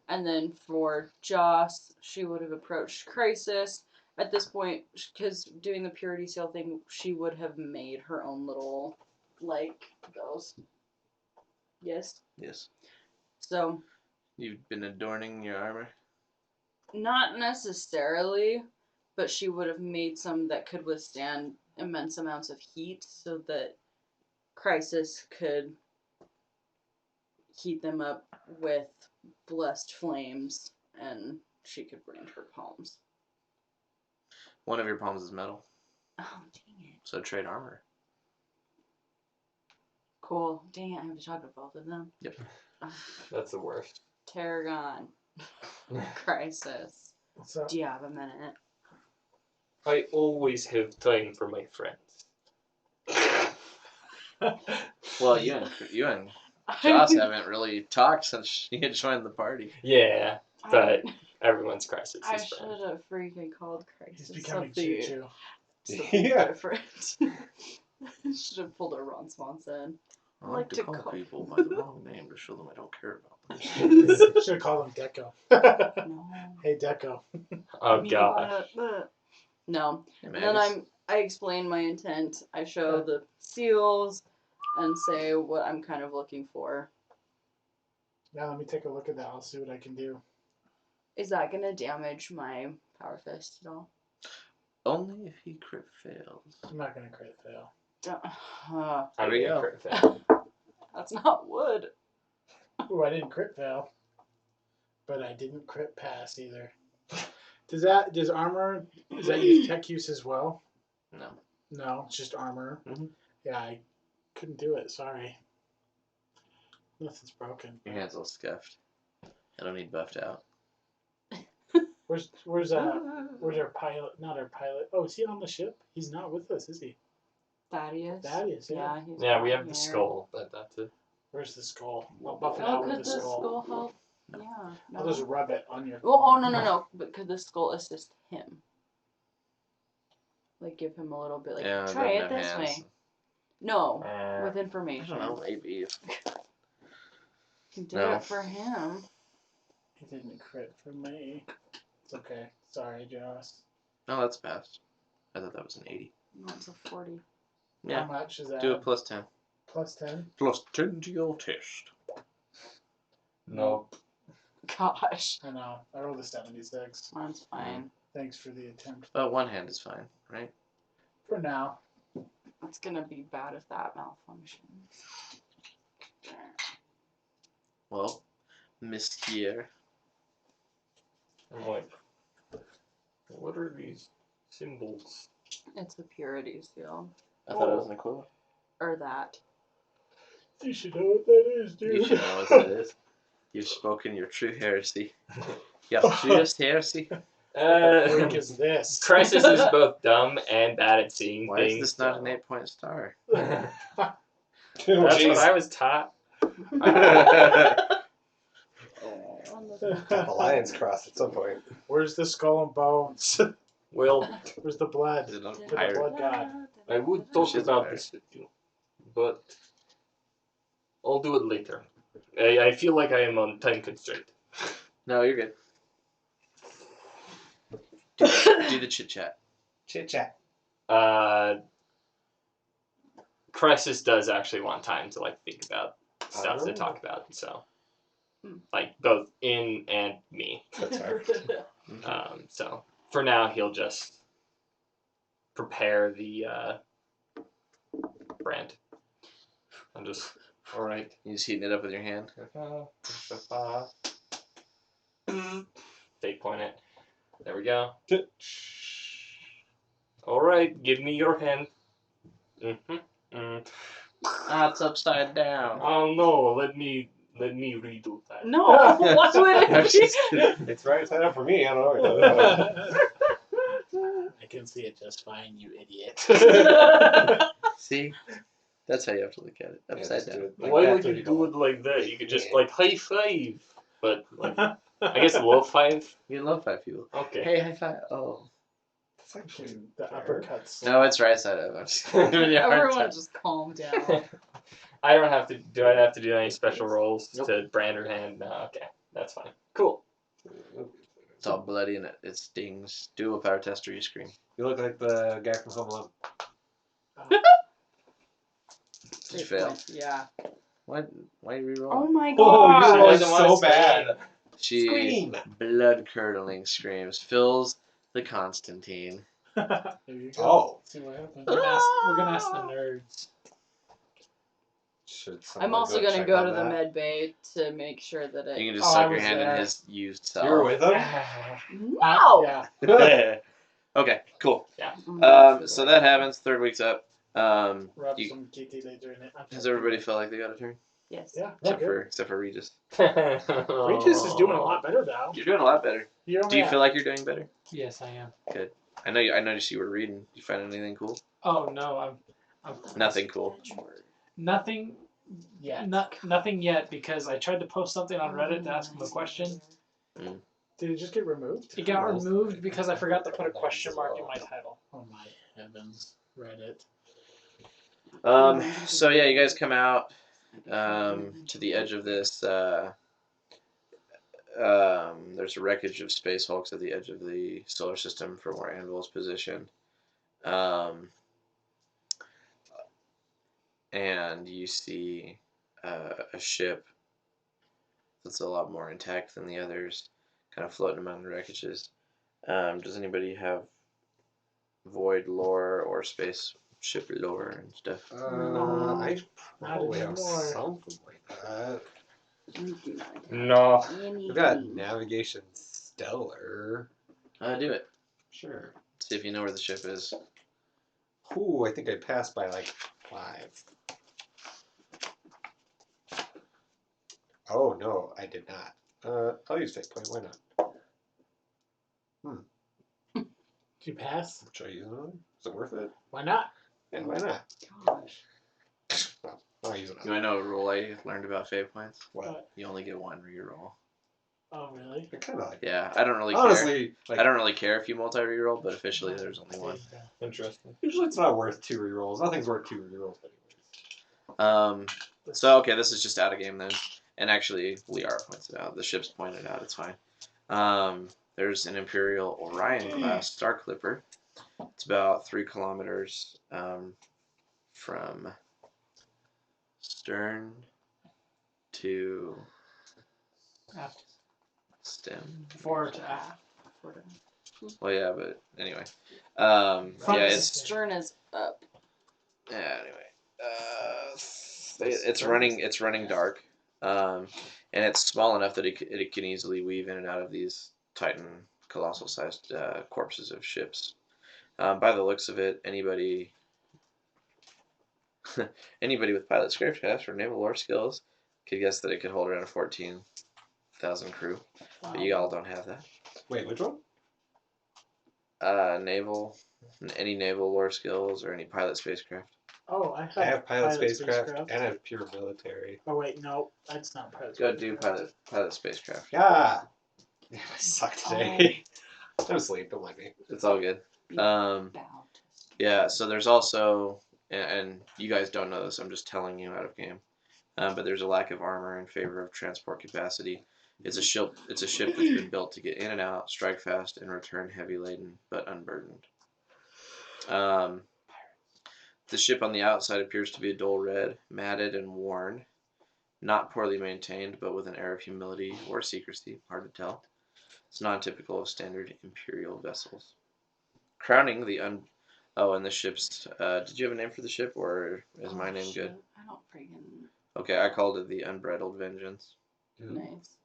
And then for Joss, she would have approached Crisis. At this point, because doing the purity seal thing, she would have made her own little, like, those. Yes? Yes. So. You've been adorning your armor? Not necessarily, but she would have made some that could withstand immense amounts of heat so that Crisis could heat them up with blessed flames and she could brand her palms. One of your palms is metal. Oh, dang it. So trade armor. Cool. Dang it, I have to talk to both of them. Yep. That's the worst. Tarragon. Crisis. What's up? Do you have a minute? I always have time for my friends. Well, you and Joss haven't really talked since she had joined the party. Yeah, but everyone's Crisis I is should friend. have freaking called Crisis. He's becoming something choo-choo. Yeah. different. Should have pulled a Ron Swanson. I like to call people by the wrong name to show them I don't care about them. Should have called him Deco. No. Hey, Deco. Oh god. No. Hey, And then I explain my intent. I show the seals and say what I'm kind of looking for. Now let me take a look at that. I'll see what I can do. Is that going to damage my power fist at all? Only if he crit fails. I'm not going to crit fail. I There we mean, go. crit fail. That's not wood. Ooh, I didn't crit fail. But I didn't crit pass either. Does armor, is that use tech use as well? No. No, it's just armor. Mhm. Yeah, I couldn't do it. Sorry. Nothing's broken. Your hand's all scuffed. I don't need buffed out. Where's our pilot? Not our pilot. Oh, is he on the ship? He's not with us, is he? Thaddeus. Thaddeus, yeah. He's Yeah, we down have the here. skull, but that's it. Where's the skull? I'll buff it Oh, out with could the the skull. skull help? Yeah. I'll just rub it on your. Well, oh no! But could the skull assist him? Like give him a little bit. Like Yeah, try it doesn't have this hands. way. No, with I information. don't know, maybe. You did No. it for him. He didn't crit for me. It's okay. Sorry, Joss. No, that's passed. I thought that was an 80. No, it's a 40. Yeah. How much is that? Do a plus 10. Plus 10? Plus 10 to your test. No. Gosh, I know. I rolled a 76. that's fine. Thanks for the attempt. But one hand is fine, right? For now. It's gonna be bad if that malfunctions. Well, Monsieur. I'm like, what are these symbols? It's a purity seal. I thought it was an equivalent. Or that. You should know what that is, dude. You should know what that is. You've spoken your true heresy. Your truest heresy. What the freak is this? Crisis is both dumb and bad at seeing Why things. is this not an 8-point star? That's what I was taught. Got the lions crossed at some point. Where's the skull and bones? Well, Where's the blood? Is it on To the pirate? blood god. I would talk She's about better. this with you, but I'll do it later. I feel like I am on time constraint. No, you're good. Do the chit chat. Chit chat. Crisis does actually want time to like think about stuff Oh. to talk about, so like both in and me. That's right. So for now, he'll just prepare the brand. I'm just all right. You just heating it up with your hand. Fake point it. There we go. All right, give me your hand. Ah, it's upside down. Oh no, let me redo that. No, what would I'm it just be? kidding. It's right side up for me. I don't know. I can see it just fine, you idiot. See? That's how you have to look at it. Upside down. Why would you do it like that? You could just like high five, but like I guess low five. You can low five people. Okay. Hey, high five. Oh. It's actually The uppercuts. No, it's right side up. I'm just giving you a hard Everyone time. just calm down. I don't have to. Do I have to do any special rolls Nope. to brand her hand? No. Okay, that's fine. Cool. It's all bloody and it stings. Do a power test or you scream. You look like the guy from Home Alone. Did you fail? Yeah. Why you reroll? Oh my Oh, god. you're rolling I don't wanna so scream. bad. She Scream. blood-curdling screams. Fills the Constantine. There you go. Oh. See what happens. We're gonna ask the nerds. Should I'm someone also gonna check go on to the that? med bay to make sure that it. You can just Oh, suck I your was hand in there. his used self. You were with him? No. Yeah. Okay, cool. Mm. So that happens. Third week's up. Rub You- some kitty later in it. Does everybody feel like they got a turn? Yes. Yeah. Except for Regis. Regis is doing a lot better now. You're doing a lot better. You're Do you feel like you're doing better? Yes, I am. I know. I noticed you were reading. Did you find anything cool? Oh no, I'm Nothing cool. nothing. Yeah. Nothing yet because I tried to post something on Reddit to ask him a question. Did it just get removed? It got removed because I forgot to put a question mark in my title. Oh my heavens. Reddit. So yeah, you guys come out to the edge of this. There's a wreckage of space hulks at the edge of the solar system from where Anvil's positioned. And you see a ship that's a lot more intact than the others, kind of floating among the wreckages. Does anybody have Void lore or spaceship lore and stuff? I probably have anymore. something like that. No. I've got navigation stellar. Do it. Sure. See if you know where the ship is. Ooh, I think I passed by like 5. Oh no, I did not. I'll use fate point. Why not? Did you pass? Should I use another? Is it worth it? Why not? And why not? Gosh. Well, I'll use another. You want to know a rule I learned about fate points? What? You only get 1 reroll. Oh, really? I kind of like. Yeah, I don't really care. Honestly, like, I don't really care if you multi-reroll, but officially there's only 1. Interesting. usually it's not worth 2 rerolls. Nothing's worth 2 rerolls anyways. So okay, this is just out of game then. And actually, Liara points it out. The ship's pointed out. It's fine. There's an Imperial Orion class Star Clipper. It's about 3 kilometers from stern to stem. Fore to aft. Well, yeah, but anyway. Front Yeah, to it's Stern is up. yeah. Anyway, it's running dark, and it's small enough that it can easily weave in and out of these Titan colossal sized corpses of ships. By the looks of it, anybody with pilot spacecraft or naval lore skills could guess that it could hold around 14,000 crew. Wow. But you all don't have that. Wait, which one? Any naval lore skills or any pilot spacecraft. Oh, I have pilot spacecraft and I have pure military. Oh wait, no, that's not pilot. Go do pilot spacecraft. Yeah. Yeah, I suck today. I'm asleep. Don't mind me. It's all good. Yeah. So there's also, and you guys don't know this. I'm just telling you out of game. But there's a lack of armor in favor of transport capacity. It's a ship that's been built to get in and out, strike fast, and return heavy laden but unburdened. The ship on the outside appears to be a dull red, matted and worn, not poorly maintained, but with an air of humility or secrecy, hard to tell. It's non-typical of standard Imperial vessels. Crowning the and the ship's, did you have a name for the ship, or is my name good? I don't freaking. Okay, I called it the Unbridled Vengeance. Nice.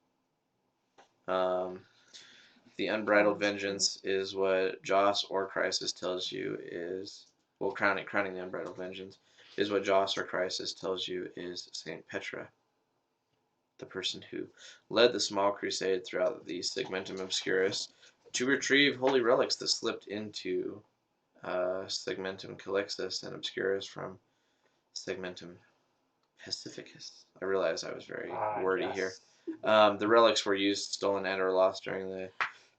The Unbridled Vengeance is what Joss or Crisis tells you is, well, crowning the Unbridled Vengeance is what Joss or Crisis tells you is Saint Petra, the person who led the small crusade throughout the Segmentum Obscurus to retrieve holy relics that slipped into Segmentum Calixtus and Obscurus from Segmentum Pacificus. I realize I was very wordy here. The relics were used, stolen, and or lost during the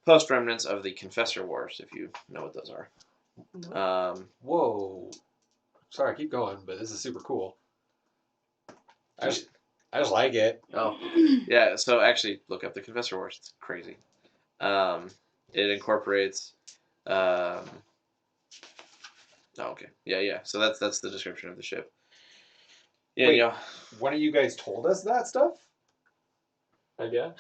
post-remnants of the Confessor Wars, if you know what those are. Whoa. Sorry, keep going, but this is super cool. I just like it. Oh, yeah, so actually, look up the Confessor Wars. It's crazy. It incorporates... oh, okay. Yeah. So that's the description of the ship. Yeah, Wait, you know, one of you guys told us that stuff? I guess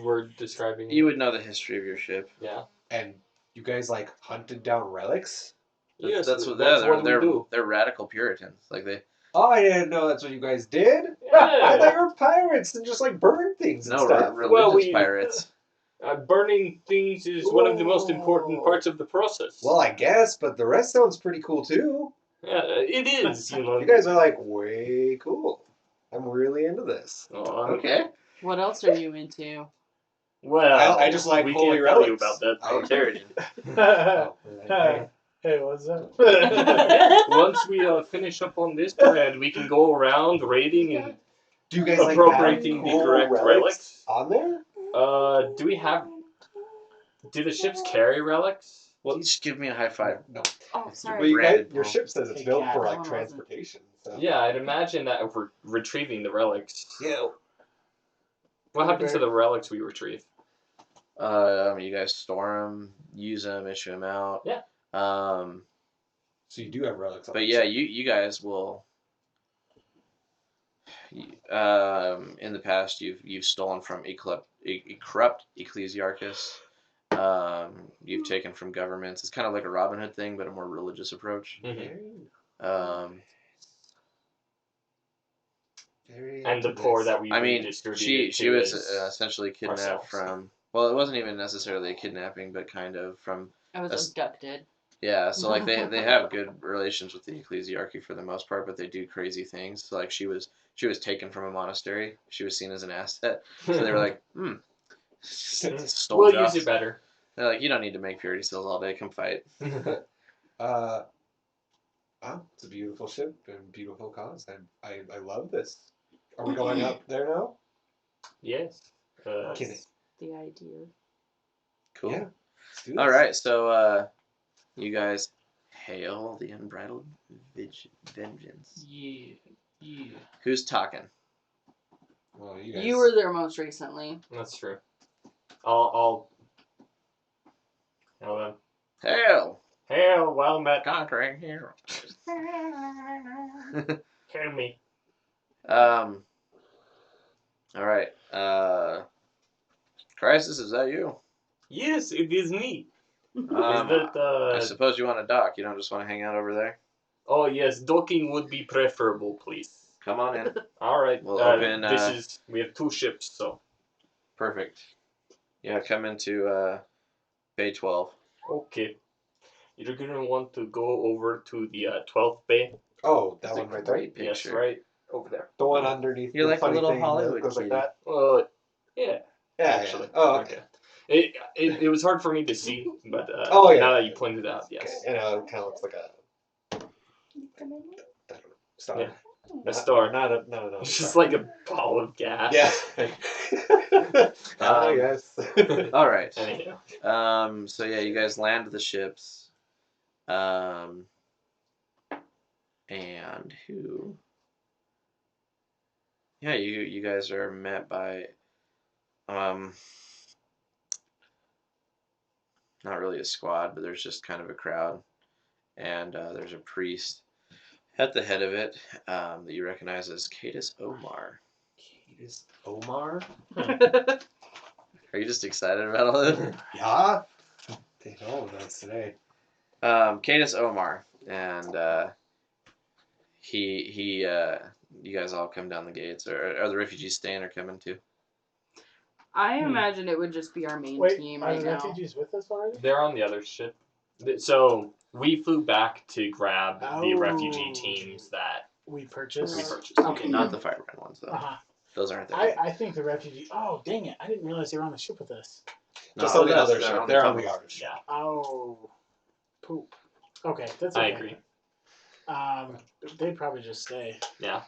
we're describing. you would know the history of your ship. Yeah. And you guys like hunted down relics? Yes, That's what we do. they're radical Puritans. Like they. Oh, I didn't know that's what you guys did. Yeah. I thought you were pirates and just like burned things and No, stuff. religious pirates. Burning things is one of the most important parts of the process. Well, I guess, but the rest sounds pretty cool too. Yeah, it is. You know. You guys are like way cool. I'm really into this. Okay. What else are you into? Well, I just like we holy can't tell you relics. about that. Proletarian. Hey, what's up? Once we finish up on this thread, we can go around raiding and Do you guys like appropriating have the cool correct relics. on there? Do we have? Do the ships carry relics? Well, just give me a high five. No. Oh, Well, sorry. you guys, Branded your Paul. ship says it's Hey, built Cat, for that like one wasn't. transportation. So. Yeah, I'd imagine that if we're retrieving the relics. Yeah. What happened to the relics we retrieve? You guys store them, use them, issue them out. Yeah. So you do have relics on But the yeah, ship. you guys will. In the past, you've stolen from a corrupt ecclesiarchus. You've taken from governments. It's kind of like a Robin Hood thing, but a more religious approach. Mm-hmm. Very And the into poor this. that we I mean, redistributed she to was is essentially kidnapped ourselves. from Well, it wasn't even necessarily a kidnapping, but kind of from. I was abducted. Yeah, so like they have good relations with the ecclesiarchy for the most part, but they do crazy things. So like she was taken from a monastery. She was seen as an asset. So they were like, stole We'll jobs. use it better. They're like, you don't need to make purity seals all day. Come fight. Wow, it's a beautiful ship and beautiful cause. I love this. Are we going up there now? Yes. Can it? The idea. Cool. Yeah. Let's do this. All right, so you guys hail the unbridled vengeance. Yeah. Who's talking? Well, you guys. You were there most recently. That's true. I'll. Hold on. Hail, Hail, well met. conquering hero. Hear me. All right. Crisis, is that you? Yes, it is me. Is I that suppose you want to dock. You don't just want to hang out over there. Oh yes, docking would be preferable, please. Come on in. All right. We'll open, We have 2 ships, so. Perfect. Yeah, come into Bay 12. Okay. You're gonna want to go over to the 12th bay. Oh, that That's a one right there. great Yes, picture. right over there. The one underneath. You're the like a funny little thing that Hollywood goes like kitty. that. Yeah. Yeah. Actually. Oh, okay. It was hard for me to see, but Oh, yeah. now that you pointed it out, yes. Okay. And it kind of looks like a. I don't know. Star. Yeah. A star. Not a It's just star. like a ball of gas. Yeah. Yes. All right. Anyhow. So yeah, you guys land the ships. And who? Yeah, you guys are met by not really a squad, but there's just kind of a crowd, and there's a priest at the head of it that you recognize as Cadus Omar. Cadus Omar? Are you just excited about all this? Yeah. They know that's today. Cadus Omar, and he you guys all come down the gates, or are the refugees staying or coming too? I imagine it would just be our main team Are right the now. refugees with us already? They're on the other ship. So we flew back to grab the refugee teams that We purchased. we purchased. Okay. Not the firebrand ones though. Uh-huh. Those aren't there. I think the refugee. Oh, dang it! I didn't realize they were on the ship with us. Just No, on the that's- other ship. They're on the other ship. Yeah, Oh, poop. Okay, that's okay. I agree. They'd probably just stay. Yeah,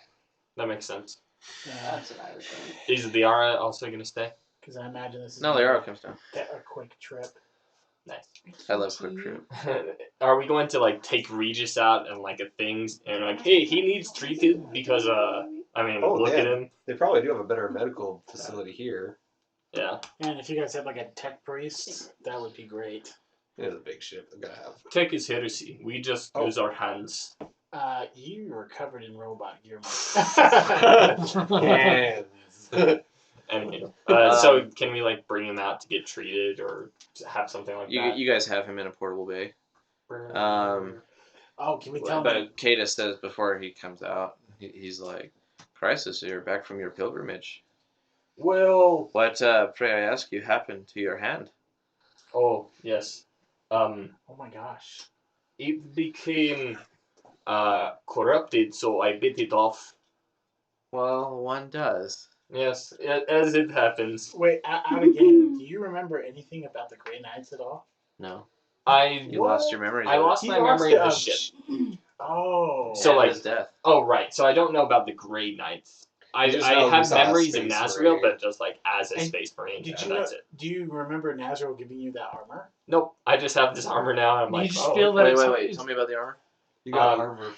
that makes sense. Yeah, That's what I was saying. Is the Ara also gonna stay? because I imagine this is No, the arrow comes down. a quick trip. Nice. I love quick trip. Are we going to like take Regis out and like a things and like, hey, he needs treated because I mean, Oh, look at man. him. They probably do have a better medical facility here. Yeah. And if you guys had like a tech priest, that would be great. It is a big ship. They're gonna have. Tech is heresy. We just use our hands. You were covered in robot gear. Hands. Anyway, so can we like bring him out to get treated or have something like that? You guys have him in a portable bay. Oh, can we tell them? But Cadus says before he comes out, he's like, "Crisis, you're back from your pilgrimage. Well, What, pray I ask you, happened to your hand?" oh yes, Oh my gosh. it became corrupted, so I bit it off. Well, one does. Yes, as it happens. Wait, out again. Do you remember anything about the Grey Knights at all? No. I You lost your memories. I of it. lost He my lost memory of the it, ship. Oh. So, And like- his death. Oh right, so I don't know about the Grey Knights. I You just know have you saw a memories in space Nazriel, marine. but just like as a And space marine, Did and you know, that's it. do you remember Nazriel giving you that armor? Nope, I just have this armor now, and I'm You like, just oh, feel that- Wait. Tell me about the armor. You got Um, armor.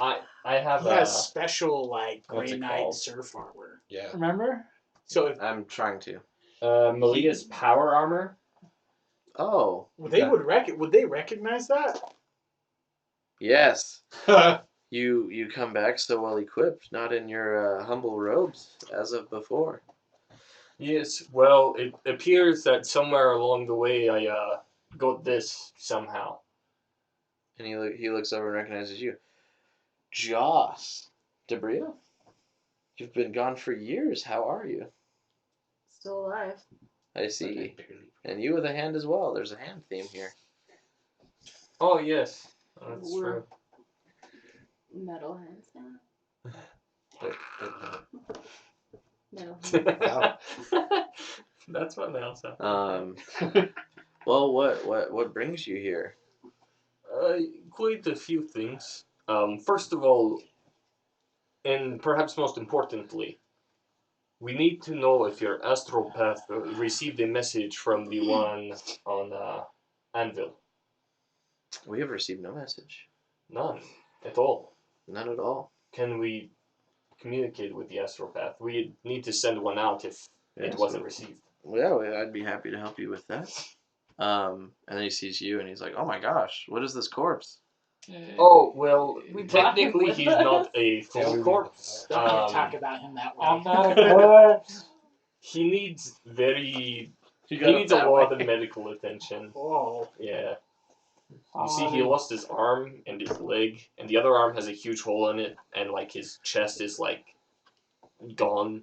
I have He has special like what's Grey it Knight called? surf armor. Yeah. Remember? So if I'm trying to. Malia's power armor. Oh. would they would they recognize that? Yes. You come back so well equipped, not in your humble robes as of before. Yes, well, it appears that somewhere along the way I got this somehow. And he looks over and recognizes you. Joss. Debria? You've been gone for years. How are you? Still alive. I see. And you with a hand as well. There's a hand theme here. Oh yes, that's We're- true. Metal hands now. Metal Wow. That's what Mel said. Well, what brings you here? Quite a few things. First of all, and perhaps most importantly, we need to know if your astral path received a message from the one on Anvil. We have received no message. None at all. None at all. Can we communicate with the astral path? We need to send one out if it Yes, wasn't received. Well, yeah, I'd be happy to help you with that. And then he sees you and he's like, "Oh my gosh, what is this corpse?" Oh, well, We brought him technically with he's us. not a full corpse. Don't talk about him that way. I'm not a corpse. He needs very... You He needs a lot of medical attention. Whoa. Yeah. You see, he lost his arm and his leg, and the other arm has a huge hole in it, and like his chest is like gone.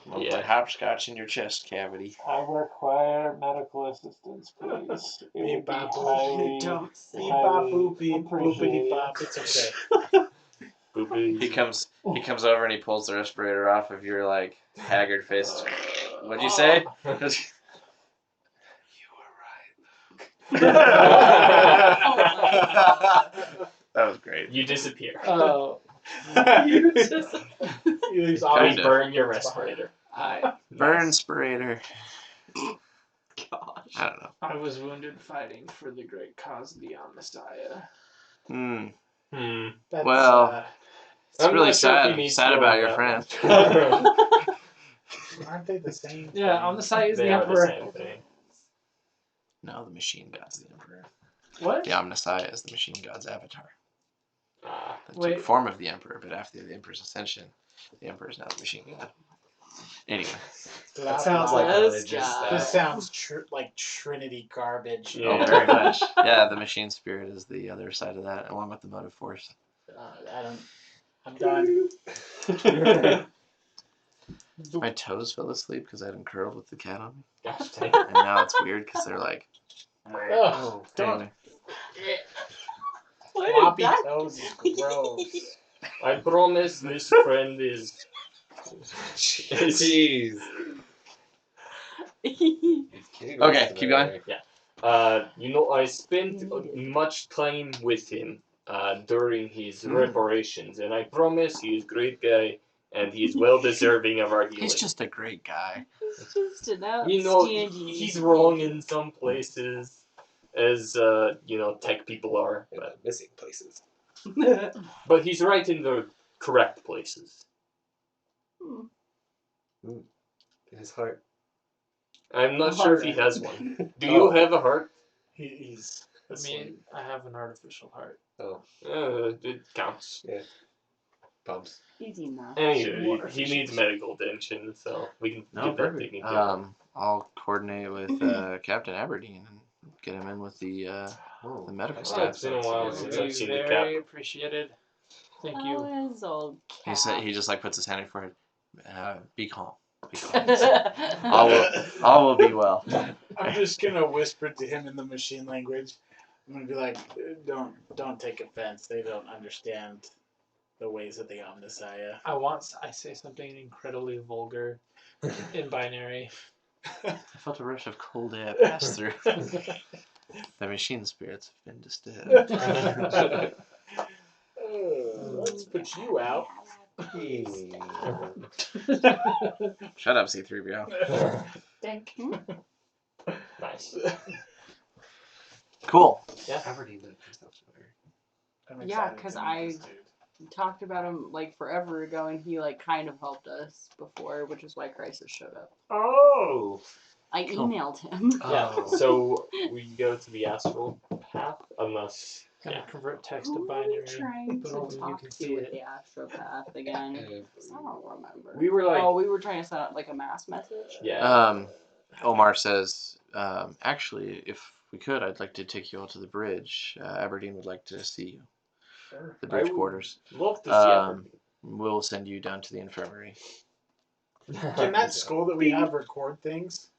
Well, Yeah. play hopscotch in your chest cavity. I require medical assistance, please. It would be Beep, bop, highly, Don't say Beep bop highly boop beep boopity appreciated. bop. It's okay. Boopy. He comes over and he pulls the respirator off of your like haggard face. What'd you say? That was great. You disappear. Oh, You just He leaves all Kind his of. Burn your burdens respirator. Burn spirator. gosh. I don't know. I was wounded fighting for the great cause of the Messiah. Hmm. behind. That's, Well, It's I'm really not sure if he sad. needs Sad to about know your that friend. aren't they the same? Yeah, Messiah is They the are the emperor. same thing. No, the machine god's the emperor. What? The Omnissiah is the machine god's avatar. Ah. That Wait. took form of the emperor, but after the emperor's ascension, the emperor is now the machine god. Anyway, That sounds like This religious guy. This stuff. sounds like Trinity garbage. Yeah. oh, very much. Yeah, the machine spirit is the other side of that, along with the motive force. I'm done. My toes fell asleep because I hadn't curled with the cat on me, Gosh dang. and now it's weird because they're like. Ugh, Anyway, What is floppy that? toes is gross. I promise this friend is... Jeez. Okay, keep going. You know, I spent much time with him during his reparations, and I promise he is a great guy, and he is well deserving of our healing. he's just a great guy. He's just an You know, outstanding. he's wrong in some places, as, you know, tech people are, And but, the missing places. but he's right in the correct places. In his heart. I'm not sure if he has one. Do you Oh. have a heart? He's I mean, I have an artificial heart. Oh, It counts. bumps. Easy enough. Anyway, he needs medical attention, so we can No, get that perfect. taken care of. I'll coordinate with Captain Aberdeen and get him in with the medical Oh, staff. it's been a while It since would I've be seen the very cap. appreciated. Thank How you. is old He cat? said he just like puts his hand in his forehead. Be calm. Be calm. All will be well. I'm just gonna whisper to him in the machine language. I'm gonna be like, don't take offense. They don't understand the ways of the Omnissiah. I say something incredibly vulgar in binary. I felt a rush of cold air pass through. The machine spirits have been disturbed. Let's put you out. Shut up, C3PO. Think. Nice. Cool. Aberdeen did stuff I'm Yeah, excited 'cause to meet I- this dude. Talked about him like forever ago, and he like kind of helped us before, which is why Crisis showed up. Oh! I Cool. emailed him. Yeah, Oh. so we go to the astral path, unless... Gonna Yeah. convert text Who to were we binary, trying but to only you talk can to see with it. the astropath again? I don't remember. We were like... Oh, we were trying to send out like a mass message. Yeah. Omar says, actually, if we could, I'd like to take you all to the bridge. Aberdeen would like to see you. Sure. The bridge I would quarters. Love to see Aberdeen. We'll send you down to the infirmary. Can that skull that we have record things?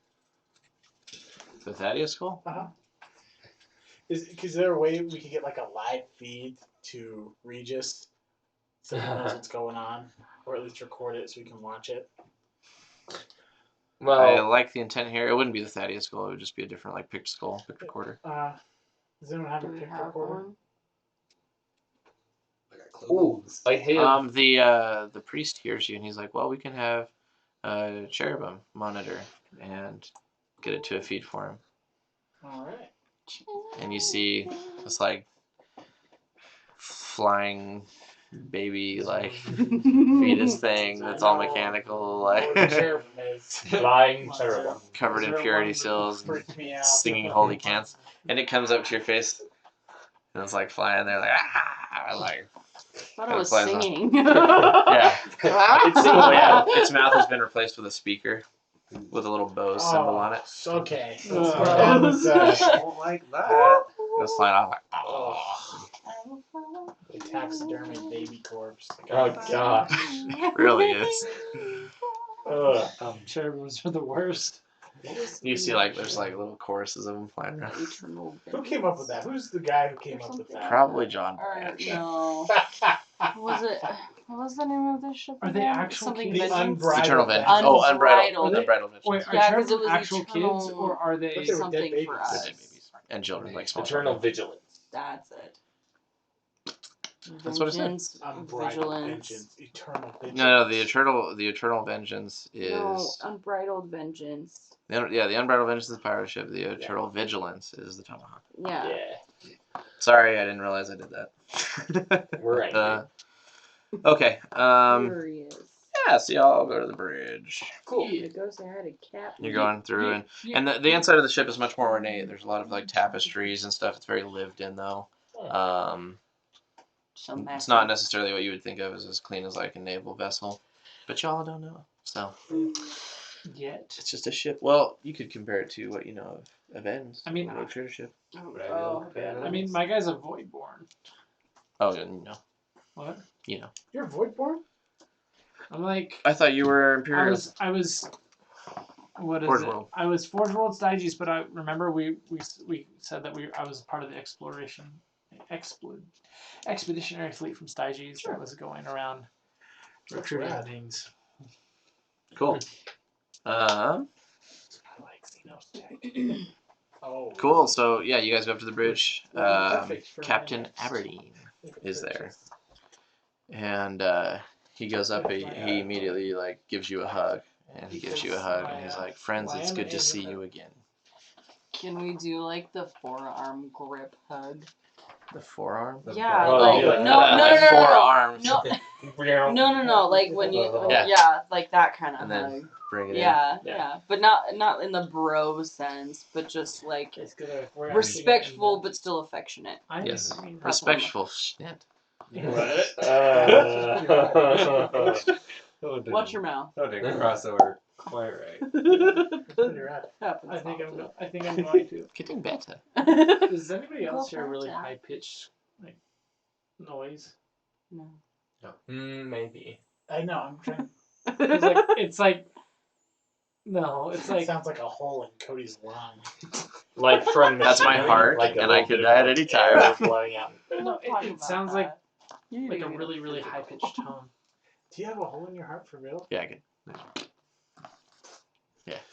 The Thaddeus skull? Uh-huh. Is there a way we could get like a live feed to Regis so he knows what's going on? Or at least record it so we can watch it? I Well, like the intent here. It wouldn't be the Thaddeus skull. It would just be a different, like, picked skull, picked recorder. Does anyone have Do a we pick have recorder? one? I got ooh, clothes. I have. The priest hears you, and he's like, well, we can have a cherubim monitor and get it to a feed for him. Alright. And you see this, like, flying baby, like, fetus thing that's all mechanical, like, Flying cherubim. covered in purity seals and singing holy cants. And it comes up to your face, and it's, like, flying there, like, ah! Like, I thought it was flies off. singing. Yeah. It's Oh, yeah. Its mouth has been replaced with a speaker with a little Bose symbol on it. Okay. I don't like that. It's flying off like, oh. A taxidermy baby corpse. Oh gosh. It really is. Cherubims are the worst. You see, like, there's, like, little choruses of them flying around. Who came up with that? Who's the guy who came up with that? Probably John Or, Branch. no. Was it? What was the name of this ship? Are they again? actual Something kids? The Vengeance? Unbridled. Eternal Vengeance. Oh, Unbridled. Unbridled Vengeance. Wait, are Yeah, 'cause it cherubim was actual eternal- kids, or are they? But they were Something dead babies. for Dead us. babies. And children, like small Eternal children. vigilance. That's it. That's what it said. Vengeance, Unbridled vigilance. vengeance. Eternal vengeance. No, the Eternal Vengeance is... No, unbridled vengeance. The Unbridled Vengeance is the pirate ship. The Eternal Vigilance is the Tomahawk. Yeah. Yeah. Sorry, I didn't realize I did that. We're angry. Okay. Furious. Yeah, so y'all go to the bridge. Cool. It goes ahead a cat. You're going through, and the inside of the ship is much more ornate. There's a lot of, like, tapestries and stuff. It's very lived in, though. So It's not necessarily what you would think of as clean as, like, a naval vessel. But y'all don't know. So, Yet. it's just a ship. Well, you could compare it to what you know of Ends. I mean, a rogue trader ship. Oh, I mean, my guy's a Voidborn. Oh, yeah, you know. What? You know. You're Voidborn? I'm like, I thought you were Imperium. I was. What is Forgeworld. it? I was Forgeworld's Digest, but I remember we said that I was part of the expeditionary fleet from Styges that was going around recruiting rad. things. Cool. I like xenos tech. Oh. Cool. So, yeah, you guys go up to the bridge. Perfect for Captain my Aberdeen is there. purchase. And he goes up, he immediately, like, gives you a hug. And he gives you a hug, and he's like, friends, it's good to see you again. Can we do like the forearm grip hug? The forearm? Yeah, Oh, like yeah. no. Forearms. No. Like when you, Yeah. like that kind of And then hug. bring it Yeah, but not in the bro sense, but just like respectful, but still affectionate. in. Yes. I mean, Respectful shit. Watch your mouth. That didn't cross over quite right. You're at it. Happens I think often. I'm going to. Getting better. Does anybody else hear really better. high pitched like noise? No. Maybe. I know, I'm trying. It's like Sounds like a hole in Cody's lung. Like from That's my machinery, heart, like a and I little could bit die of at any air time. blowing out. no, it sounds like You a really really high pitched tone. Do you have a hole in your heart for real? Yeah, I could.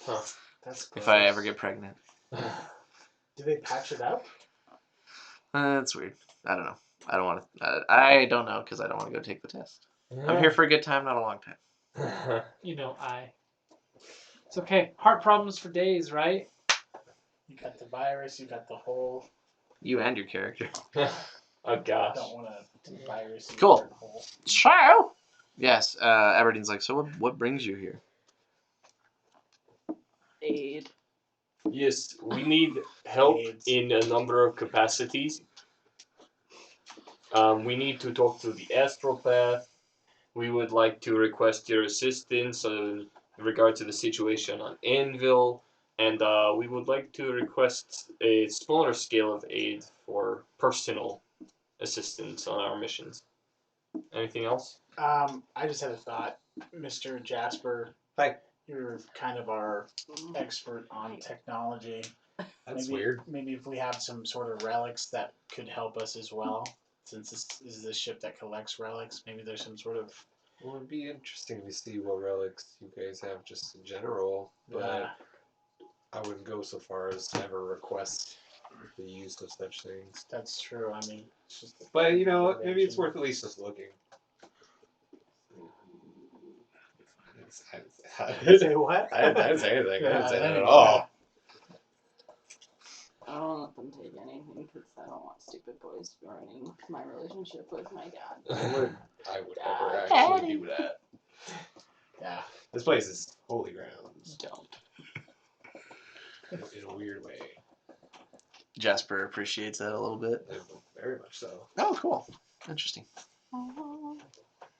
Huh. That's If I gross. ever get pregnant. Do they patch it up? That's weird. I don't know. I don't want to. I don't know because I don't want to go take the test. I'm here for a good time, not a long time. You know, It's okay. Heart problems for days, right? You got the virus, you got the hole. You and your character. Oh I gosh. don't want a virus in Cool. your hole. So. Yes. Aberdeen's like. So what brings you here? Aid. Yes, we need help AIDS. in a number of capacities. We need to talk to the astropath. We would like to request your assistance in regard to the situation on Anvil, and we would like to request a smaller scale of aid for personal assistance on our missions. Anything else? I just had a thought. Mr. Jasper Hi. You're kind of our expert on technology. That's maybe, weird. Maybe if we have some sort of relics that could help us as well, since this is the ship that collects relics, maybe there's some sort of... Well, it'd be interesting to see what relics you guys have just in general, but I wouldn't go so far as to ever request the use of such things. That's true. I mean, it's just... But, you know, maybe it's worth at least just looking. Say what? I didn't say anything. I didn't say that at Yeah. all. I don't let them take anything because I don't want stupid boys ruining my relationship with my dad. I would never Dad. actually do that. Yeah. This place is holy grounds. Don't. In a weird way. Jasper appreciates that a little bit. Very much so. Oh, cool. Interesting.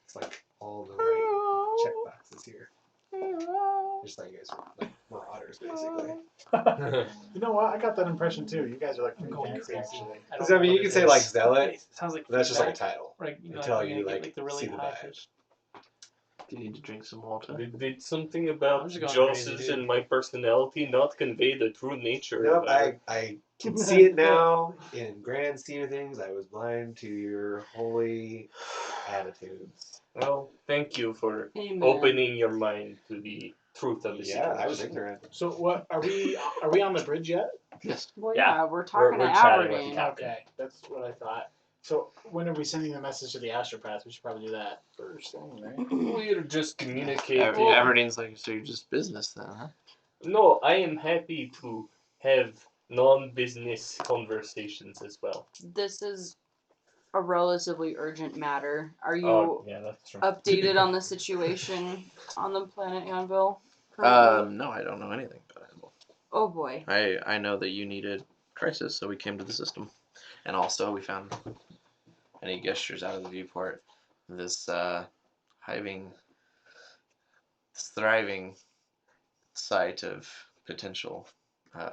It's like all the right check boxes here. Just like you guys are like marauders, basically. You know what? I got that impression too. You guys are like pretty Going fancy, crazy. actually. Because I mean, you can say like zealot, Sounds like but that's just like a feedback. title. Right, you know, Until like, you get, like the really see the high badge. pitch. Do you need to drink some water? Did something I'm about just going Joss's crazy, dude. and my personality not convey the true nature Nope, of our... I can see it now. In grand scheme of things, I was blind to your holy attitudes. Well, thank you for Amen. opening your mind to the truth of the Yeah, situation. I was ignorant. So what are we? Are we on the bridge yet? Yes. Well, Yeah. yeah, we're talking We're to chatting with Aberdeen. the captain. Okay, that's what I thought. So when are we sending the message to the astropath? We should probably do that first thing, right? We're just communicating. Aberdeen's like, so you're just business then, huh? No, I am happy to have non-business conversations as well. This is a relatively urgent matter. Are you Oh, yeah, that's true. updated on the situation on the planet Anvil currently? No, I don't know anything about Anvil. Oh boy. I know that you needed crisis, so we came to the system. And also we found, and he gestures out of the viewport, this thriving site of potential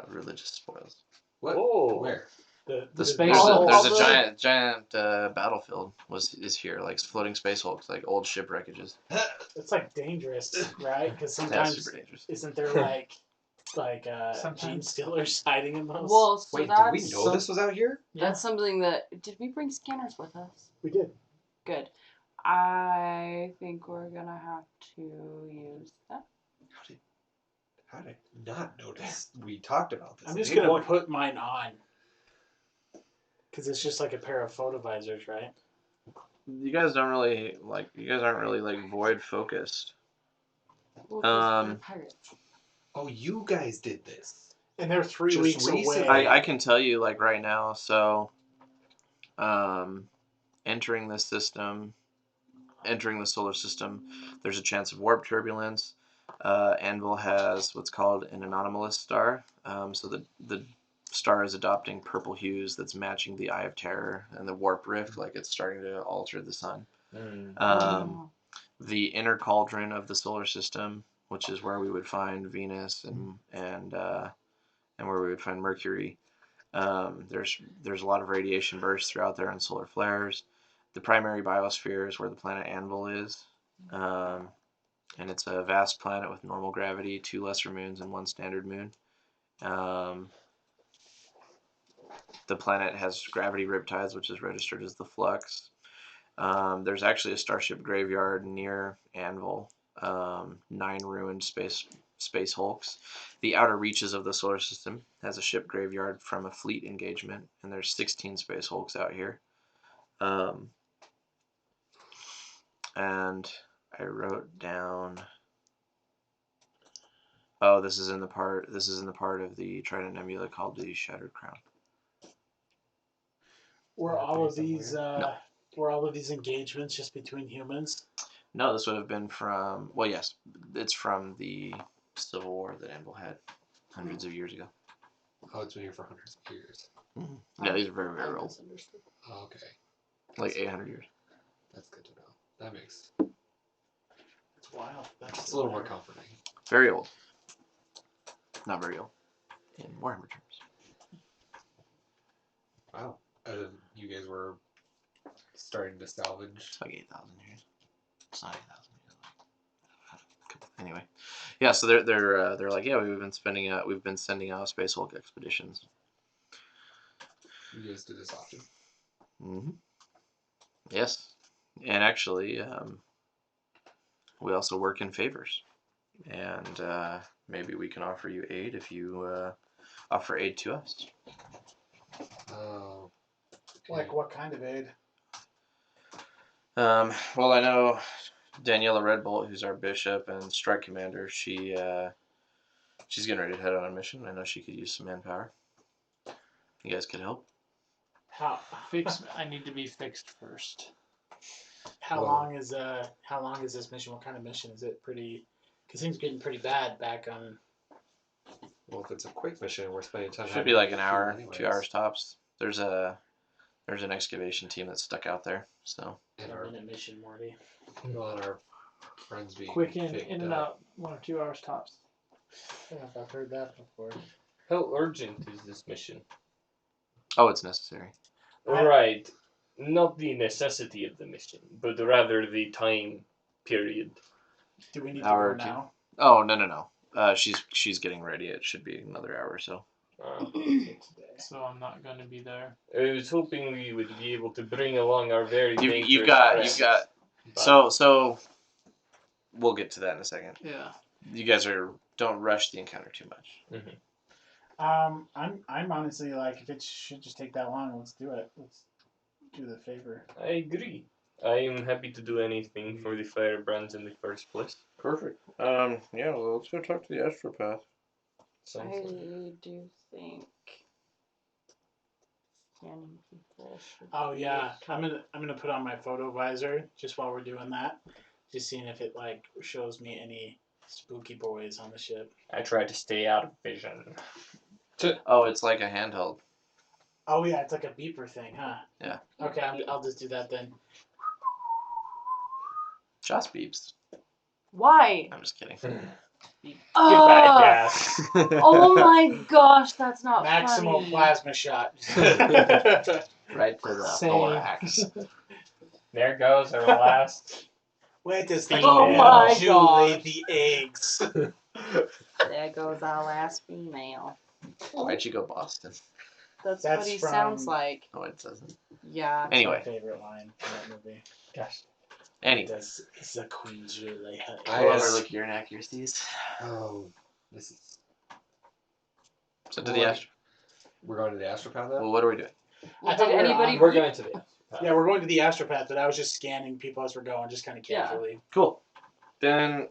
religious spoils. What? Oh. Where? The space. all There's a the- giant battlefield is here, like floating space hulks, like old ship wreckages. It's like dangerous, right? Because That's sometimes super dangerous. isn't there like gene Sometimes. stealers hiding in those? Well, so Wait, that's did we know this was out here? that's something that did we bring scanners with us? We did. Good. I think we're gonna have to use that. How did I not notice? We talked about this. I'm just gonna put mine on. Because it's just like a pair of photovisors, right? You guys don't really like. You guys aren't really like void focused. Well, 'cause we're Um, pirates. Oh, you guys did this. And they're 3 Just weeks recently. away. I can tell you like right now. So, entering the system, entering the solar system, there's a chance of warp turbulence. Anvil has what's called an anomalous star. So the star is adopting purple hues that's matching the Eye of Terror and the warp rift, like it's starting to alter the sun. The inner cauldron of the solar system, which is where we would find Venus and where we would find Mercury. There's a lot of radiation bursts throughout there and solar flares. The primary biosphere is where the planet Anvil is, and it's a vast planet with normal gravity, 2 lesser moons and 1 standard moon. The planet has gravity riptides, which is registered as the flux. There's actually a starship graveyard near Anvil. 9 ruined space hulks. The outer reaches of the solar system has a ship graveyard from a fleet engagement, and there's 16 space hulks out here. And I wrote down. Oh, this is in the part of the Trident Nebula called the Shattered Crown. Were all of these engagements just between humans? No, this would have been from. Well, yes, it's from the Civil War that Anvil had hundreds of years ago. Oh, it's been here for hundreds of years. Mm-hmm. Yeah, these are very, very I old. misunderstood. Oh, okay. Like 800 years. That's good to know. That makes It's wild. it's a little more comforting. Very old. Not very old. In Warhammer terms. Wow. You guys were starting to salvage. It's like 8,000 years. It's not 8,000 years. Like a couple anyway, yeah. So they're like, yeah, we've been sending out Space Hulk expeditions. You guys do this often. Mm-hmm. Yes, and actually, we also work in favors, and maybe we can offer you aid if you offer aid to us. Oh. Like what kind of aid? Well, I know Daniela Redbolt, who's our bishop and strike commander. She's getting ready to head on a mission. I know she could use some manpower. You guys could help. How I need to be fixed first. how long is this mission? What kind of mission is it? Pretty, because things are getting pretty bad back on. Well, if it's a quick mission, we're spending time. Should be like an hour, anyways. 2 hours tops. There's an excavation team that's stuck out there. So. And A our, minute mission, Morty. well, and our friends being Quick in picked and up. out, 1 or 2 hours tops. Yeah, I've heard that before. How urgent is this mission? Oh, it's necessary. Right. Not the necessity of the mission, but rather the time period. Do we need Hour to go or two. now? Oh no. She's getting ready. It should be another hour or so. So I'm not going to be there. I was hoping we would be able to bring along our very dangerous You've got. friends. So we'll get to that in a second. Yeah. You guys don't rush the encounter too much. I'm honestly like, if it should just take that long, let's do it. Let's do the favor. I agree. I am happy to do anything for the firebrands in the first place. Perfect. Yeah. Well, let's go talk to the astropath. Sounds I like do think scanning people should Oh be yeah, a I'm gonna put on my photo visor just while we're doing that, just seeing if it like shows me any spooky boys on the ship. I try to stay out of vision. Oh, it's like a handheld. Oh yeah, it's like a beeper thing, huh? Yeah. Okay, I'll just do that then. Just beeps. Why? I'm just kidding. Goodbye, Oh, gas. oh my gosh, that's not Maximal funny. plasma shot. Right to the Same. thorax. There goes our last. Where does the Oh my Jew lay gosh. the eggs? There goes our last female. Why'd you go Boston? That's That's what he from- sounds like. Oh, it doesn't. Yeah. That's my Anyway. favorite line in that movie. Gosh. Anyway. Does the Queen Jew lay her eggs? I Will guess- overlook your inaccuracies. Oh, this is. So to the astro. We're going to the astropath now. Well, what are we doing? I thought Did we were anybody? on- We're going to the. Yeah, we're going to the astropath, but I was just scanning people as we're going, just kind of Yeah. casually. Cool. Then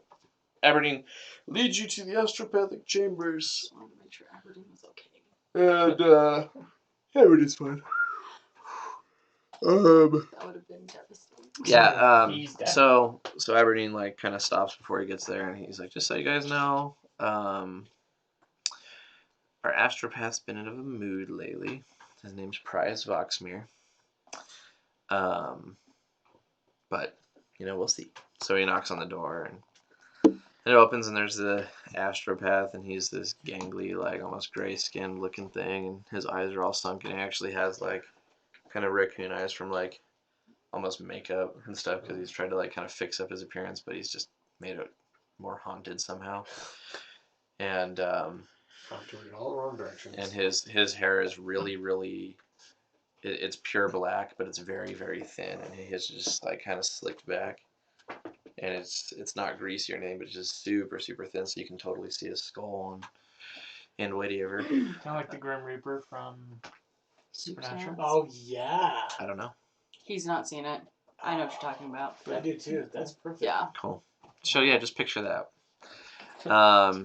Aberdeen leads you to the astropathic chambers. Just wanted to make sure Aberdeen was okay. And Aberdeen's fine. That would have been devastating. Yeah, He's dead. so Aberdeen like kind of stops before he gets there, and he's like, just so you guys know, our astropath's been in a mood lately. His name's Prize Voxmere. But we'll see. So he knocks on the door, and it opens, and there's the astropath, and he's this gangly, like almost gray-skinned looking thing, and his eyes are all sunken. He actually has like kind of raccoon eyes from like almost makeup and stuff, because he's tried to like kind of fix up his appearance, but he's just made it more haunted somehow. And Contouring all the wrong directions. and his hair is really it's pure black, but it's very, very thin, and he has just like kind of slicked back, and it's not greasy or anything, but it's just super thin, so you can totally see his skull and whatever. Kind of like the Grim Reaper from Supernatural. Oh yeah, I don't know. He's not seen it. I know what you're talking about. I do too. That's perfect. Yeah. Cool. So yeah, just picture that.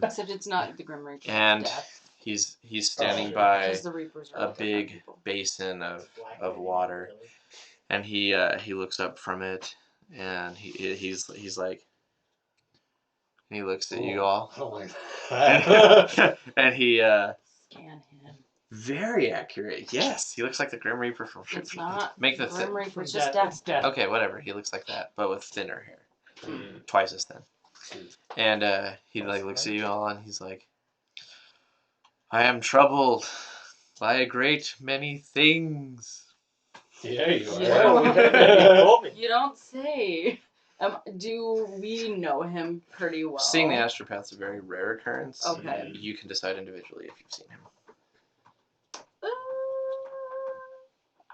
Except it's not the Grim Reaper. And Death, he's standing sure. by because the Reapers are a all different big people. basin of Black of lady, water, really. and he looks up from it, and he's like, and he looks at you all, I don't like that. and he Scan him. very accurate. Yes, he looks like the Grim Reaper from It's not Make the Grim thin. Reaper. It's From just Death. Death. It's Death. Okay, whatever. He looks like that, but with thinner hair, twice as thin. And he like looks at you all, and he's like, I am troubled by a great many things. Yeah, you are. Yeah. Well, You don't say. Do we know him pretty well? Seeing the astropath's a very rare occurrence. Okay. You can decide individually if you've seen him.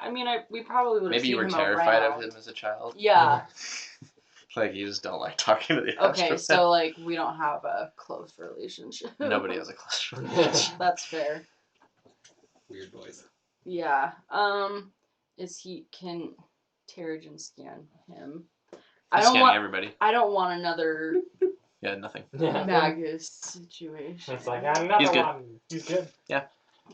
I mean, we probably would have Maybe seen you were him terrified around. of him as a child. Yeah. Like, you just don't like talking to the Okay, astropath. so, like, we don't have a close relationship. Nobody has a close relationship. That's fair. Weird boys. Yeah. Can Terrigen scan him? I'm scanning everybody. I don't want another Yeah, nothing. Magus situation. It's like another He's good. one. He's good.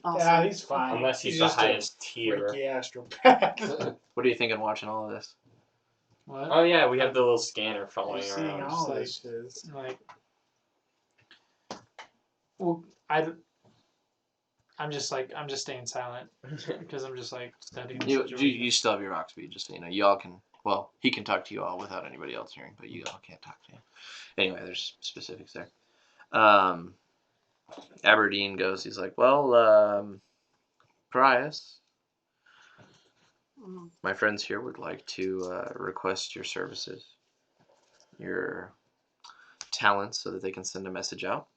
Awesome. Yeah, he's fine. Unless he's the just highest a tier. freaky astropath. What are you thinking watching all of this? What? Oh yeah, we have the little scanner following Seeing around. all like- this shit. Like, well, I'm just staying silent because I'm just like studying. The situation. You still have your rock speed, just so you know. Y'all can, well, he can talk to you all without anybody else hearing, but you all can't talk to him. Anyway, there's specifics there. Aberdeen goes, he's like, well, Prius, my friends here would like to request your services, your talents, so that they can send a message out.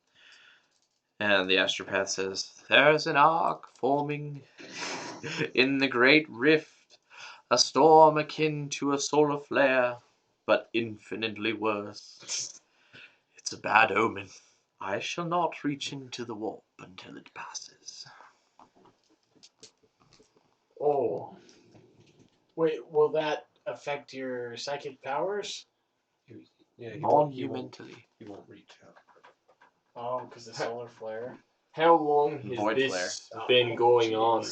And the astropath says, there's an arc forming in the great rift, a storm akin to a solar flare, but infinitely worse. It's a bad omen. I shall not reach into the warp until it passes. Oh. Wait, will that affect your psychic powers? Yeah, Monumentally. He won't reach out. Oh, because the solar flare. How long has Void this flare. been going on?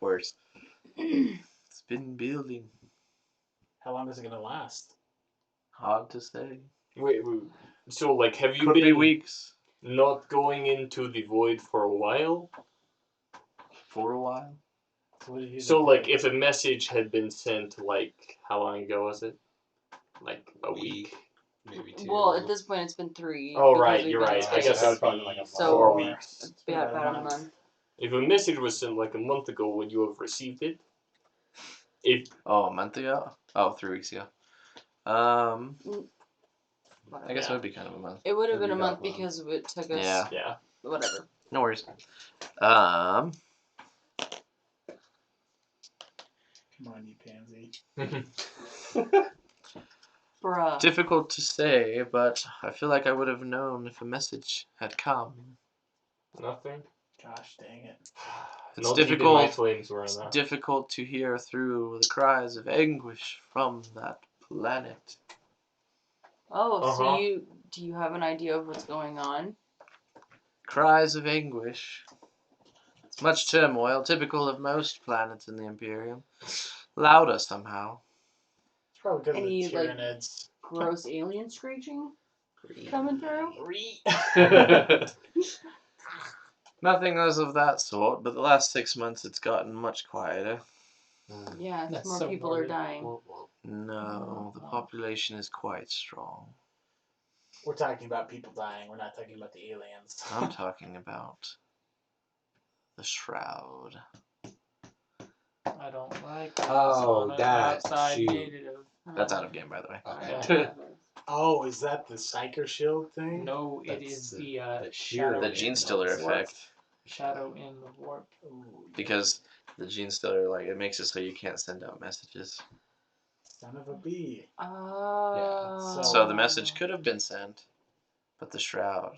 Worse. It's been building. How long is it gonna last? Hard to say. Wait, so like, have you Could be been weeks. not going into the void for a while? For a while. So like, if a message had been sent, like, how long ago was it? Like a week. Maybe 2. Well, at this point, it's been 3. Oh because right, we've you're been right. in I guess space. that would probably be like a like So- 4 weeks. It's been about a month. If a message was sent like a month ago, would you have received it? If Oh, a month ago? Oh, 3 weeks ago. I guess it would be kind of a month. It would have been a Maybe month about a month. because it took us. Yeah. yeah. Whatever. No worries. Come on, you pansy. Bruh. Difficult to say, but I feel like I would have known if a message had come. Nothing. Gosh dang it. It's Not even difficult. my flames were It's enough. difficult to hear through the cries of anguish from that planet. Oh, Uh-huh. so do you have an idea of what's going on? Cries of anguish. It's much turmoil, typical of most planets in the Imperium. Louder somehow. It's probably because of Any, the like- Tyranids. Gross alien screeching coming through? Nothing as of that sort, but the last 6 months it's gotten much quieter. Yeah, it's That's more so people are morbid. dying. No, the population is quite strong. We're talking about people dying. We're not talking about the aliens. I'm talking about the Shroud. I don't like. Oh, sauna that outside shoot. native. That's out of game, by the way. Okay. Oh, is that the Psyker Shield thing? No, it That's is the- the the shadow. The Gene Stiller in the warp. effect. Shadow in the warp. Ooh, Because the Gene Stiller, like, it makes it so you can't send out messages. son of a bee. Oh. So the message could have been sent, but the Shroud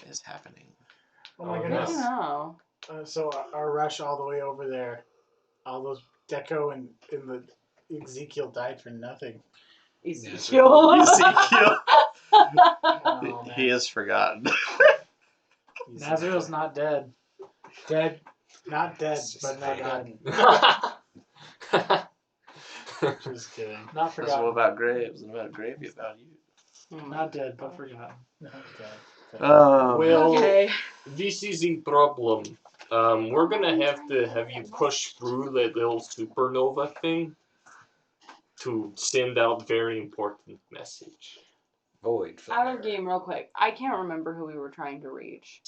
is happening. Oh my Oh, I goodness. don't know. So our rush all the way over there, all those Deco and the Ezekiel died for nothing. Ezekiel. Ezekiel. Oh, man. He is forgotten. Nazriel's not dead. dead. Not dead, It's just but forgotten. forgotten. Just kidding. Not That's what forgotten. about Graves, and about Gravy about you. Not dead, but forgotten. Okay. Well, Okay. this is a problem. We're gonna have to have you push through that little supernova thing to send out very important message. Void flare. Out of game, real quick. I can't remember who we were trying to reach.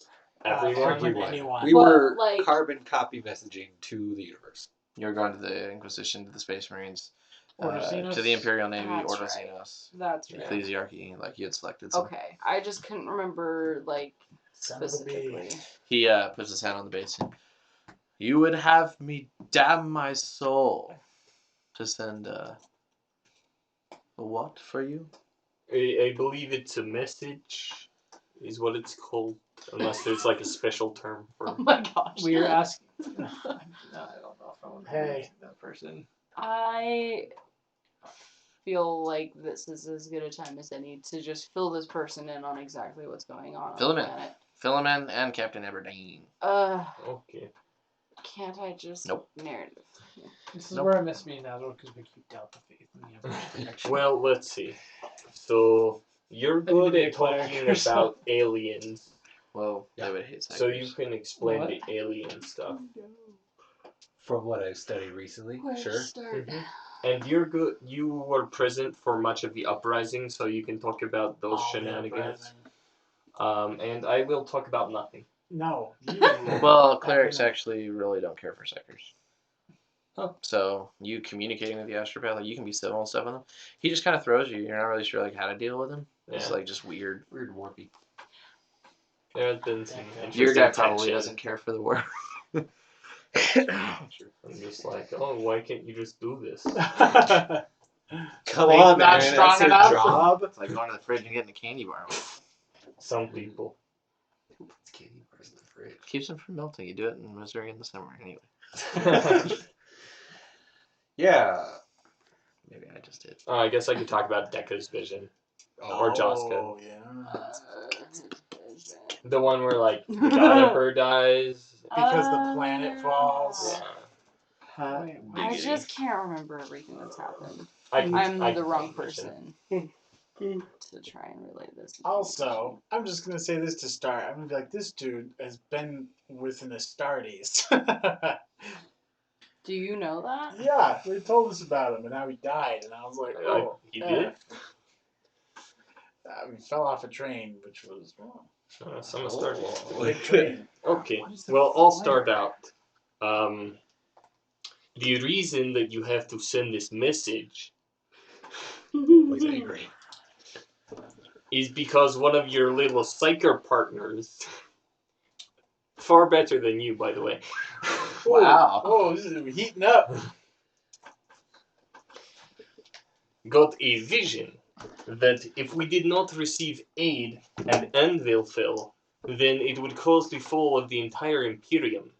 Everyone. Freaking anyone. We But, were like- carbon copy messaging to the universe. You're going to the Inquisition, to the Space Marines, Order to Xenos? the Imperial Navy, That's Order right. Xenos, That's right. Ecclesiarchy, like you had selected some. Okay, I just couldn't remember like Son of a specifically. bee. He puts his hand on the base. You would have me damn my soul to send a what for you? I believe it's a message, is what it's called. Unless there's like a special term for Oh my gosh. We are asking. I don't know if I want to Hey. that person. I feel like this is as good a time as any to just fill this person in on exactly what's going on Fill the him in. planet. Fill him in and Captain Aberdeen. Okay. Can't I just Nope. narrative? This is Nope. where I miss being Nazareth because we keep doubt the faith in the Emperor's protection. Well, let's see. So you're good Maybe at the Eclair talking or about aliens, Well, Yeah. they would hate so psychers. you can explain What? the alien stuff. From what I've studied recently, Where to sure. start? And you're good. You were present for much of the uprising, so you can talk about those All the shenanigans. uprising. And I will talk about nothing. No. You. Well, clerics actually really don't care for psychers. Oh. So you communicating with the astropath, like you can be civil and stuff with him. He just kind of throws you. You're not really sure like how to deal with him. It's Yeah. like just weird. Weird warpy. There have been some interesting Your guy probably tension. doesn't care for the war. I'm just like, oh, why can't you just do this? Come Like, on, not man. strong That's your enough? job. It's like going to the fridge and getting a candy bar. Some people. It's candy bars in the fridge. Keeps them from melting. You do it in Missouri in the summer anyway. Yeah. Maybe I just did. I guess I could talk about Deca's vision. Or Joss could. Oh, yeah. The one where, like, the god emperor dies. Because the planet falls. Yeah. Wait, I Biggity. just can't remember everything that's happened. I'm I'm the wrong person to try and relate this. Also, I'm just going to say this to start. I'm going to be like, this dude has been within the Astartes. Do you know that? Yeah, they told us about him and how he died. And I was like, oh. He did? He fell off a train, which was wrong. Some started. A big train. Okay, What is the well, I'll flare? start out. The reason that you have to send this message He's angry. is because one of your little psyker partners, far better than you, by the way, Wow. Oh, this is heating up. got a vision that if we did not receive aid and Anvil fell, then it would cause the fall of the entire Imperium.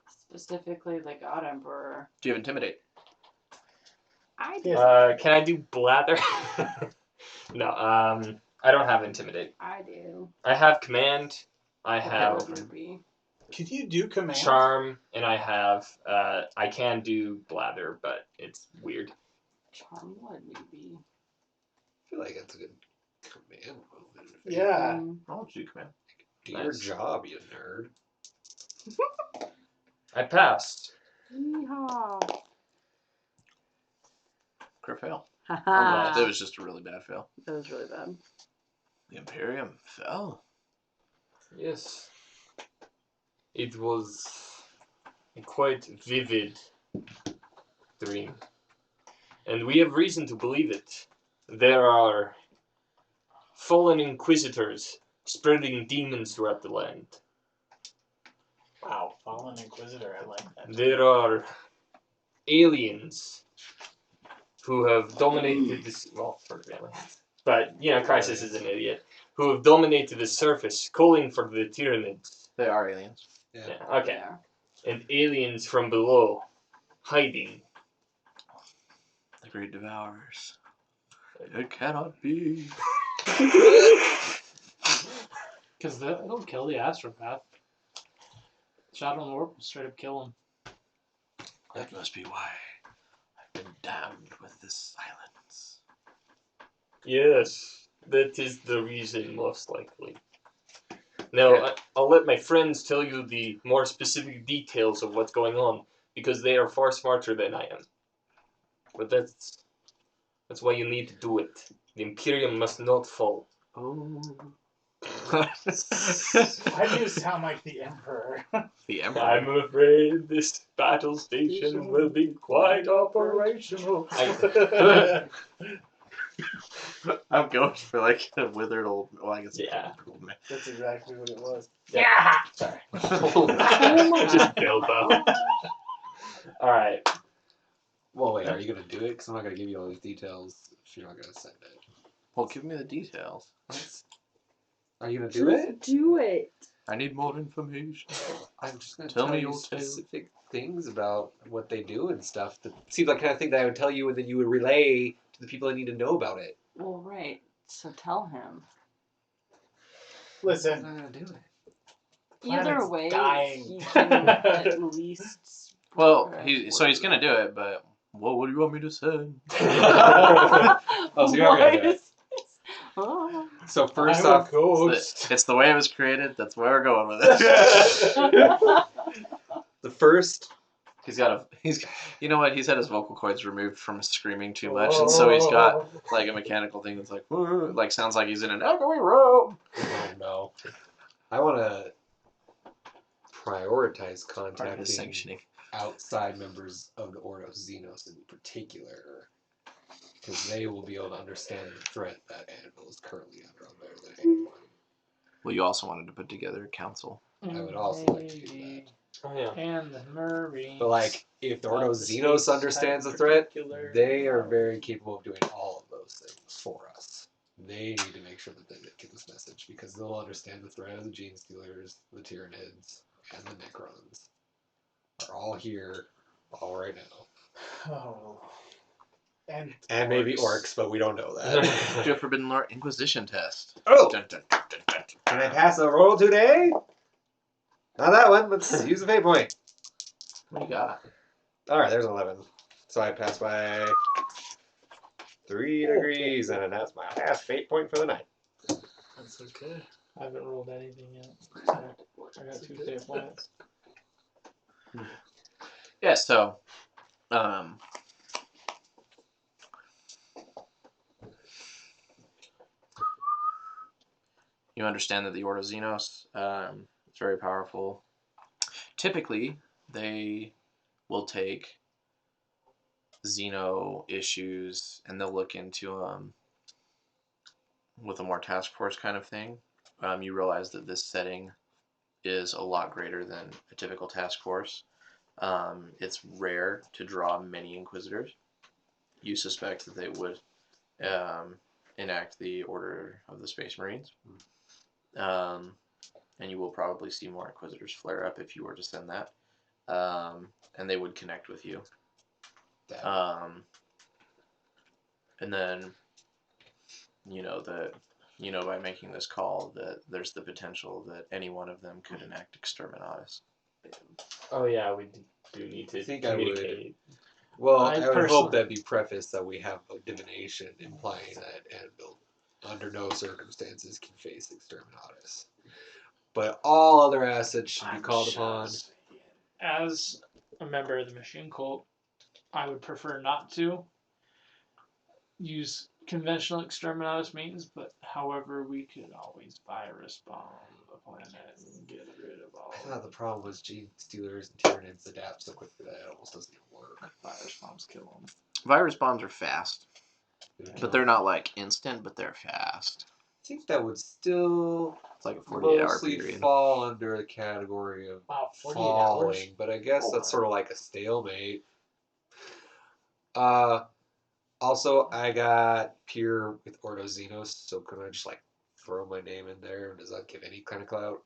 Specifically, the God Emperor. Do you have Intimidate? I do. Yes. Can I do Blather? No, I don't have Intimidate. I do. I have Command, I Okay, have what would it be? Could you do command? Charm, and I have, I can do Blather, but it's weird. Charm would maybe. I feel like that's a good command moment. Yeah. I'll do command. Do your job, you nerd. I passed. Yeehaw. Crit fail. Haha. That was just a really bad fail. That was really bad. The Imperium fell. Yes. It was a quite vivid dream. And we have reason to believe it. There are fallen inquisitors spreading demons throughout the land. Wow, Fallen Inquisitor, I like that. There are aliens who have dominated this. Well, for aliens. But, you know, Crisis is an idiot. Who have dominated the surface, calling for the Tyranids. They are aliens. Yeah, okay. Yeah. And aliens from below, hiding. The great devourers. It cannot be. Because it'll kill the astropath. Shadow and Warp will straight up kill him. That must be why I've been damned with this silence. Yes, that is the reason, most likely. Now, I'll let my friends tell you the more specific details of what's going on, because they are far smarter than I am. But that's why you need to do it. The Imperium must not fall. Oh. Why do you sound like the Emperor? The Emperor. I'm afraid this battle station will be quite operational. I'm going for like a withered old. Well, I guess. Yeah. Old man. That's exactly what it was. Yeah. Sorry. Just Bilbo. Alright. Well, wait, are you gonna do it? Because I'm not gonna give you all these details if you're not gonna send it. Well, give me the details. Are you gonna do it? Do it. I need more information. I'm just gonna Tell tell me you your tale. specific things about what they do and stuff. That seems like the kind of thing that I would tell you, and then you would relay to the people that need to know about it. Well, right. So tell him. I'm Listen, not gonna do it. Either planet's way, dying. he can at least. Well, prepare he's for gonna do it, but what do you want me to say? Oh, so you are gonna do it. Oh. So first I'm a off, ghost. It's the way it was created. That's where we're going with it. the first. He's you know what? He's had his vocal cords removed from screaming too much, and so he's got like a mechanical thing that's like sounds like he's in an echoey room. Oh no! I want to prioritize Part of his contacting sanctioning. outside members of the Ordo Xenos in particular, because they will be able to understand the threat that Anvil is currently under on better than anyone. Well, you also wanted to put together a council. I would also like to do that. Oh, yeah. And the Marines. But like, if the Ordo of the Xenos states understands have the threat, particular they are powers. very capable of doing all of those things for us. They need to make sure that they get this message, because they'll understand the threat of the Gene Stealers, the Tyranids, and the Necrons are all here, all right now. Oh. And maybe orcs, but we don't know that. Do a Forbidden Lord Inquisition test. Oh! Dun, dun, dun, dun, dun, dun. Can I pass a roll today? Not that one. Let's use the fate point. What do you got? Alright, there's 11. So I pass by 3 degrees, and that's my last fate point for the night. that's okay. I haven't rolled anything yet. So I got 2 fate points. Yeah, so you understand that the Ordo Xenos is very powerful. Typically, they will take Xeno issues and they'll look into them with a more task force kind of thing. You realize that this setting is a lot greater than a typical task force. It's rare to draw many Inquisitors. You suspect that they would enact the Order of the Space Marines. And you will probably see more Inquisitors flare up if you were to send that. And they would connect with you. And then, by making this call, that there's the potential that any one of them could enact Exterminatus. Oh, yeah, we do need to think I would. communicate. Well, I I would personally- hope that be prefaced that we have a divination implying that Anvil, under no circumstances, can face Exterminatus. But all other assets should be called upon. As a member of the machine cult, I would prefer not to use conventional exterminatus means, but however, we could always virus bomb the planet and get rid of all I of thought the problem was Gene Stealers and Tyranids adapt so quickly that it almost doesn't even work. virus bombs kill them. Virus bombs are fast, I but they're not like instant, but they're fast. think that would still It's like a 48-hour mostly period. fall under the category of Wow, 48 falling, hours? but I guess Oh, that's my. sort of like a stalemate. Also, I got Pure with Ordo Xenos, so could I just like throw my name in there? Does that give any kind of clout?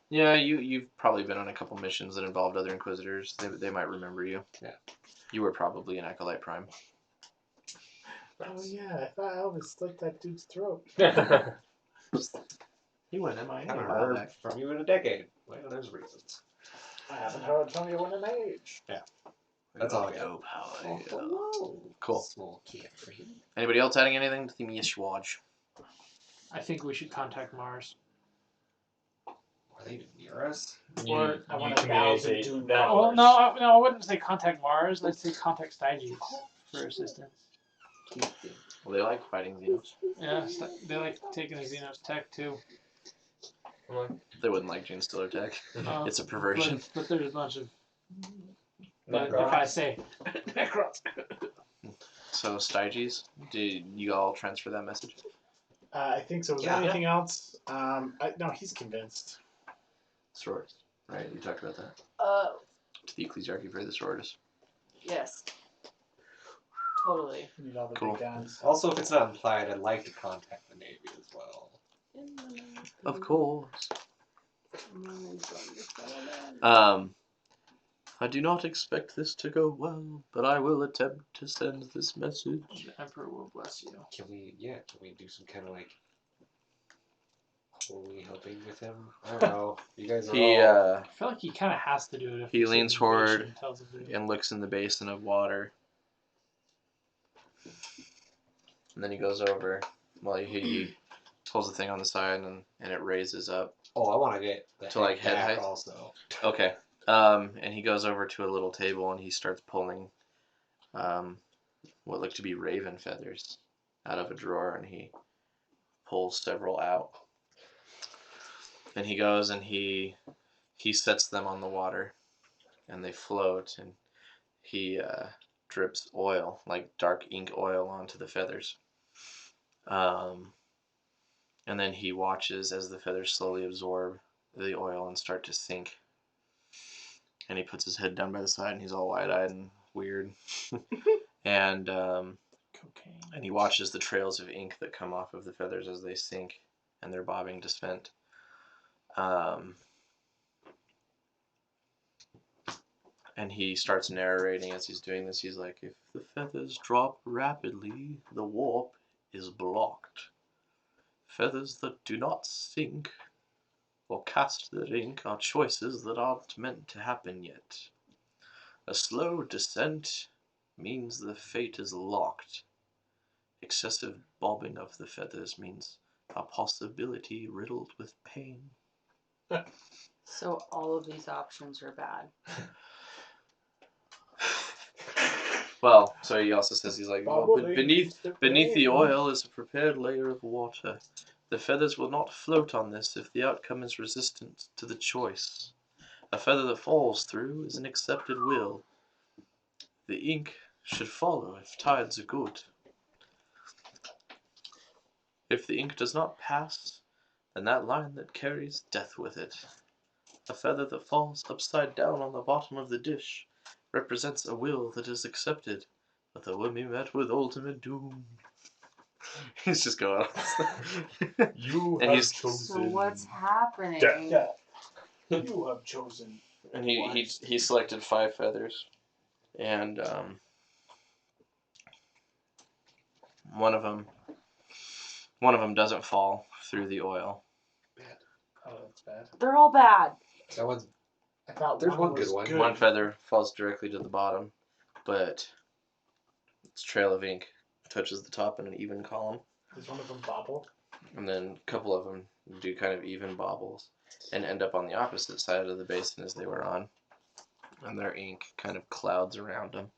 Yeah, you've probably been on a couple missions that involved other Inquisitors. They might remember you. Yeah. You were probably an Acolyte Prime. Oh yeah, I thought Alvis slit that dude's throat. He went MIA I a haven't while heard back. from you in a decade. Well, there's reasons. I haven't heard from you in an age. That's all I got. Go, pal. Hello. Cool. Small carefree. Anybody else adding anything to the Mishwaj? I think we should contact Mars. Are they even near us? Or I you want 1,000 communicate Dune that. Well, no, I wouldn't say contact Mars. Let's say contact Styges for assistance. Well, they like fighting xenos. Yeah, they like taking the Xenos tech too. They wouldn't like Gene Stiller tech. It's a perversion. But there's a bunch of. But Necrons. if I say Necrons. So, Styges, did you all transfer that message? I think so. Was there anything else? No, he's convinced. Sororitas, right? You talked about that. To the Ecclesiarchy for the Sororitas. Yes. Totally. We need all the Cool. big guns. Also, if it's not implied, I'd like to contact the Navy as well. Of course. I do not expect this to go well, but I will attempt to send this message. The Emperor will bless you. Can we do some kind of like holy helping with him? I don't know. You guys are all... I feel like he kind of has to do it. If He the leans situation forward tells him to. and looks in the basin of water. And then he goes over. Well, he pulls the thing on the side and it raises up. Oh, I want to get the To, like, head back height? also. Okay. And he goes over to a little table and he starts pulling what look to be raven feathers out of a drawer, and he pulls several out. And he goes and he sets them on the water, and they float, and he drips oil, like dark ink oil, onto the feathers. And then he watches as the feathers slowly absorb the oil and start to sink. And he puts his head down by the side, and he's all wide-eyed and weird. And Cocaine. he watches the trails of ink that come off of the feathers as they sink, and they're bobbing to spent. And he starts narrating as he's doing this. He's like, if the feathers drop rapidly, the warp is blocked. Feathers that do not sink or cast their ink are choices that aren't meant to happen yet. A slow descent means the fate is locked. Excessive bobbing of the feathers means a possibility riddled with pain. So all of these options are bad. Well, so he also says, he's like, well, but beneath the pain. oil is a prepared layer of water. The feathers will not float on this if the outcome is resistant to the choice. A feather that falls through is an accepted will. The ink should follow if tides are good. If the ink does not pass, then that line that carries death with it. A feather that falls upside down on the bottom of the dish represents a will that is accepted, but that will be met with ultimate doom. He's just going on. You And have he's- chosen. So what's happening? Yeah. You have chosen. And he selected 5 feathers, and one of them doesn't fall through the oil. Oh, that's bad. They're all bad. That one's... I thought There's one was good one. One feather falls directly to the bottom, but its trail of ink touches the top in an even column. Does one of them bobble? And then a couple of them do kind of even bobbles and end up on the opposite side of the basin as they were on. And their ink kind of clouds around them.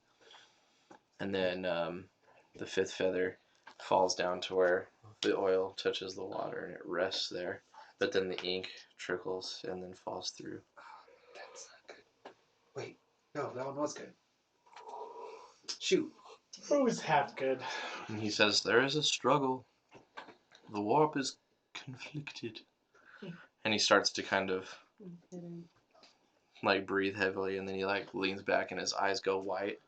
And then the 5th feather falls down to where the oil touches the water and it rests there. But then the ink trickles and then falls through. That's not good. Wait, no, that one was good. Shoot. It was half good. And he says, there is a struggle. The warp is conflicted. And he starts to kind of like breathe heavily, and then he like leans back and his eyes go white,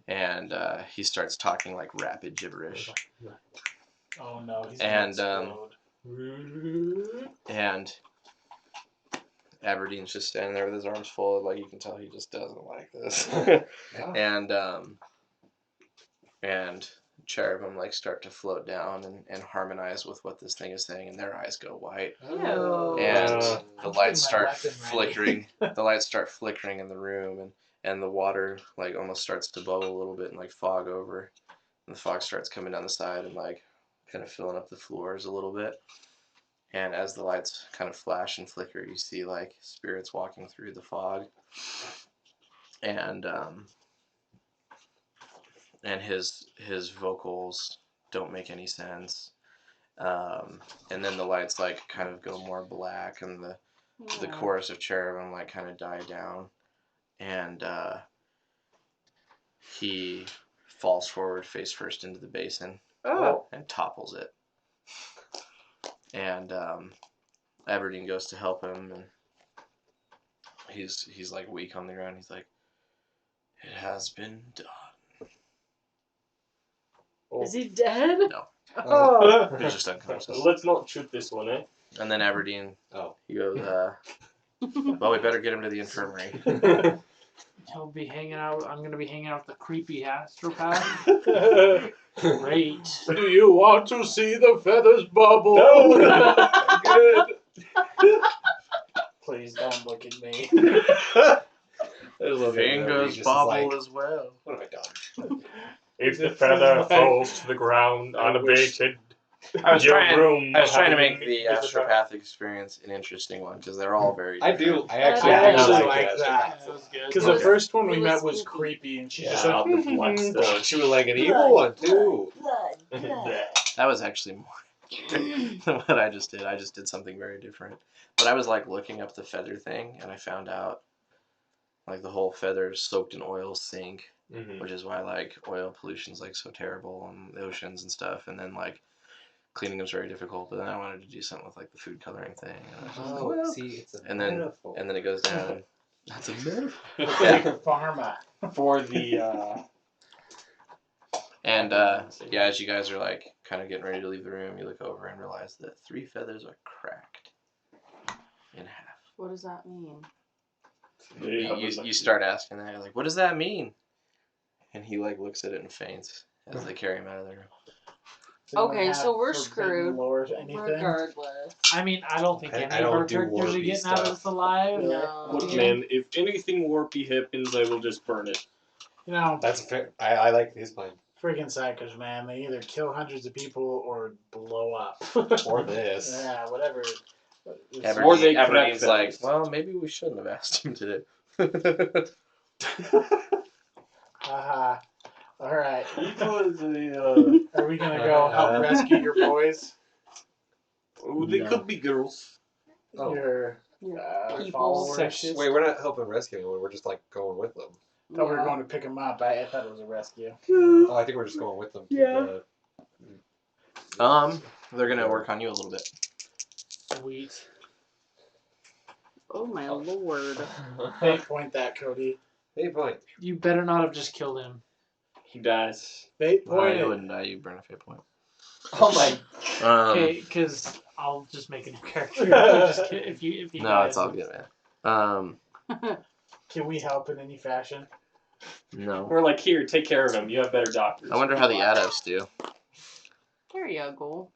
and he starts talking like rapid gibberish. Oh no, he's And, gonna explode. And Aberdeen's just standing there with his arms folded, like you can tell he just doesn't like this. And cherubim like start to float down and harmonize with what this thing is saying, and their eyes go white. Ew. And I'm the getting lights my start weapon ready. flickering. The lights start flickering in the room, and the water like almost starts to bubble a little bit and like fog over. And the fog starts coming down the side and like kind of filling up the floors a little bit. And as the lights kind of flash and flicker, you see like spirits walking through the fog. And and his vocals don't make any sense. And then the lights like kind of go more black, and the chorus of cherubim like kind of die down, and he falls forward face first into the basin and topples it. And Aberdeen goes to help him, and he's like weak on the ground. He's like, "It has been done." Is he dead? No. Oh. He's just unconscious. Let's not shoot this one, eh? And then Aberdeen, he goes, well, we better get him to the infirmary. He'll be hanging out. I'm gonna be hanging out with the creepy astropath. Great. Do you want to see the feathers bubble? No. Good. Please don't look at me. Fingers bobble as well. What have I done? If the feather falls to the ground unabated, I was your trying room to will make have the astropath experience an interesting one, because they're all very I different. do. I actually, I do actually like like that. That was good. Because the first one we It met was was spooky. creepy, and she's Yeah. just like, the flex stuff. She was like an evil one too. That was actually more than what I just did. I just did something very different. But I was like looking up the feather thing, and I found out like the whole feathers soaked in oil sink, which is why like oil pollution's like so terrible on the oceans and stuff. And then like cleaning them's very difficult. But then I wanted to do something with like the food coloring thing. And I was just like, well. See, it's a And then- metaphor. And then it goes down. And that's a metaphor. it's Yeah. like a pharma for the. And yeah, as you guys are like kind of getting ready to leave the room, you look over and realize that 3 feathers are cracked in half. What does that mean? You start asking that. You're like, what does that mean? And he like looks at it and faints as they carry him out of the room. Okay, so we're screwed. Anything? Regardless. I mean, I don't think I any of don't our do characters are warpy getting out of stuff. this alive. No. Look, man, if anything warpy happens, I will just burn it. You know, That's fair. I like his plan. freaking psychos, man. They either kill hundreds of people or blow up. Or this. Yeah, whatever. Or they Aberdeen's correct like, feathers. well, maybe we shouldn't have asked him to do. Haha. All right. They Are we gonna go help rescue your boys? No. could be girls. Oh. Your People. followers? Wait, we're not helping rescue anyone. We're just like going with them. I thought we were going to pick them up. I thought it was a rescue. Oh, I think we're just going with them. To Yeah. They're gonna work on you a little bit. Sweet. Oh my lord. Hey, point that, Cody. Hey, point. You better not have just killed him. He dies. Fate I point. wouldn't die. You burn a fate point. Oh my. Okay, because I'll just make a new character. Just kid- if you No, guys- it's all good, man. Can we help in any fashion? No. We're like, here, take care of him. You have better doctors. I wonder how the adepts do. There you go.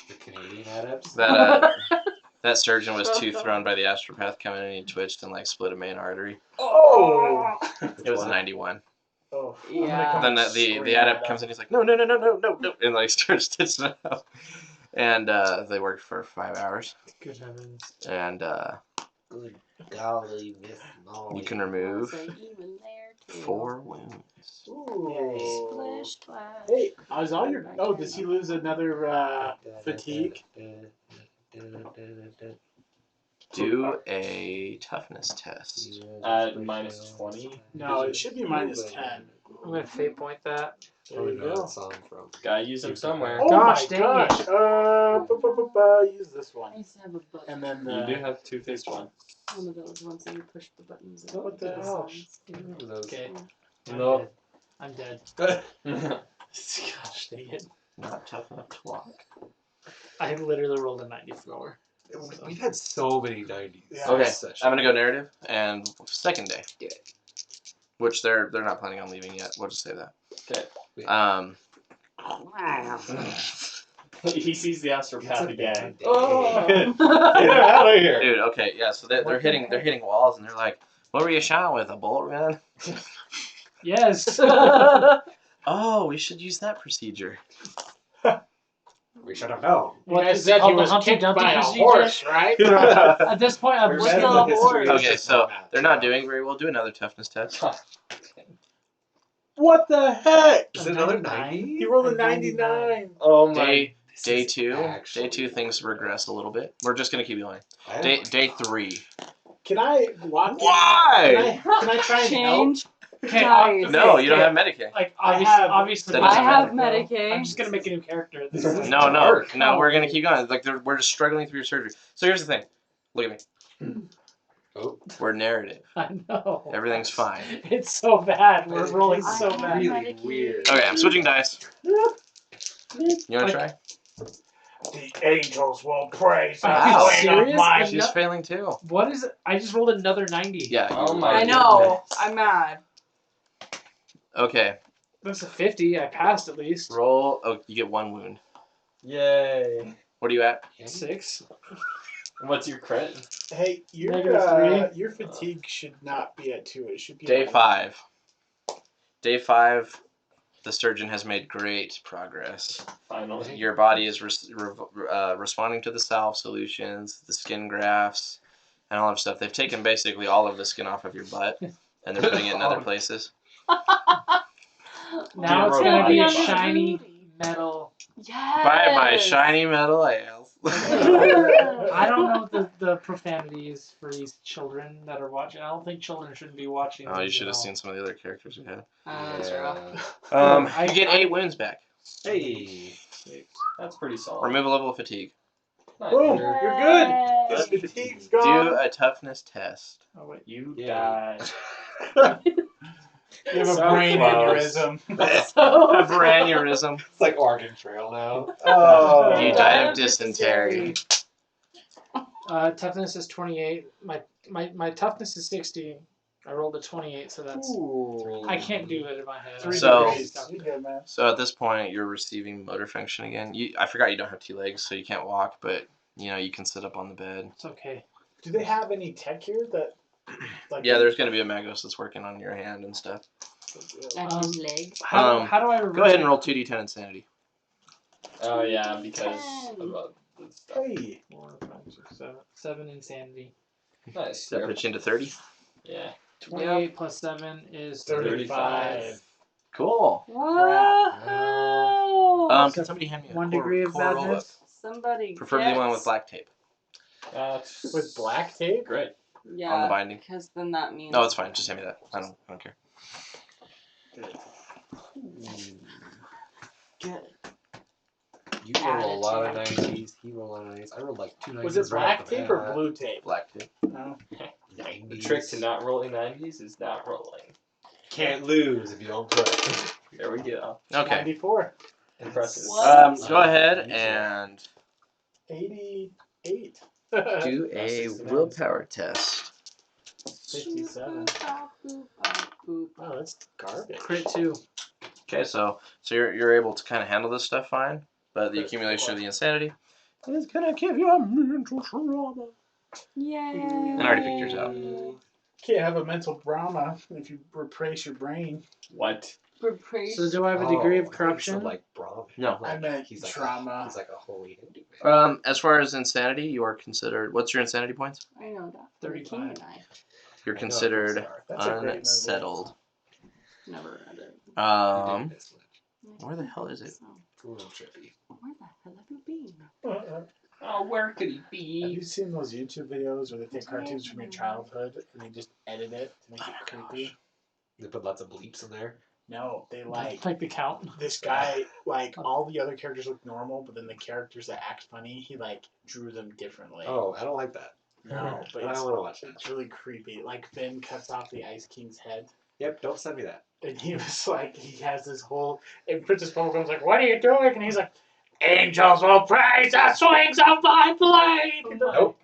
The Canadian adepts. That surgeon was too thrown by the astropath coming in, and he twitched and like split a main artery. Oh! It was 91. Oh, Yeah. Then the adept comes in, he's like, no, and like starts stitching it up. And they worked for 5 hours, Good heavens. and Good golly, Miss you can remove So even there too. 4 wounds. Ooh. Splish splash. Hey, is all your? Oh, does he lose another fatigue? Do a toughness test. Minus 20. No, it should be minus 10. I'm gonna fate point that. There you go. Song from. Gotta use him somewhere. Oh Gosh, my dang gosh! Use this I one, used to have a book. and then You do have 2 phase 1. One of those ones that you push the buttons. and What the it hell? sounds. Okay. No. I'm dead. Good. Gosh dang it. Not tough enough to walk. I literally rolled a 94. We've had so many 90s. Yeah. Okay, Session. I'm gonna go narrative and second day. Do it. Which they're not planning on leaving yet. We'll just say that. Okay. He sees the astropath again. Oh. Get out of here! Dude, okay, yeah. So they're hitting walls, and they're like, "What were you shot with? A bolt gun?" Yes. Oh, we should use that procedure. We should have known. You guys said he called the was Humpty kicked Dumpty by a procedure? horse, right? At this point, I'm We're just better still than a history. horse. Okay, so they're not doing very well. Do another toughness test. What the heck? Is it another 90? He rolled a 99. Oh my. Day this is 2. actually Day 2 things regress a little bit. We're just gonna keep going. I Day 3. Can I walk? Why? Can I try and help? Change. Okay, Dice. No, you don't have Medicaid. Like I have- obviously. That I doesn't have matter. Medicaid. I'm just gonna make a new character. This This is is No, dark. we're gonna keep going. Like we're just struggling through your surgery. So here's the thing. Look at me. Oh. We're narrative. I know. Everything's fine. It's so bad. We're rolling I so have bad. really Medicaid. weird. Okay, I'm switching dice. You wanna Like- try? The angels will praise the Wow. swing of Serious? my. She's failing too. What is it? I just rolled another 90. Yeah. Oh you- my I know. I'm mad. Okay. That's a 50. I passed at least. Roll. Oh, you get 1 wound. Yay. What are you at? 6. What's your crit? Hey, -3. your fatigue should not be at 2. It should be Day at 5. Day 5. The surgeon has made great progress. Finally. Your body is responding to the salve solutions, the skin grafts, and all of stuff. They've taken basically all of the skin off of your butt, and they're putting it in other places. Now it's Dude, gonna be a robot. shiny metal. Yes. Buy my shiny metal ass. I don't know the profanities for these children that are watching. I don't think children shouldn't be watching. Oh, you these should at have all. seen some of the other characters we had. That's rough. Yeah. You get 8 wounds back. Hey. That's pretty solid. Remove a level of fatigue. Nice. Boom. You're good. Yay. His fatigue's Do gone. a toughness test. Oh wait. You Yeah. died. You have a So brain close. aneurysm. So A braneurysm. It's like Oregon Trail now. Oh. You died of dysentery. Toughness is 28. My toughness is 60. I rolled a 28, so that's. Ooh. I can't do it in my head. 3 So- degrees. You good, man. So at this point, you're receiving motor function again. I forgot you don't have 2 legs, so you can't walk, but you can sit up on the bed. It's okay. Do they have any tech here that? Like, Yeah, there's going to be a Magos that's working on your hand and stuff. And his leg. How Um, do I reverse Go ahead it? and roll 2d10 insanity. Oh yeah, because of the stuff. Hey. 4, 5, 6, 7. 7 insanity. Nice. That puts you into 30. Yeah. 28 plus 7 is 35. Cool. Whoa. Can somebody hand me a 1 core- degree of core roll book? badness. Somebody. Preferably one with gets- black tape. That's With black tape? Great. Yeah. on the binding. Because then that means. No, it's fine. Just hand me that. I don't care. Good. You roll a lot of 90s. He rolled a lot of 90s. I rolled like 2 90s. Was it right black off the tape or bat. blue tape? Black tape. No. 90s. The trick to not rolling 90s is not rolling. Can't lose if you don't play. There we go. Okay. 94. Impressive. What? Go ahead and 88. do a willpower test. 57. Oh, that's garbage. Crit 2. Okay, so you're able to kind of handle this stuff fine, but the accumulation of the insanity is gonna give you a mental trauma. Yay. And I already picked yours out. Can't have a mental trauma if you replace your brain. What? So do I have a degree Oh, of corruption? Like Brahmin. No. I meant he's like trauma. He's like a holy Hindu man. As far as insanity, you are considered. What's your insanity points? I know that. 35. King and I You're I know considered it's That's a great movie. unsettled. never read it. Where the hell is it? So, It's a little trippy. where the hell have you been? Oh, where could he Have be? you seen those YouTube videos where they take cartoons from your childhood and they just edit it to make it creepy? They put lots of bleeps in there. No, they like the count. this guy. Like all the other characters look normal, but then the characters that act funny, he like drew them differently. Oh, I don't like that. No, but I it's, don't want to watch it. it's really creepy. Like Finn cuts off the Ice King's head. Yep, don't send me that. And he was like, he has this whole, and Princess Bubblegum's like, what are you doing? And he's like, angels will praise the swings of my blade. Nope.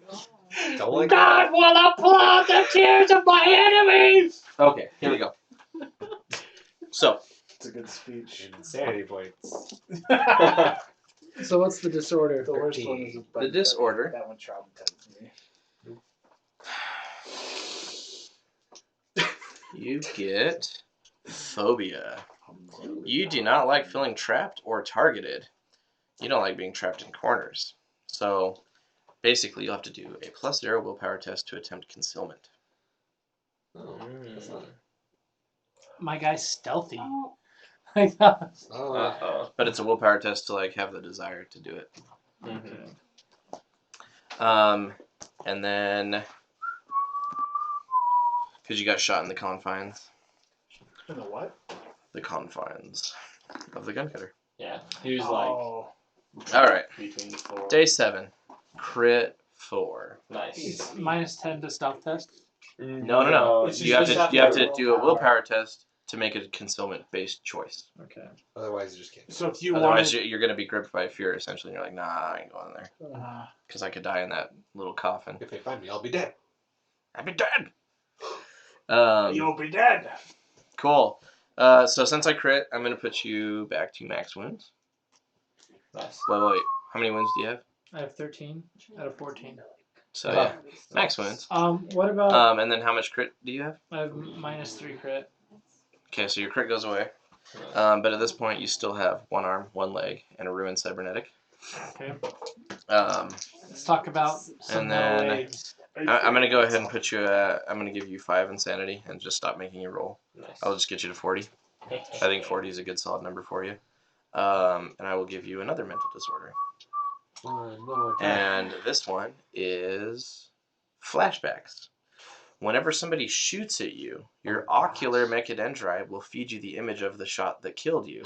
Don't like God will applaud the tears of my enemies. Okay, here we go. So It's a good speech. that. Insanity points. So what's the disorder? The worst one is the disorder. That one traumatized me. You get phobia. You do not like feeling trapped or targeted. You don't like being trapped in corners. So basically, you'll have to do a +0 willpower test to attempt concealment. Oh, that's not my guy's stealthy. Oh, I thought. Oh, Uh-oh. But it's a willpower test to like have the desire to do it. Mhm. And then because you got shot in the confines. In the what? The confines of the gun cutter. Yeah. He was Oh. All right. between the four. Day 7. Crit 4. Nice. It's minus 10 to stealth test. No. It's You have just to do a willpower test to make a concealment-based choice. Okay. otherwise, you just can't. So if you Otherwise, wanted, you're going to be gripped by fear, essentially. And you're like, nah, I ain't going there. Because I could die in that little coffin. If they find me, I'll be dead. I'd be dead. you'll be dead. Cool. So since I crit, I'm going to put you back to max wounds. Nice. Wait. How many wounds do you have? I have 13 out of 14. So, yeah. Max wounds. What about? And then how much crit do you have? I have minus 3 crit. Okay, so your crit goes away. But at this point, you still have 1 arm, 1 leg, and a ruined cybernetic. Okay. Um, Let's talk about some And then- legs. I'm going to go ahead and put you I'm going to give you 5 insanity and just stop making you roll. Nice. I'll just get you to 40. I think 40 is a good solid number for you. And I will give you another mental disorder. One more time. And this one is flashbacks. Whenever somebody shoots at you, your ocular mechadendrite will feed you the image of the shot that killed you.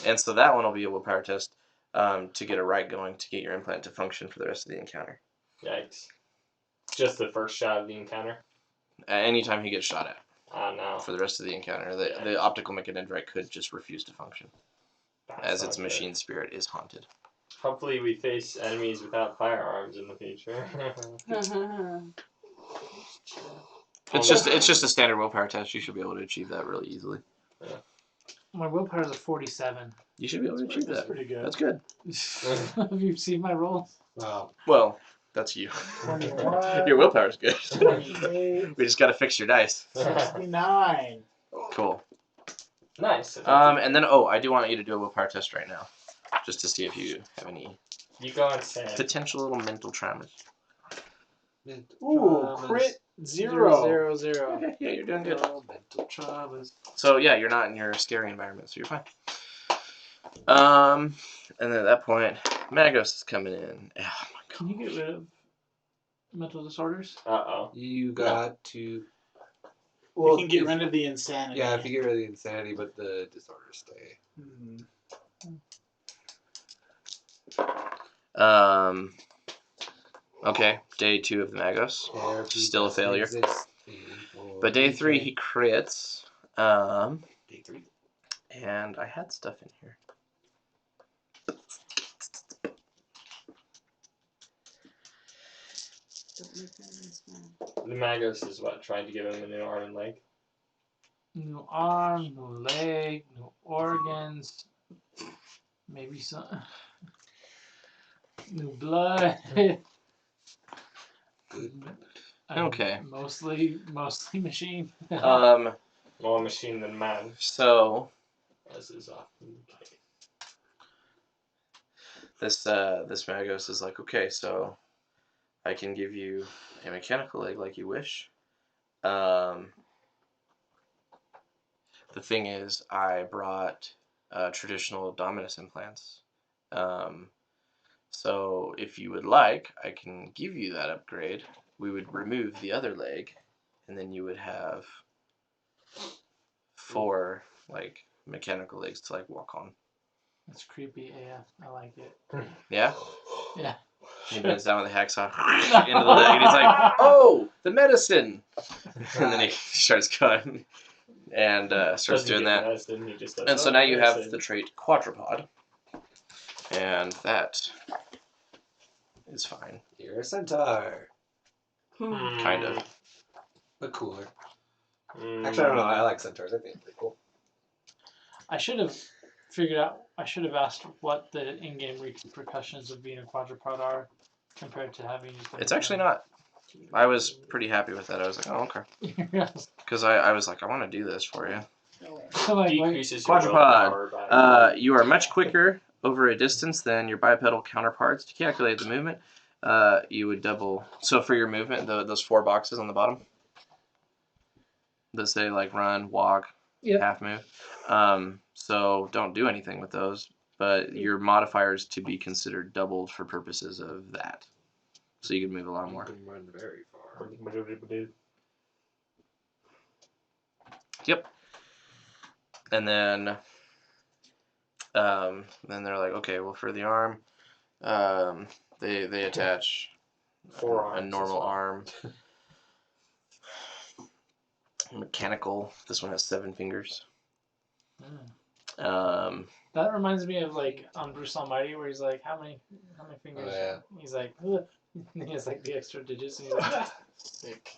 And so that one will be a willpower test to get a right going to get your implant to function for the rest of the encounter. Yikes. Just the first shot of the encounter? Anytime he gets shot at Oh no. for the rest of the encounter, the optical mechadendrite could just refuse to function That's as not its good. machine spirit is haunted. Hopefully we face enemies without firearms in the future. It's just a standard willpower test. You should be able to achieve that really easily. My willpower is a 47. You should be able to achieve That's that. pretty good. That's good. Have you seen my rolls? Wow. Well, that's you. 21. Your willpower's good. 28, We just gotta fix your dice. 69. Cool. Nice. And then I do want you to do a willpower test right now, just to see if you have any You go insane. potential little mental traumas. Ooh, crit 0. Okay, yeah, you're doing good. Mental traumas. So yeah, you're not in your scary environment, so you're fine. And then at that point, Magos is coming in. Oh my god. Can you get rid of mental disorders? Uh-oh. You got to. You can get rid of the insanity. Yeah, if you get rid of the insanity, but the disorders stay. Okay, day 2 of the Magos. Therapy Still a doesn't failure. exist But day 3 anymore. he crits. Day 3. And I had stuff in here. The Magos is what? Trying to give him a new arm and leg? New arm, new leg, new organs. Maybe some new blood. Okay. Mostly machine. More machine than man, So as is often the case. this Magos is like, okay, so I can give you a mechanical leg like you wish. The thing is, I brought traditional Dominus implants. So if you would like, I can give you that upgrade. We would remove the other leg, and then you would have 4 like mechanical legs to like walk on. That's creepy AF. I like it. Yeah? Yeah. He bends down with a hacksaw into the leg, and he's like, "Oh, the medicine!" And then he starts cutting and starts Doesn't doing get that. medicine, he just does, And so "Oh, now you have medicine." the trait Quadrupod, and that is fine. You're a centaur. Kind of. But cooler. Mm. Actually, I don't know. I like centaurs. I think they're pretty cool. I should have asked what the in-game repercussions of being a quadrupod are compared to having just It's actually not. I was pretty happy with that. I was like, oh, okay. Because I was like, I want to do this for you. So like, Decreases your Quadrupod. willpower by You are much quicker over a distance than your bipedal counterparts. To calculate the movement, you would double. So for your movement, those 4 boxes on the bottom, that say like run, walk, Yep. half move. So don't do anything with those. But your modifiers to be considered doubled for purposes of that. So you can move a lot more. You can run very far. Yep. And then they're like, okay, well for the arm, they attach Four a arms normal as well. arm. Mechanical. This one has 7 fingers. That reminds me of like on Bruce Almighty, where he's like, how many fingers? Oh, yeah. He's like, ugh. And he has like the extra digits, and he's like, ah, sick.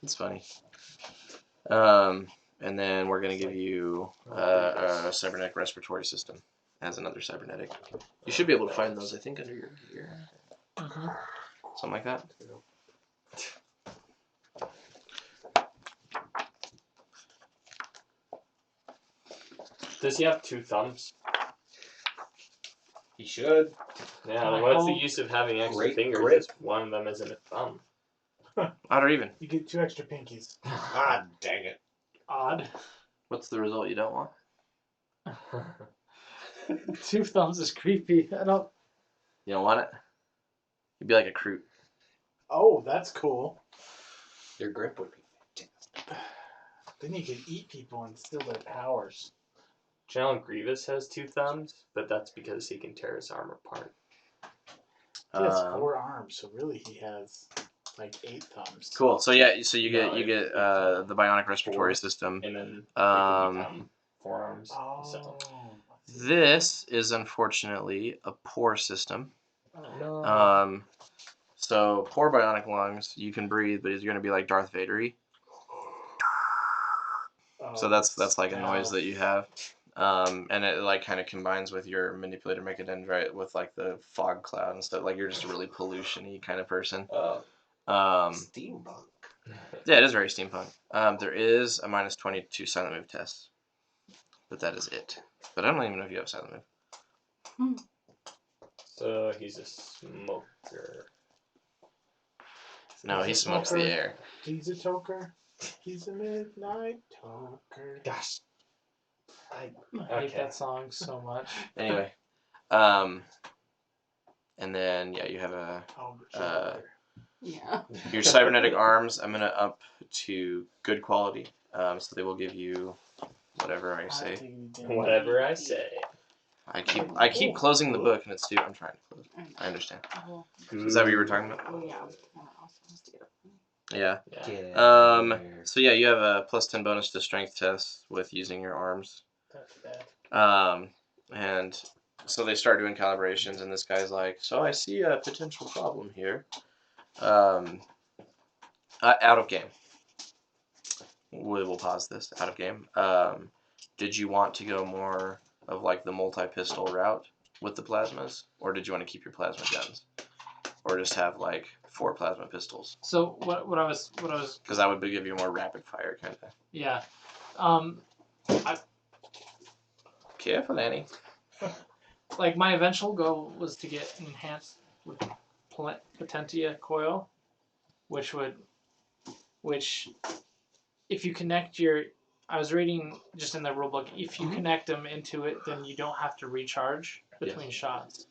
It's funny. And then we're gonna give you a cybernetic respiratory system as another cybernetic. You should be able to find those, I think, under your gear. Something like that. Does he have 2 thumbs? He should. Yeah, I what's the hope- use of having extra Great fingers grip. if one of them isn't a thumb? Odd or even. You get 2 extra pinkies. Ah, dang it. Odd. What's the result you don't want? 2 thumbs is creepy. I don't. You don't want it? You'd be like a Kroot. Oh, that's cool. Your grip would be fantastic. Then you can eat people and steal their powers. General Grievous has 2 thumbs, but that's because he can tear his arm apart. He has 4 arms, so really he has like 8 thumbs. Cool. So yeah, so you get No, the bionic respiratory 4. system. And then they can Um, become 4 arms. Oh. So. This is unfortunately a poor system. No. So poor bionic lungs, you can breathe, but you're gonna be like Darth Vader-y. So that's like a noise that you have. And it like kind of combines with your manipulator mechadendrite with like the fog cloud and stuff. Like you're just a really pollution-y kind of person. Oh, Um, steampunk. yeah, it is very steampunk. There is a -22 silent move test, but that is it. But I don't even know if you have silent move. So he's a smoker. No, he He's a smokes the smoker. air. He's a toker. He's a midnight toker. Gosh. I hate Okay. that song so much. Anyway, and then yeah, you have a Oh, Joker. Yeah. your cybernetic arms. I'm gonna up to good quality. So they will give you whatever I say. Whatever I say. I keep closing the book and it's too. I'm trying to close. I understand. Is that what you were talking about? Oh, yeah. Also has to get up. Yeah. Yeah. So yeah, you have a +10 bonus to strength test with using your arms. That's bad. And so they start doing calibrations, and this guy's like, "So I see a potential problem here." Out of game. We will pause this. Out of game. Did you want to go more of like the multi-pistol route with the plasmas, or did you want to keep your plasma guns, or just have like 4 plasma pistols? So what I was Because that would give you more rapid fire kind of. yeah. Careful, Annie. Like my eventual goal was to get an enhanced with Potentia coil, which if you connect your, I was reading just in the rulebook, if you connect them into it, then you don't have to recharge between shots.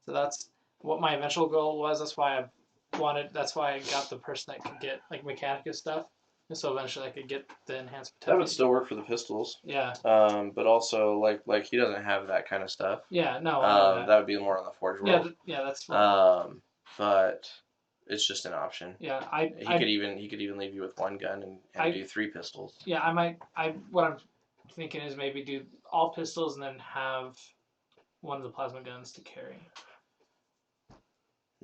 So that's what my eventual goal was. That's why I got the person that could get like Mechanica stuff. And so eventually I could get the enhanced Potentia. That would still work for the pistols. Yeah. But also like he doesn't have that kind of stuff. Yeah, no. That would be more on the forgeworld. Yeah, that's fine. But it's just an option. Yeah, He could even leave you with 1 gun and do 3 pistols. Yeah, what I'm thinking is maybe do all pistols and then have one of the plasma guns to carry.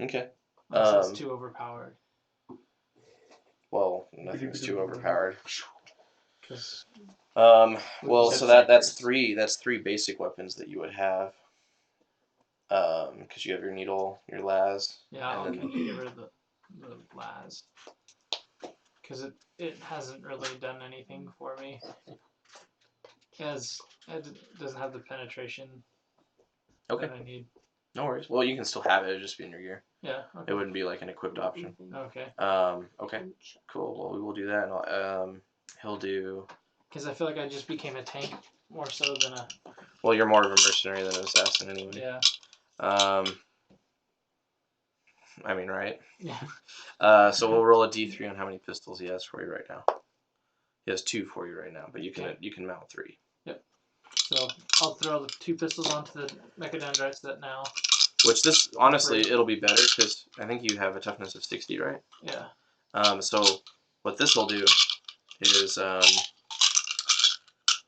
Okay. Unless it's too overpowered. Well, nothing's too overpowered. 'Cause Well, so that's 3 basic weapons that you would have. Because you have your needle, your las. yeah, I'll and then, get rid of the las. Because it hasn't really done anything for me. Because it doesn't have the penetration okay. that I need. No worries. Well, you can still have it. It'd just be in your gear. Yeah. Okay. It wouldn't be like an equipped option. Okay. Okay. Cool. Well, we will do that. And he'll do. Because I feel like I just became a tank more so than a. Well, you're more of a mercenary than an assassin anyway. Yeah. I mean, right? Yeah. So we'll roll a d3 on how many pistols he has for you right now. He has 2 for you right now, but you can mount 3. Yep. So I'll throw the 2 pistols onto the mechadendrites that now. Which this, honestly, it'll be better because I think you have a toughness of 60, right? Yeah. So what this will do is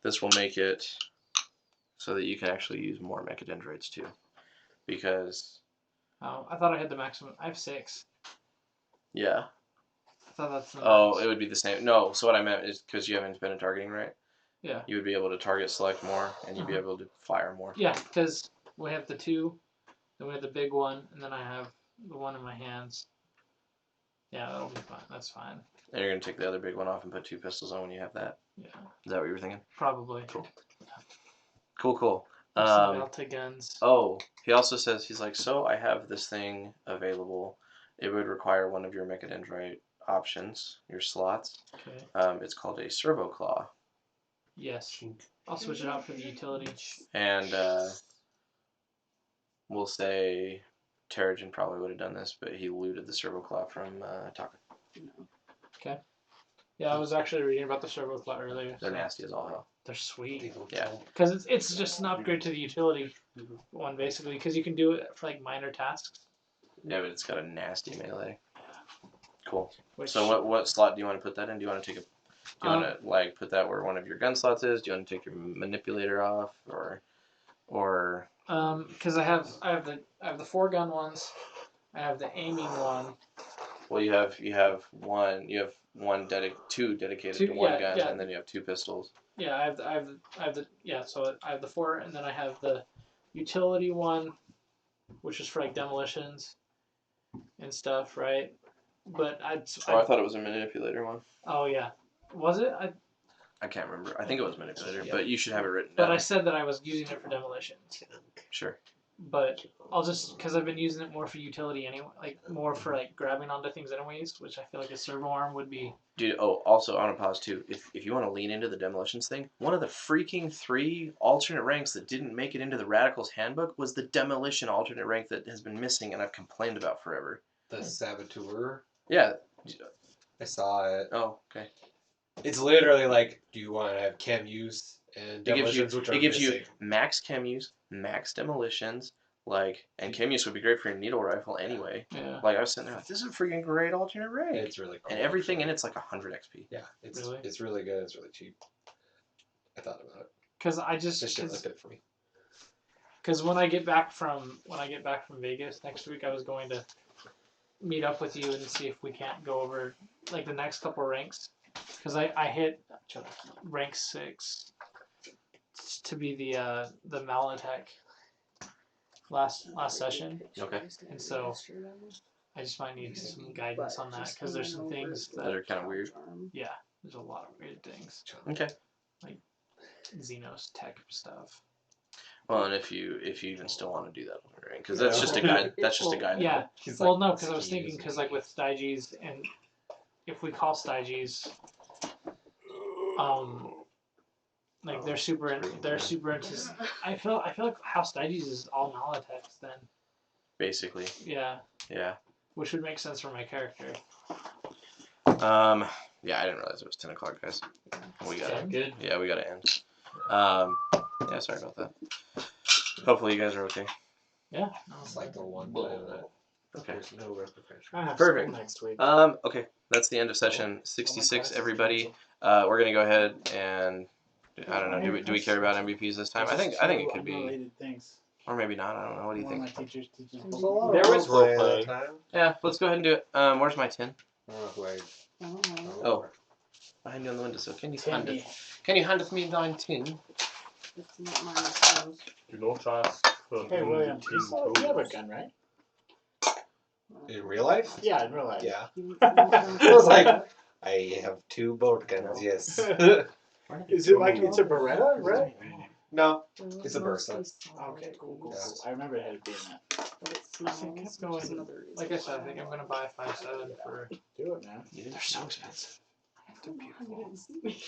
this will make it so that you can actually use more mechadendrites too, because. Oh, I thought I had the maximum. I have 6. Yeah. I thought that's the Oh, it would be the same. No, so what I meant is because you have independent targeting, right? Yeah. You would be able to target select more, and you'd be able to fire more. Yeah, because we have the 2, then we have the big one, and then I have the one in my hands. Yeah, that'll be fine. That's fine. And you're going to take the other big one off and put 2 pistols on when you have that? Yeah. Is that what you were thinking? Probably. Cool. Cool. Some multi-guns. Oh, he also says, he's like, so I have this thing available. It would require one of your mechadendrite options, your slots. Okay. It's called a servo claw. Yes. I'll switch it out for the utility. And we'll say Terrigen probably would have done this, but he looted the servo claw from Taka. Okay. Yeah, I was actually reading about the servo claw earlier. They're nasty as all hell. They're sweet. Yeah. Because it's just an upgrade to the utility one, basically, because you can do it for like minor tasks. Yeah, but it's got a nasty melee. Cool. Which, So what slot do you want to put that in? Do you want to take do you want to like put that where one of your gun slots is? Do you want to take your manipulator off, or? Because I have the 4 gun ones. I have the aiming one. Well, you have two dedicated to one gun, and then you have 2 pistols. Yeah, I have the So I have the 4, and then I have the utility one, which is for like demolitions and stuff, right? But I thought it was a manipulator one. Oh yeah, was it? I can't remember. I think it was manipulator, Yeah. but you should have it written But down. I said that I was using it for demolitions. Sure. But I'll just, because I've been using it more for utility anyway, like more for like grabbing onto things anyways, which I feel like a servo arm would be. Dude, also I want to pause too. If you want to lean into the demolitions thing, one of the freaking 3 alternate ranks that didn't make it into the Radicals handbook was the demolition alternate rank that has been missing and I've complained about forever. The Saboteur. Yeah. I saw it. Oh, okay. It's literally like, do you want to have chem use and demolitions, it gives you max chem use, max demolitions, and chem use would be great for your needle rifle anyway. Yeah. Like I was sitting there, this is a freaking great alternate rank. It's really cool. And everything in it's like 100 XP. Yeah, it's really good. It's really cheap. I thought about it. Because I just They should have looked at it for me. Because when I get back from Vegas next week, I was going to meet up with you and see if we can't go over like the next couple ranks. Because I hit rank 6 to be the Malotech last session. Okay. And so I just might need some guidance on that because there's some things that are kind of weird. Yeah, there's a lot of weird things. Okay. Like xenos tech stuff. Well, and if you even still want to do that, right? Because that's just a guide. That's just a guide. Yeah. Well, no, because I was thinking like with Styges and if we call Styges, like they're super into. I feel like how Styges is all Malotechs then. Basically. Yeah. Yeah. Which would make sense for my character. Yeah, I didn't realize it was 10 o'clock, guys. We got it. Good. Yeah, we got to end. Yeah, sorry about that. Hopefully you guys are okay. Yeah. It's like the one time that Okay. there's no repercussion. I have Perfect. school next week. Okay, that's the end of session 66, everybody. We're gonna go ahead and I don't know. Do we care about MVPs this time? I think it could be, Unrelated things. or maybe not. I don't know. What do you One of think? my teachers teaches There's a lot of There was role-playing role-play. at the time. Yeah, let's go ahead and do it. Where's my tin? I don't know who I... Oh, behind you on the windowsill. Can you hand Timmy. it? Can you hand it me thine tin? It's not mine, I suppose. Do not ask for Hey, William, tin you have a toes. gun, right? In real life? Yeah, in real life. Yeah. You I was like, I have 2 bolt guns, yes. Is it like it's a Beretta, right? No, it's a Bursa. Okay, cool. Yeah. I remember it had being that. But it I think smells. it's going. There's another reason Like I said, I why. think I'm gonna buy 5.7 for. Do it, man. They're so expensive. You didn't see me.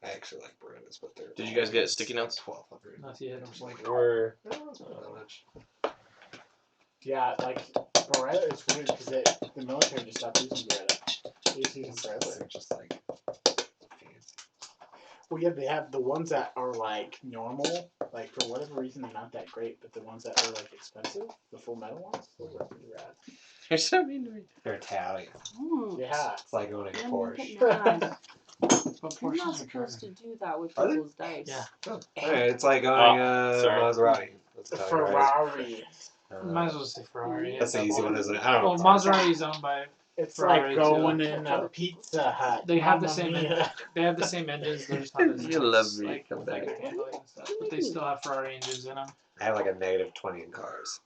I actually like Miranda's, but they're. Did you guys get sticky notes? 1,200. Not yet. I'm just like, We're not that much. Yeah, like Beretta is weird because the military just stopped using Beretta. They just use it for They're everything. just like fancy. Well, yeah, they have the ones that are like normal, like for whatever reason they're not that great, but the ones that are like expensive, the full metal ones, those are pretty rad. You're so mean to me. They're Italian. Yeah. It's like owning a Yeah, Porsche. look at that. But You're not Porsches are supposed to German. do that with Are they? people's dice. Yeah. Oh, hey, it's like owning a sorry. Maserati. That's Italian, right? Ferrari. Might as well say Ferrari. That's the easy one, isn't it? I don't know. Well, Maserati is owned by. It's Ferrari, like going too. in a Pizza Hut. They have the Mamma same. mia. They have the same engines. They're just not as You nice, love me. like, Come with, like, back. the handling and stuff. But they still have Ferrari engines in them. I have like a negative 20 in cars.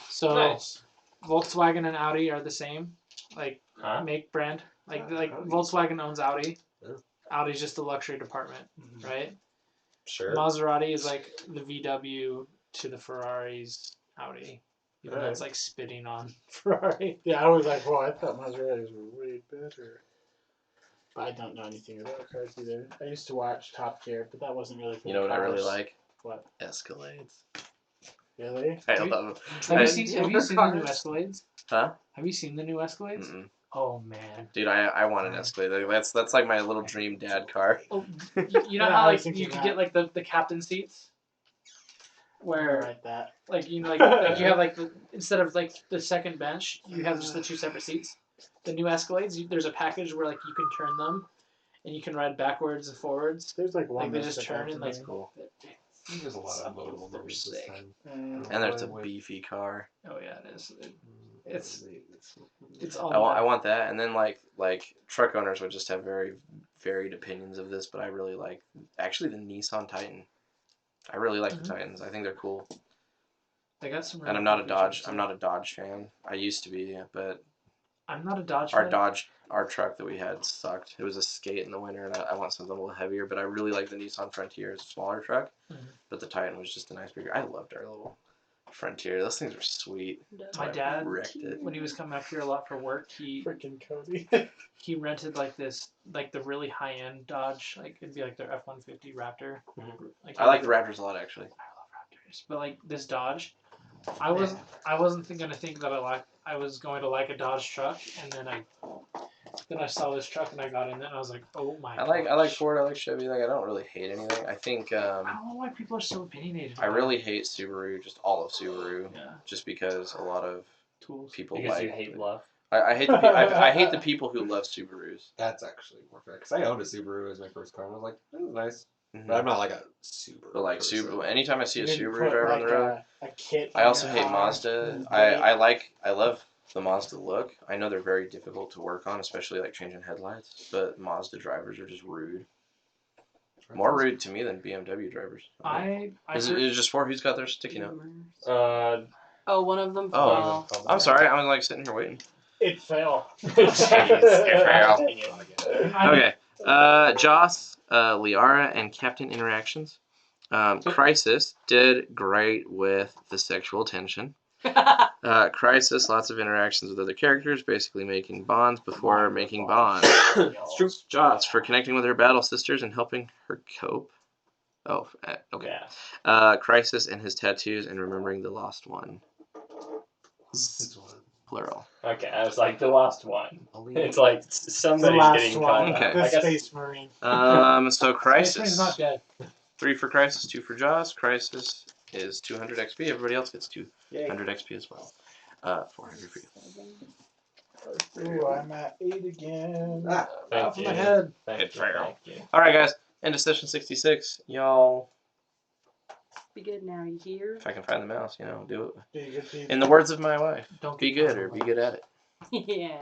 So nice. Volkswagen and Audi are the same, like Huh? make brand. Like Audi. Volkswagen owns Audi. Yeah. Audi's just the luxury department, right? Sure. Maserati is like the VW to the Ferrari's Audi. Even though Alright. it's like spitting on Ferrari. Yeah, I was like, well, I thought Maseratis were way better. But I don't know anything about cars either. I used to watch Top Gear, but that wasn't really for You know what I really cars. like? What? Escalades. Really? I Have you- love Have I- you seen the new cars. Escalades? Huh? Have you seen the new Escalades? Mm-mm. Oh man. Dude, I want an Escalade. Like, that's like my little dream dad car. Oh, you know Yeah, how I was like thinking you could that. get like the captain seats, where like that. like you know like you have like instead of like the second bench, you have just the two separate seats. The new Escalades, there's a package where like you can turn them, and you can ride backwards and forwards. There's like one Like they that's just like turn and like. That's cool. There's a lot of loadable They're moves this sick. time. And there's a beefy car. Oh yeah, it is. It's It's all. I want that. And then like truck owners would just have very varied opinions of this, but I really like actually the Nissan Titan. I really like the Titans. I think they're cool. They got some. And I'm not a Dodge. I'm not a Dodge fan. I used to be, but I'm not a Dodge. our fan. Dodge, our truck that we had sucked. It was a skate in the winter, and I want something a little heavier. But I really like the Nissan Frontier. It's a smaller truck, but the Titan was just a nice bigger. I loved our little Frontier. Those things were sweet. My dad wrecked it. when he was coming up here a lot for work, Freaking Cody. he rented like this like the really high end Dodge, like it'd be like their F-150 Raptor. I like the Raptors a lot, actually. I love Raptors, but like this Dodge, I wasn't gonna think that I was going to like a Dodge truck, and then I saw this truck and I got in it and I was like, oh my. I like Ford. I like Chevy. Like I don't really hate anything. I think I don't know why people are so opinionated. I really hate Subaru. Just all of Subaru. Yeah. Just because a lot of Tools. people Because like. you hate love. I hate the I hate the people who love Subarus. That's actually more fair. Because I owned a Subaru as my first car, and I was like, this is nice. Mm-hmm. But I'm not like a Subaru. But like person. Subaru, anytime I see a You didn't Subaru put, driver on the like, road, a kit I in also your hate car. Mazda. Right. I love the Mazda look. I know they're very difficult to work on, especially like changing headlights. But Mazda drivers are just rude. More rude to me than BMW drivers. Is it just for who's got their sticky note? Oh, one of them Oh, fell. I'm sorry. I was like sitting here waiting. It fell. Okay. Joss, Liara, and Captain interactions. Crisis did great with the sexual tension. Crisis, lots of interactions with other characters, basically making bonds before making bonds. It's true. Joss, for connecting with her battle sisters and helping her cope. Oh, okay. Yeah. Crisis and his tattoos and remembering the lost one. Plural. Okay, I was like the last one. It's like The somebody's last getting one. caught. Okay. The I guess Space Marine. So Space Crisis. Marine's not dead. 3 for Crisis, 2 for Joss. Crisis is 200 XP. Everybody else gets 200 XP as well. 400 for you. Ooh, I'm at 8 again. Off Thank of my you. head. Thank It's you. fair. Thank you. All right, guys. End of session 66. Y'all, Be good now, you hear? if I can find the mouse, do it. Be good people. In the words of my wife, Don't be get good or be good at it. Yeah.